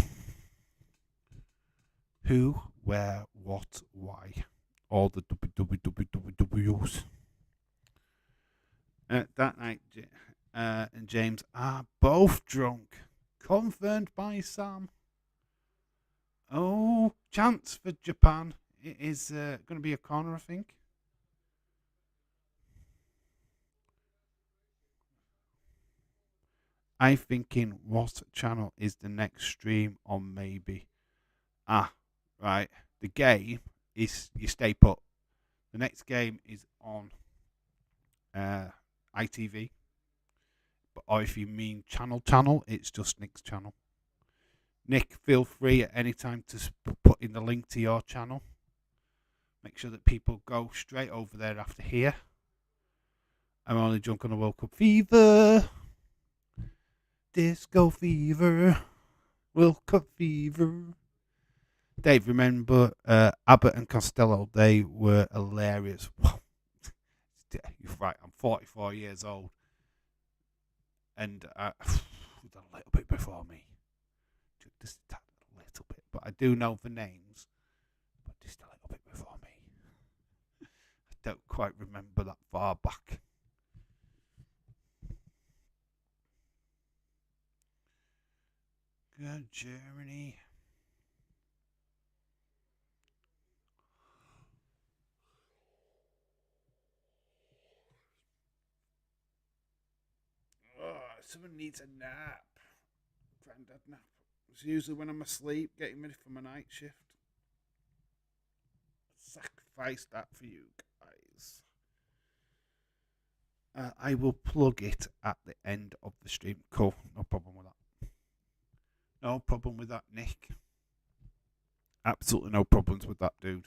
Who, where, what, why. All the W's. That night, and James are both drunk. Confirmed by Sam. Oh, chance for Japan. It is going to be a corner, I think. I'm thinking, what channel is the next stream on? Maybe. Right. The game is you stay put. The next game is on ITV. Or if you mean channel, it's just Nick's channel. Nick, feel free at any time to put in the link to your channel. Make sure that people go straight over there after here. I'm only drunk on a World Cup fever. Disco fever. World Cup fever. Dave, remember Abbott and Costello? They were hilarious. You're right, I'm 44 years old. And a little bit before me. Just a little bit. But I do know the names. But just a little bit before me. I don't quite remember that far back. Good Germany. Someone needs a nap. Granddad nap. It's usually when I'm asleep, getting ready for my night shift. Sacrifice that for you guys. I will plug it at the end of the stream. Cool. No problem with that. No problem with that, Nick. Absolutely no problems with that, dude.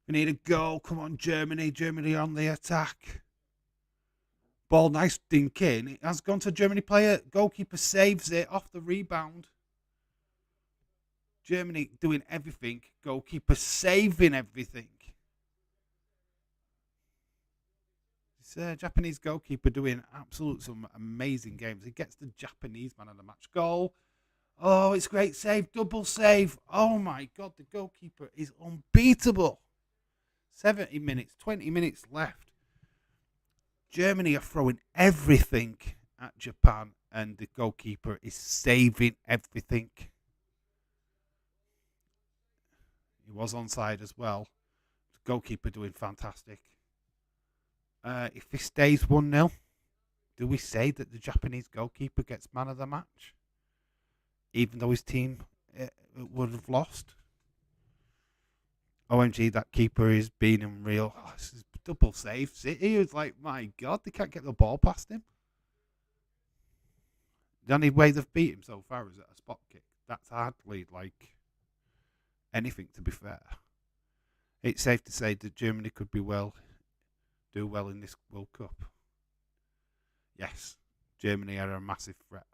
We need a goal. Come on, Germany. Germany on the attack. Ball, nice dink in. It has gone to Germany player. Goalkeeper saves it off the rebound. Germany doing everything. Goalkeeper saving everything. It's Japanese goalkeeper doing absolute some amazing games. He gets the Japanese man of the match. Goal. Oh, it's great save. Double save. Oh, my God. The goalkeeper is unbeatable. 70 minutes, 20 minutes left. Germany are throwing everything at Japan, and the goalkeeper is saving everything. He was onside as well. The goalkeeper doing fantastic. If this stays 1-0, do we say that the Japanese goalkeeper gets man of the match? Even though his team would have lost? OMG, that keeper is being unreal. Oh, this is double save. City was like, my God, they can't get the ball past him. The only way they've beat him so far is at a spot kick. That's hardly like anything, to be fair. It's safe to say that Germany could do well in this World Cup. Yes, Germany are a massive threat.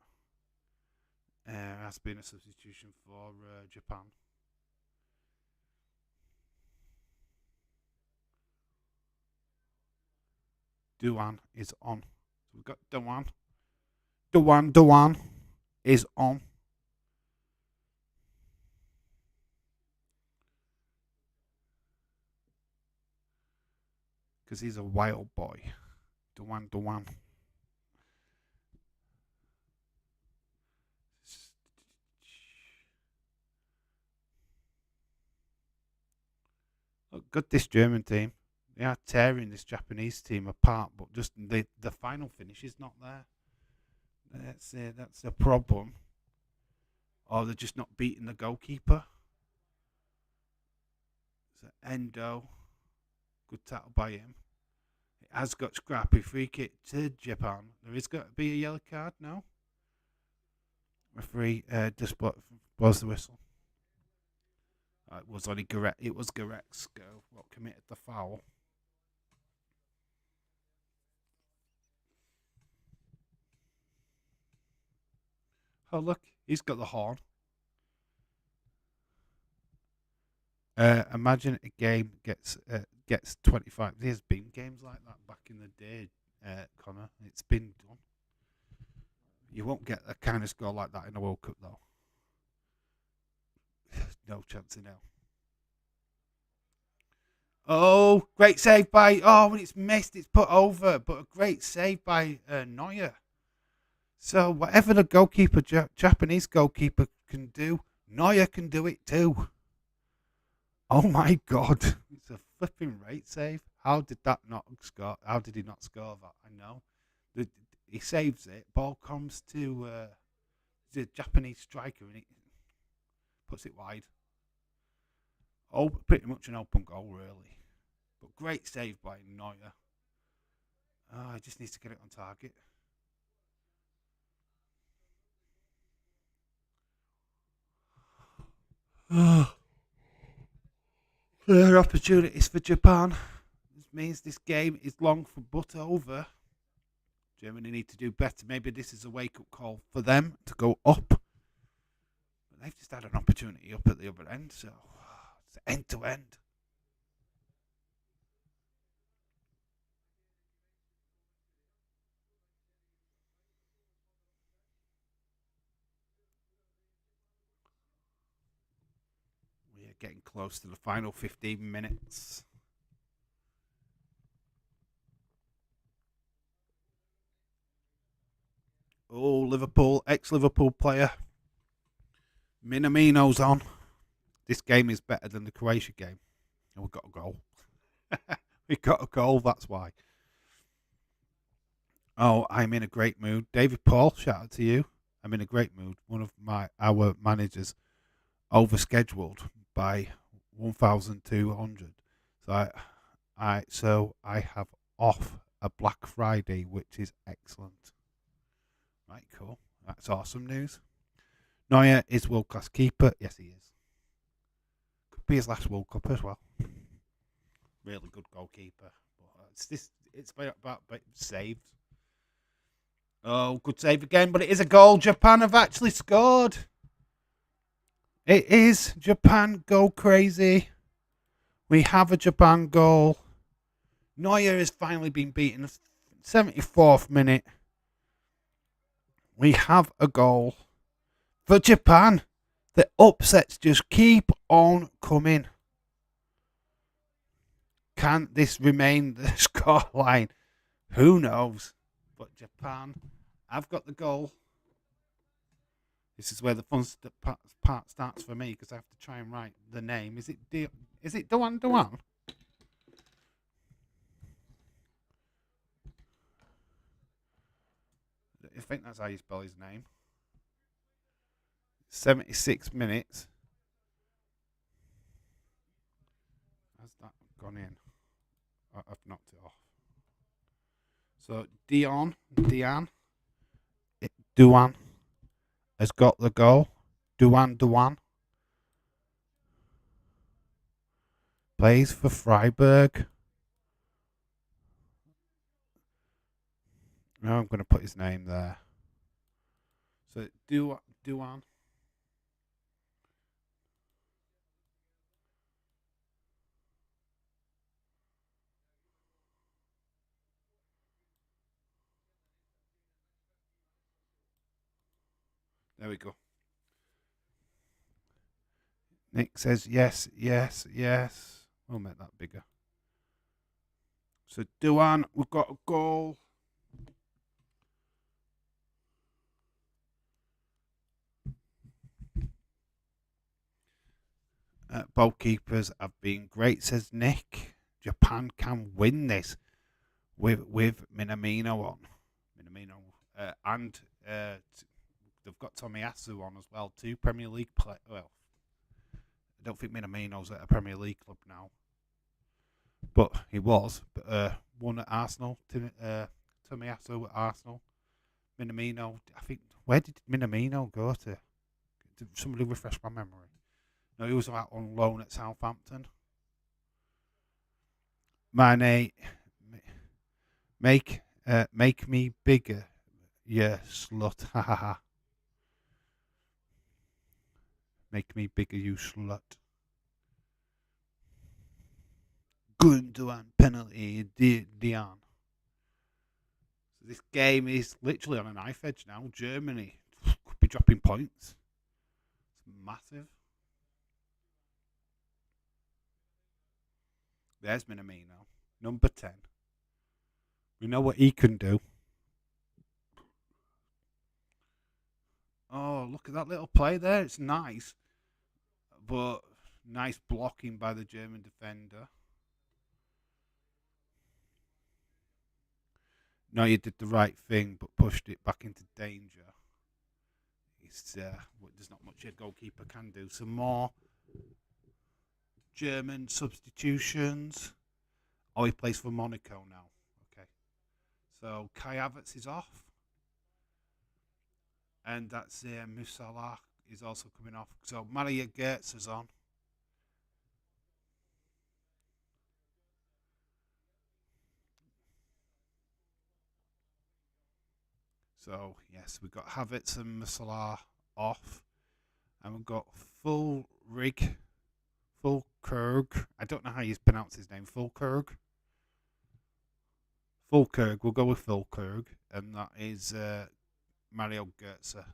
Has been a substitution for Japan. Duan is on. So we've got Duan. Duan is on. Because he's a wild boy. Duan. Look, good this German team. They are tearing this Japanese team apart, but just the final finish is not there. That's a problem. Or they're just not beating the goalkeeper. So Endo, good tackle by him. It has got scrappy. Free kick to Japan. There is got to be a yellow card now. Referee just blows the whistle. It was only Goretzka. It was Goretzka what committed the foul. Oh look, he's got the horn. Imagine a game gets 25. There's been games like that back in the day, Connor. It's been done. You won't get a kind of score like that in a World Cup, though. No chance in hell. Oh, great save by... Oh, when it's missed, it's put over. But a great save by Neuer. So whatever the goalkeeper, Japanese goalkeeper can do, Neuer can do it too. Oh my God. It's a flipping great save. How did that not score? How did he not score that? I know. He saves it. Ball comes to the Japanese striker and he puts it wide. Oh, pretty much an open goal, really. But great save by Neuer. Oh, he just needs to get it on target. Clear opportunities for Japan. This means this game is long for but over. Germany need to do better. Maybe this is a wake-up call for them to go up. But they've just had an opportunity up at the other end, so it's end-to-end. We are getting close to the final 15 minutes. Oh, Liverpool, ex-Liverpool player. Minamino's on. This game is better than the Croatia game. And we've got a goal. We got a goal, that's why. Oh, I'm in a great mood. David Paul, shout out to you. I'm in a great mood. One of our managers overscheduled by 1,200. So I have off a Black Friday, which is excellent. Right, cool. That's awesome news. Neuer is world class keeper. Yes, he is. Could be his last World Cup as well. Really good goalkeeper. It's about saved. Oh, good save again, but it is a goal. Japan have actually scored. It is. Japan go crazy. We have a Japan goal. Neuer has finally been beaten. 74th minute. We have a goal for Japan. The upsets just keep on coming. Can this remain the scoreline? Who knows? But Japan have got the goal. This is where the fun part starts for me because I have to try and write the name. Is it Duan? I think that's how you spell his name. 76 minutes. Has that gone in? I've knocked it off. So Duan. has got the goal. Duan plays for Freiburg. Now I'm going to put his name there. So Duan. There we go. Nick says yes, yes, yes. We'll make that bigger. So Duan, we've got a goal. Both keepers have been great, says Nick. Japan can win this with Minamino on. And they've got Tomiyasu on as well. 2 Premier League play. Well, I don't think Minamino's at a Premier League club now, but he was. One at Arsenal. Tomiyasu at Arsenal. Minamino. I think, where did Minamino go to? Did somebody refresh my memory? No, he was out on loan at Southampton. Mane, make me bigger, yeah, slut. Ha ha ha. Make me bigger, you slut. Gundogan penalty, Dion. So this game is literally on a knife edge now. Germany could be dropping points. It's massive. There's Minamino, number 10. We know what he can do. Oh, look at that little play there. It's nice. But nice blocking by the German defender. No, you did the right thing, but pushed it back into danger. There's not much a goalkeeper can do. Some more German substitutions. Oh, he plays for Monaco now. Okay. So Kai Havertz is off. And that's Musala is also coming off. So Mario Götze is on. So, yes, we've got Havertz and Musala off. And we've got Fulkerg. I don't know how you pronounce his name. Fulkerg. We'll go with Fulkerg. And that is Mario Götze.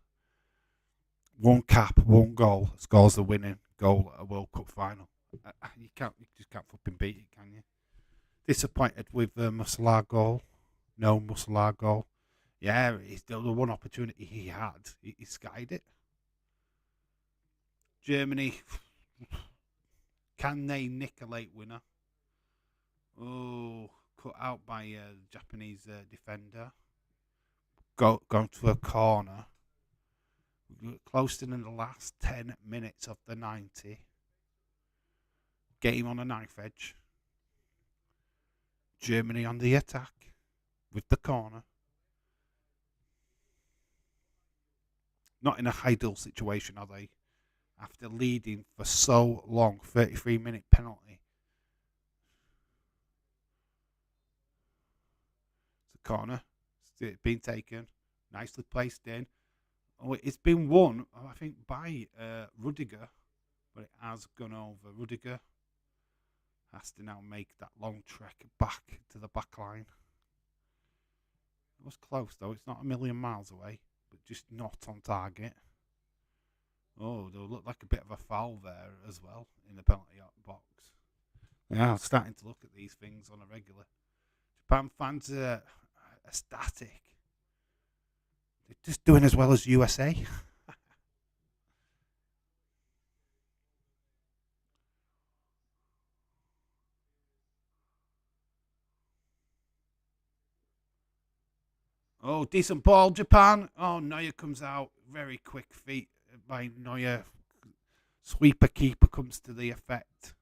1 cap, 1 goal. Scores the winning goal at a World Cup final. You just can't flipping beat it, can you? Disappointed with the Musala goal. No Musala goal. Yeah, it's the one opportunity he had. He skied it. Germany, can they nick a late winner? Oh, cut out by the Japanese defender. Going to a corner. Close in the last 10 minutes of the 90. Game on a knife edge. Germany on the attack with the corner. Not in a ideal situation, are they? After leading for so long, 33-minute penalty. It's a corner. It's been taken. Nicely placed in. Oh, it's been won, I think, by Rudiger, but it has gone over. Rudiger has to now make that long trek back to the back line. It was close, though. It's not a million miles away, but just not on target. Oh, they'll look like a bit of a foul there as well in the penalty box. Yeah, I'm starting to look at these things on a regular. Japan fans are ecstatic. They're just doing as well as USA. Oh, decent ball, Japan. Oh, Neuer comes out. Very quick feet by Neuer. Sweeper keeper comes to the effect.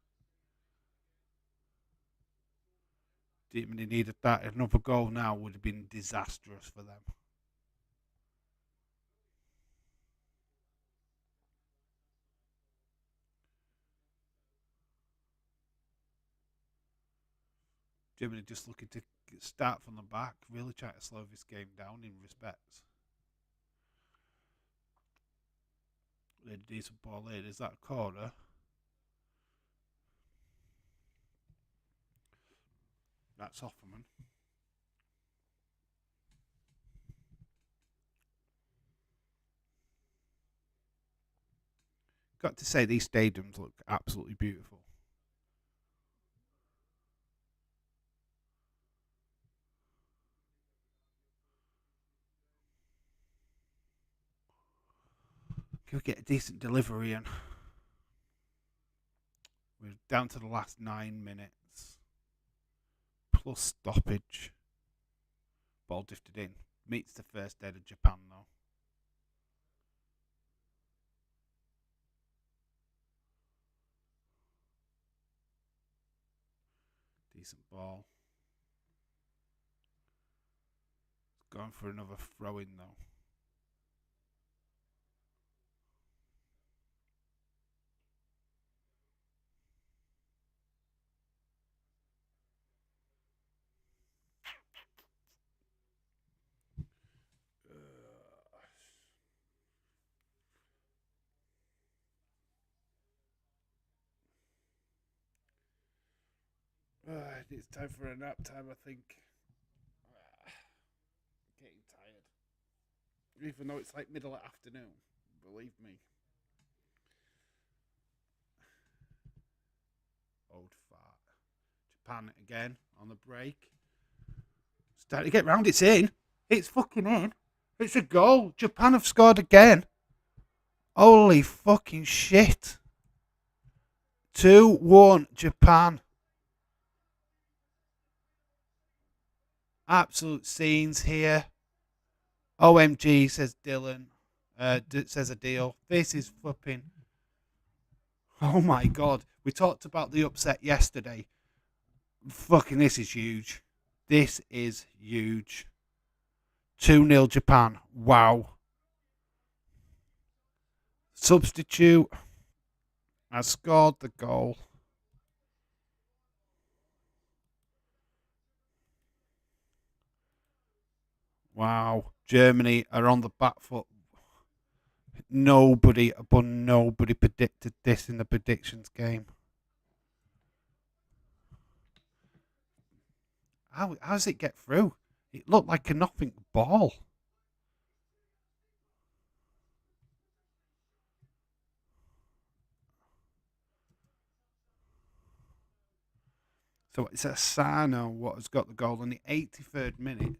Didn't really needed that. Another goal now would have been disastrous for them. Germany just looking to start from the back, really trying to slow this game down in respects. A decent ball in. Is that a corner? That's Offerman. Got to say, these stadiums look absolutely beautiful. Can we get a decent delivery in? We're down to the last 9 minutes. Plus stoppage. Ball drifted in. Meets the first head of Japan, though. Decent ball. Going for another throw in, though. It's time for a nap time, I think. Getting tired. Even though it's like middle of afternoon. Believe me. Old fart. Japan again on the break. Starting to get round. It's in. It's fucking in. It's a goal. Japan have scored again. Holy fucking shit. 2-1 Japan. Absolute scenes here. OMG, says Dylan. Says Adil. This is flipping. Oh my god. We talked about the upset yesterday. Fucking, this is huge. This is huge. 2-0 Japan. Wow. Substitute has scored the goal. Wow. Germany are on the back foot. Nobody predicted this in the predictions game. How does it get through? It looked like a nothing ball. So it's Asano what has got the goal in the 83rd minute.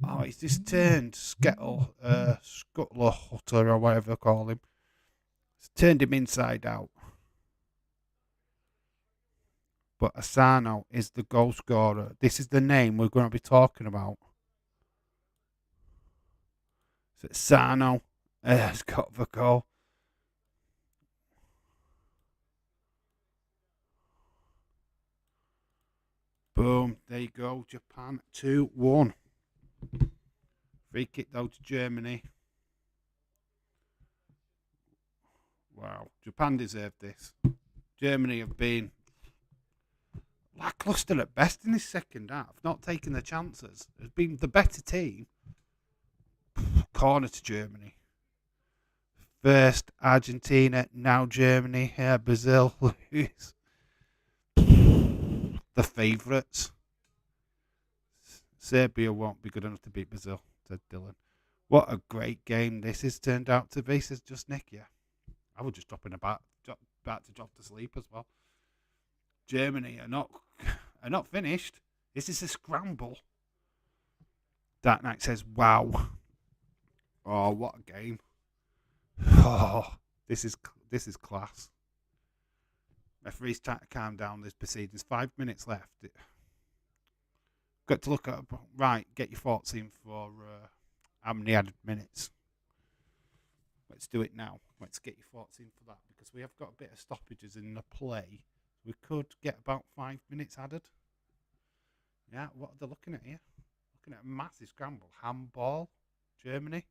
Oh, he's just turned Scuttler Hutter or whatever they call him. It's turned him inside out. But Asano is the goal scorer. This is the name we're going to be talking about. So Asano has got the goal. Boom. There you go. Japan 2-1. Free kick though to Germany. Wow. Japan deserved this. Germany have been lackluster at best in this second half. Not taking the chances. Has been the better team. Corner to Germany. First Argentina, now Germany. Here Brazil lose. The favourites. Serbia won't be good enough to beat Brazil, said Dylan. What a great game this has turned out to be, says just Nick. Yeah, I was just about to drop to sleep as well. Germany are not finished. This is a scramble. Dark Knight says, "Wow, oh what a game! Oh, this is class." Referees trying to calm down this proceedings. 5 minutes left. Got to look at right. Get your thoughts in for how many added minutes. Let's do it now. Let's get your thoughts in for that because we have got a bit of stoppages in the play. We could get about 5 minutes added. Yeah, what are they looking at here? Looking at a massive scramble. Handball, Germany.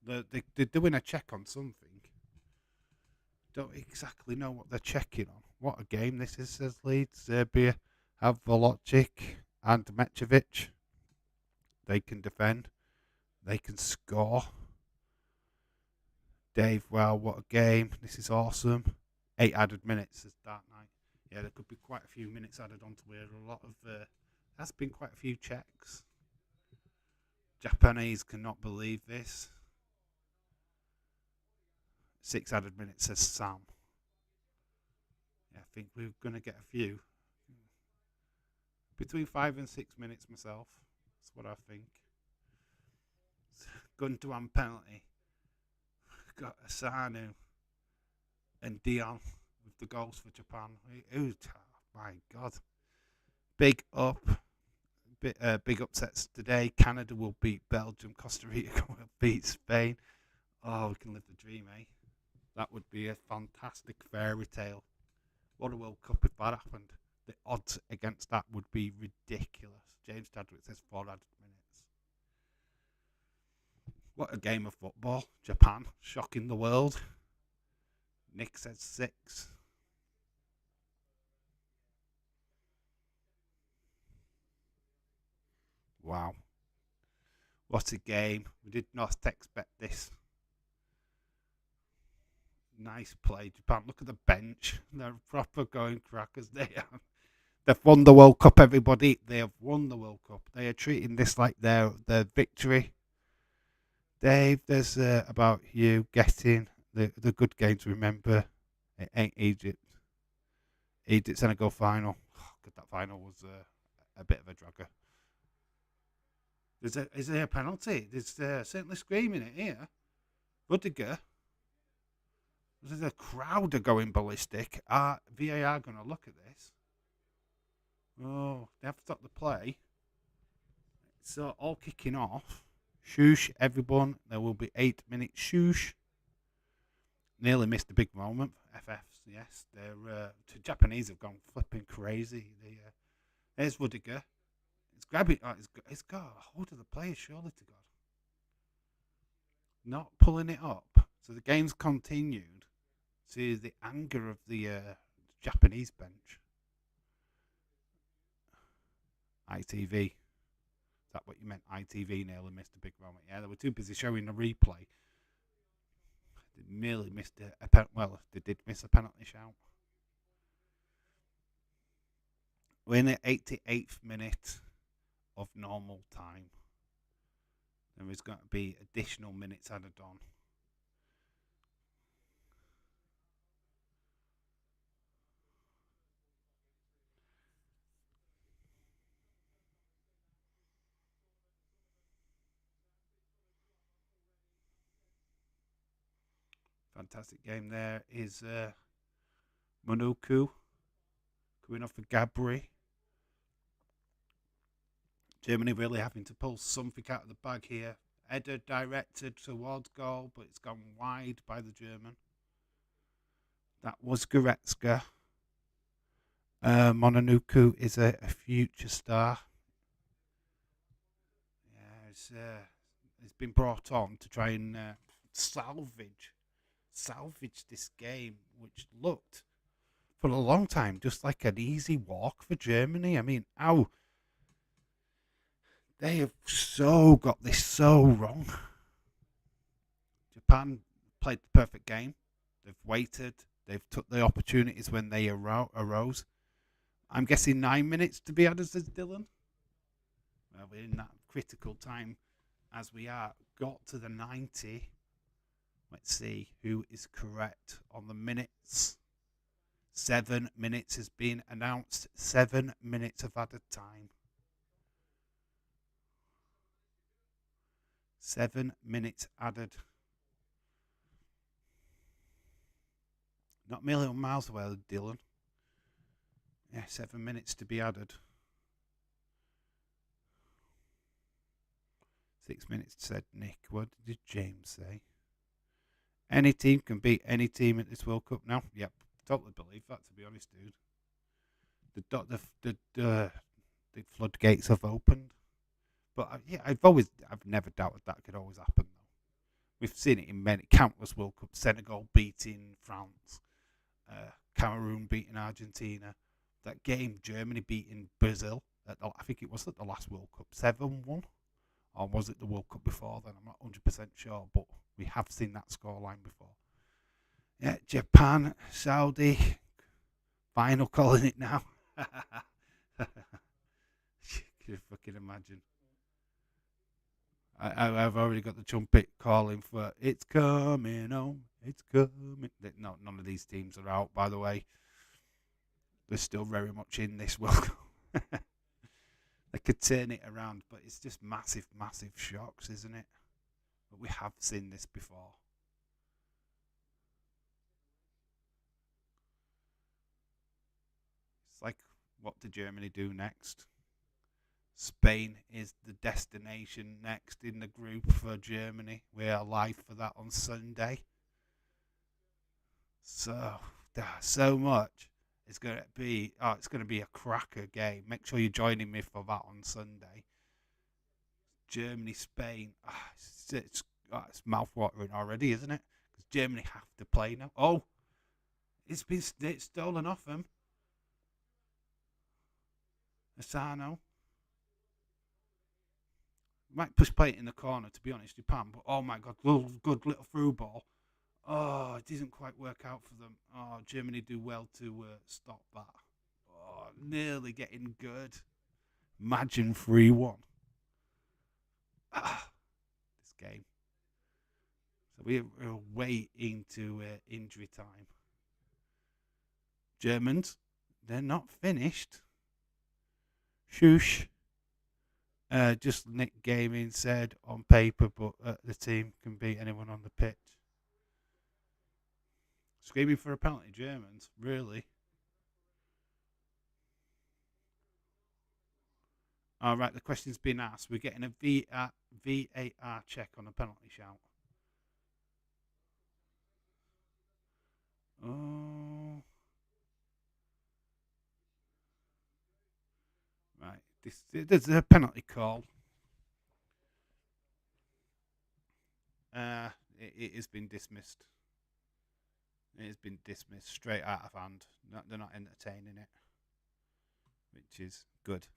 They're doing a check on something. Don't exactly know what they're checking on. what a game this is, says Leeds. Serbia have Volocic and Mečević. They can defend. They can score. Dave, wow, what a game. This is awesome. 8 added minutes is that night. Yeah, there could be quite a few minutes added onto here. A lot of, that's been quite a few checks. Japanese cannot believe this. 6 added minutes, says Sam. Yeah, I think we're going to get a few. Between 5 and 6 minutes myself. That's what I think. Gundogan penalty. Got Asano and Dion with the goals for Japan. Oh my God. Big upsets today. Canada will beat Belgium. Costa Rica will beat Spain. Oh, we can live the dream, eh? That would be a fantastic fairy tale. What a World Cup if that happened. The odds against that would be ridiculous. James Tadwick says 4 added minutes. What a game of football. Japan shocking the world. Nick says 6. Wow. What a game. We did not expect this. Nice play, Japan. Look at the bench. They're proper going crackers. They've won the World Cup, everybody. They have won the World Cup. They are treating this like their victory. Dave, there's about you getting the good game to remember. It ain't Egypt. Egypt-Senegal final. Oh, God, that final was a bit of a dragger. Is there a penalty? There's certainly screaming it here. Rudiger. There's a crowd are going ballistic. VAR going to look at this. Oh, they have to stop the play. So all kicking off. Shoosh, everyone. There will be 8 minutes. Shoosh. Nearly missed a big moment. FFs, yes. The Japanese have gone flipping crazy. There's Rudiger. It's grabbing. It's got a hold of the player, surely to God. Not pulling it up. So the game's continued to the anger of the Japanese bench. ITV. Is that what you meant? ITV nearly missed a big moment. Yeah, they were too busy showing the replay. They nearly missed a penalty. Well, they did miss a penalty shout. We're in the 88th minute of normal time. There is going to be additional minutes added on. Fantastic game there is Monuku coming off for Gabri. Germany really having to pull something out of the bag here. Header directed towards goal, but it's gone wide by the German. That was Goretzka. Monuku is a future star. Yeah, it's been brought on to try and salvage this game, which looked for a long time just like an easy walk for Germany. I mean, they have so got this so wrong. Japan played the perfect game. They've waited. They've took the opportunities when they arose. I'm guessing 9 minutes to be added, says Dylan. Well, we're in that critical time as we are. Got to the 90. Let's see who is correct on the minutes. 7 minutes has been announced. 7 minutes of added time. 7 minutes added. Not a million miles away, Dylan. Yeah, 7 minutes to be added. 6 minutes, said Nick. What did James say? Any team can beat any team at this World Cup now. Yep, totally believe that, to be honest, dude. The floodgates have opened. But yeah, I've never doubted that could always happen, though. We've seen it in countless World Cups. Senegal beating France. Cameroon beating Argentina. That game, Germany beating Brazil. I think it was at the last World Cup, 7-1. Or was it the World Cup before then? I'm not 100% sure, but we have seen that scoreline before. Yeah, Japan, Saudi, final calling it now. You can fucking imagine. I've already got the trumpet calling for it's coming home, it's coming. No, none of these teams are out, by the way. They're still very much in this World Cup. They could turn it around, but it's just massive, massive shocks, isn't it? But we have seen this before. It's like, what did Germany do next? Spain is the destination next in the group for Germany. We are live for that on Sunday. So much. It's going to be a cracker game. Make sure you're joining me for that on Sunday. Germany, Spain. It's mouthwatering already, isn't it? Because Germany have to play now. Oh, it's stolen off them. Asano. Might push play it in the corner, to be honest, Japan. But oh my god, good little through ball. Oh, it didn't quite work out for them. Oh, Germany do well to stop that. Oh, nearly getting good. Imagine 3-1. This game. So we're way into injury time. Germans, they're not finished. Shush. Just Nick Gaming said on paper, but the team can beat anyone on the pitch. Screaming for a penalty, Germans, really? All right, the question's been asked. We're getting a VAR check on a penalty shout. Oh. Right, there's a penalty call. It has been dismissed. It has been dismissed straight out of hand. They're not entertaining it, which is good.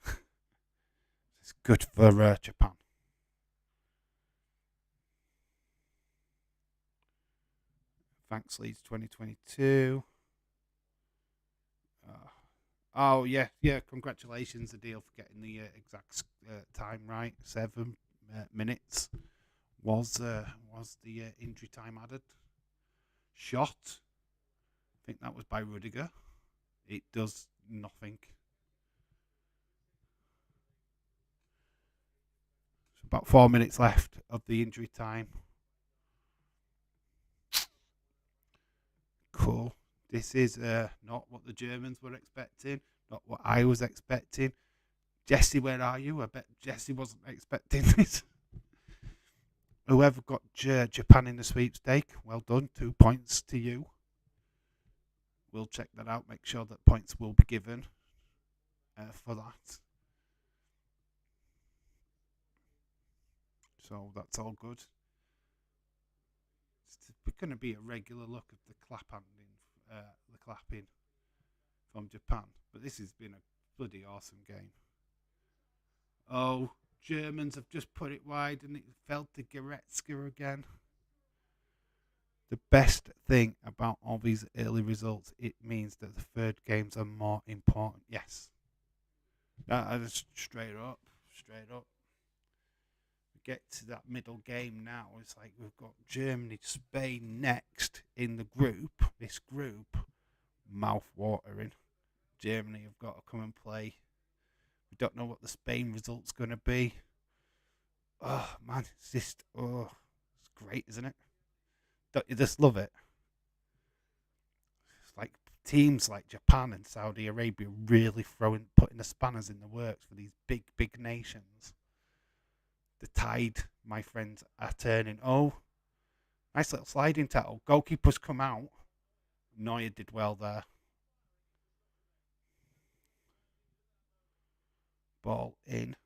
It's good for Japan. Thanks, Leeds 2022. Oh yeah. Congratulations, Adil, for getting the exact time right. 7 minutes was the injury time added. Shot. I think that was by Rudiger. It does nothing. So about 4 minutes left of the injury time. Cool. This is not what the Germans were expecting, not what I was expecting. Jesse, where are you? I bet Jesse wasn't expecting this. Whoever got Japan in the sweepstake, well done. 2 points to you. We'll check that out, make sure that points will be given for that. So that's all good. It's going to be a regular look at the clapping from Japan. But this has been a bloody awesome game. Oh, Germans have just put it wide and it fell to Goretzka again. The best thing about all these early results, it means that the third games are more important. Yes. Just straight up. We get to that middle game now. It's like we've got Germany, Spain next in the group. This group, mouth-watering. Germany have got to come and play. We don't know what the Spain result's going to be. Oh, man, it's great, isn't it? Don't you just love it? It's like teams like Japan and Saudi Arabia really putting the spanners in the works for these big nations. The tide, my friends, are turning. Oh, nice little sliding tackle. Goalkeeper's come out. Neuer did well there. Ball in.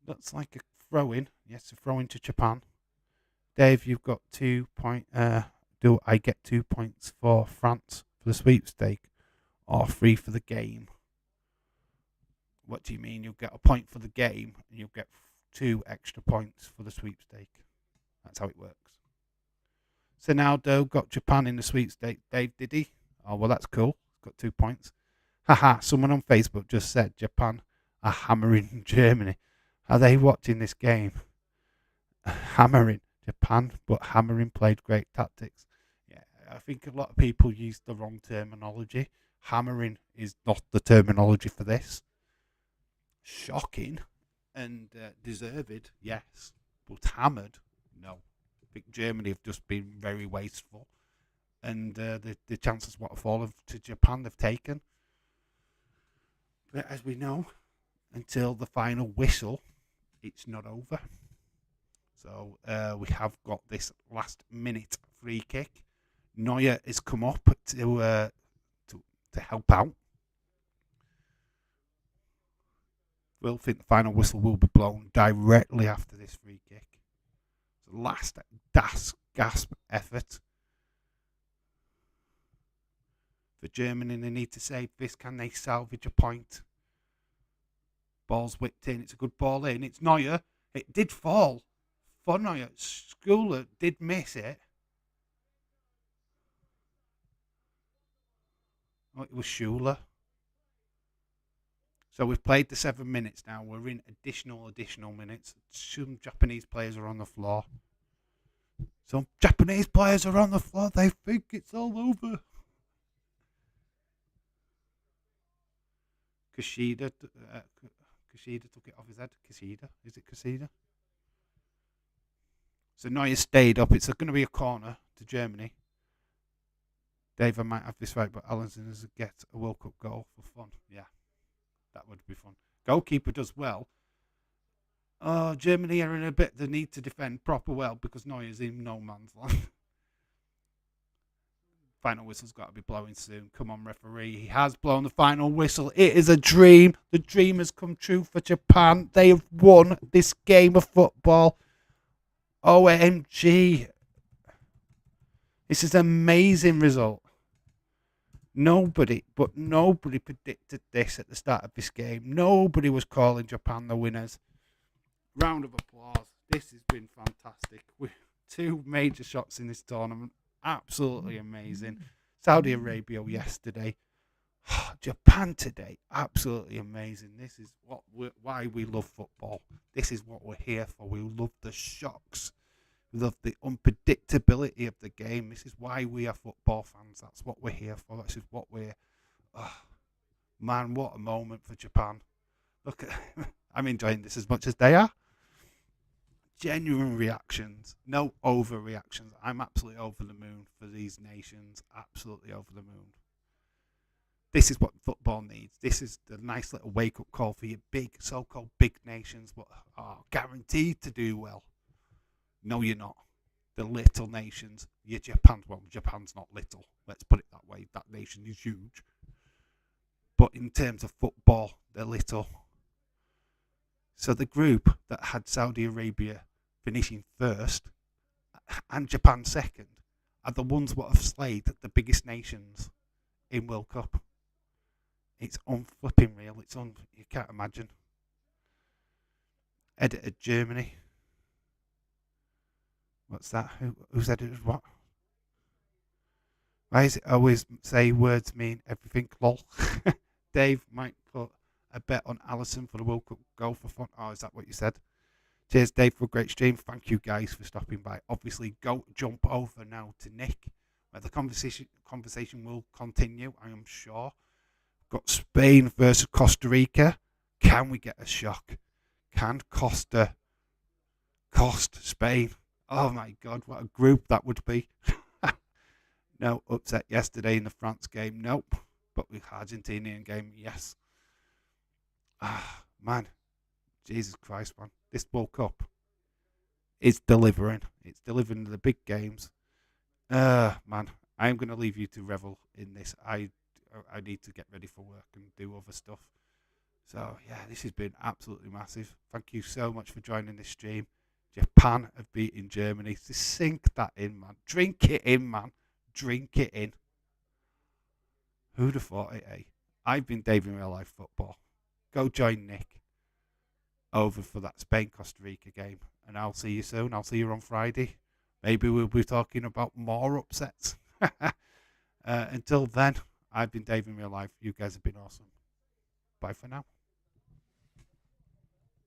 Looks like a throw in. Yes, a throw in to Japan. Dave, you've got 2 do I get 2 points for France for the sweepstake or 3 for the game? What do you mean? You'll get a point for the game and you'll get 2 extra points for the sweepstake. That's how it works. Ronaldo got Japan in the sweepstake. Dave, did he? Oh, well, that's cool. Got 2 points. Haha, someone on Facebook just said Japan are hammering Germany. Are they watching this game? Hammering Japan, but hammering played great tactics. Yeah, I think a lot of people use the wrong terminology. Hammering is not the terminology for this. Shocking and deserved, yes. But hammered, no. I think Germany have just been very wasteful. And the chances what have fallen to Japan they've taken. But as we know, until the final whistle, it's not over. So we have got this last minute free kick. Neuer has come up to help out. We'll think the final whistle will be blown directly after this free kick. The last gasp effort for Germany. They need to save this. Can they salvage a point? Ball's whipped in. It's a good ball in. It's Neuer. It did fall for Neuer. Schuler did miss it. Oh, it was Schuler. So we've played the 7 minutes now. We're in additional minutes. Some Japanese players are on the floor. Some Japanese players are on the floor. They think it's all over. Kushida took it off his head. Kushida? Is it Kushida? So Neuer stayed up. It's going to be a corner to Germany. Dave, I might have this right, but Allenson does get a World Cup goal for fun. Yeah, that would be fun. Goalkeeper does well. Germany are in a bit the need to defend proper well because Neuer's in no man's land. Final whistle's got to be blowing soon. Come on, referee. He has blown the final whistle. It is a dream. The dream has come true for Japan. They have won this game of football. OMG. This is an amazing result. Nobody predicted this at the start of this game. Nobody was calling Japan the winners. Round of applause. This has been fantastic. With 2 major shots in this tournament. Absolutely amazing. Saudi Arabia yesterday. Japan today. Absolutely amazing. This is why we love football. This is what we're here for. We love the shocks. We love the unpredictability of the game. This is why we are football fans. That's what we're here for. This is what we're... man, what a moment for Japan. Look, I'm enjoying this as much as they are. Genuine reactions. No overreactions. I'm absolutely over the moon for these nations. Absolutely over the moon. This is what football needs. This is the nice little wake-up call for your big, so-called big nations, but are guaranteed to do well. No, you're not. The little nations. You're Japan. Well, Japan's not little. Let's put it that way. That nation is huge. But in terms of football, they're little. So the group that had Saudi Arabia finishing first and Japan second are the ones that have slayed the biggest nations in World Cup. It's unflipping real. You can't imagine. Edited Germany. What's that? Who's edited what? Why is it always say words mean everything? Lol. Dave might put a bet on Allison for the World Cup goal for fun. Oh, is that what you said? Cheers, Dave, for a great stream. Thank you guys for stopping by. Obviously, jump over now to Nick, where the conversation will continue, I am sure. Got Spain versus Costa Rica. Can we get a shock? Can Costa cost Spain? Oh my God, what a group that would be. No upset yesterday in the France game. Nope. But with Argentinian game, yes. Man. Jesus Christ, man. This World Cup is delivering. It's delivering the big games. Man, I'm going to leave you to revel in this. I need to get ready for work and do other stuff. So, yeah, this has been absolutely massive. Thank you so much for joining this stream. Japan have beaten Germany. Just sink that in, man. Drink it in, man. Drink it in. Who'd have thought it, eh? I've been Dave in Real Life Football. Go join Nick over for that Spain-Costa Rica game. And I'll see you soon. I'll see you on Friday. Maybe we'll be talking about more upsets. Until then, I've been Dave in Real Life. You guys have been awesome. Bye for now.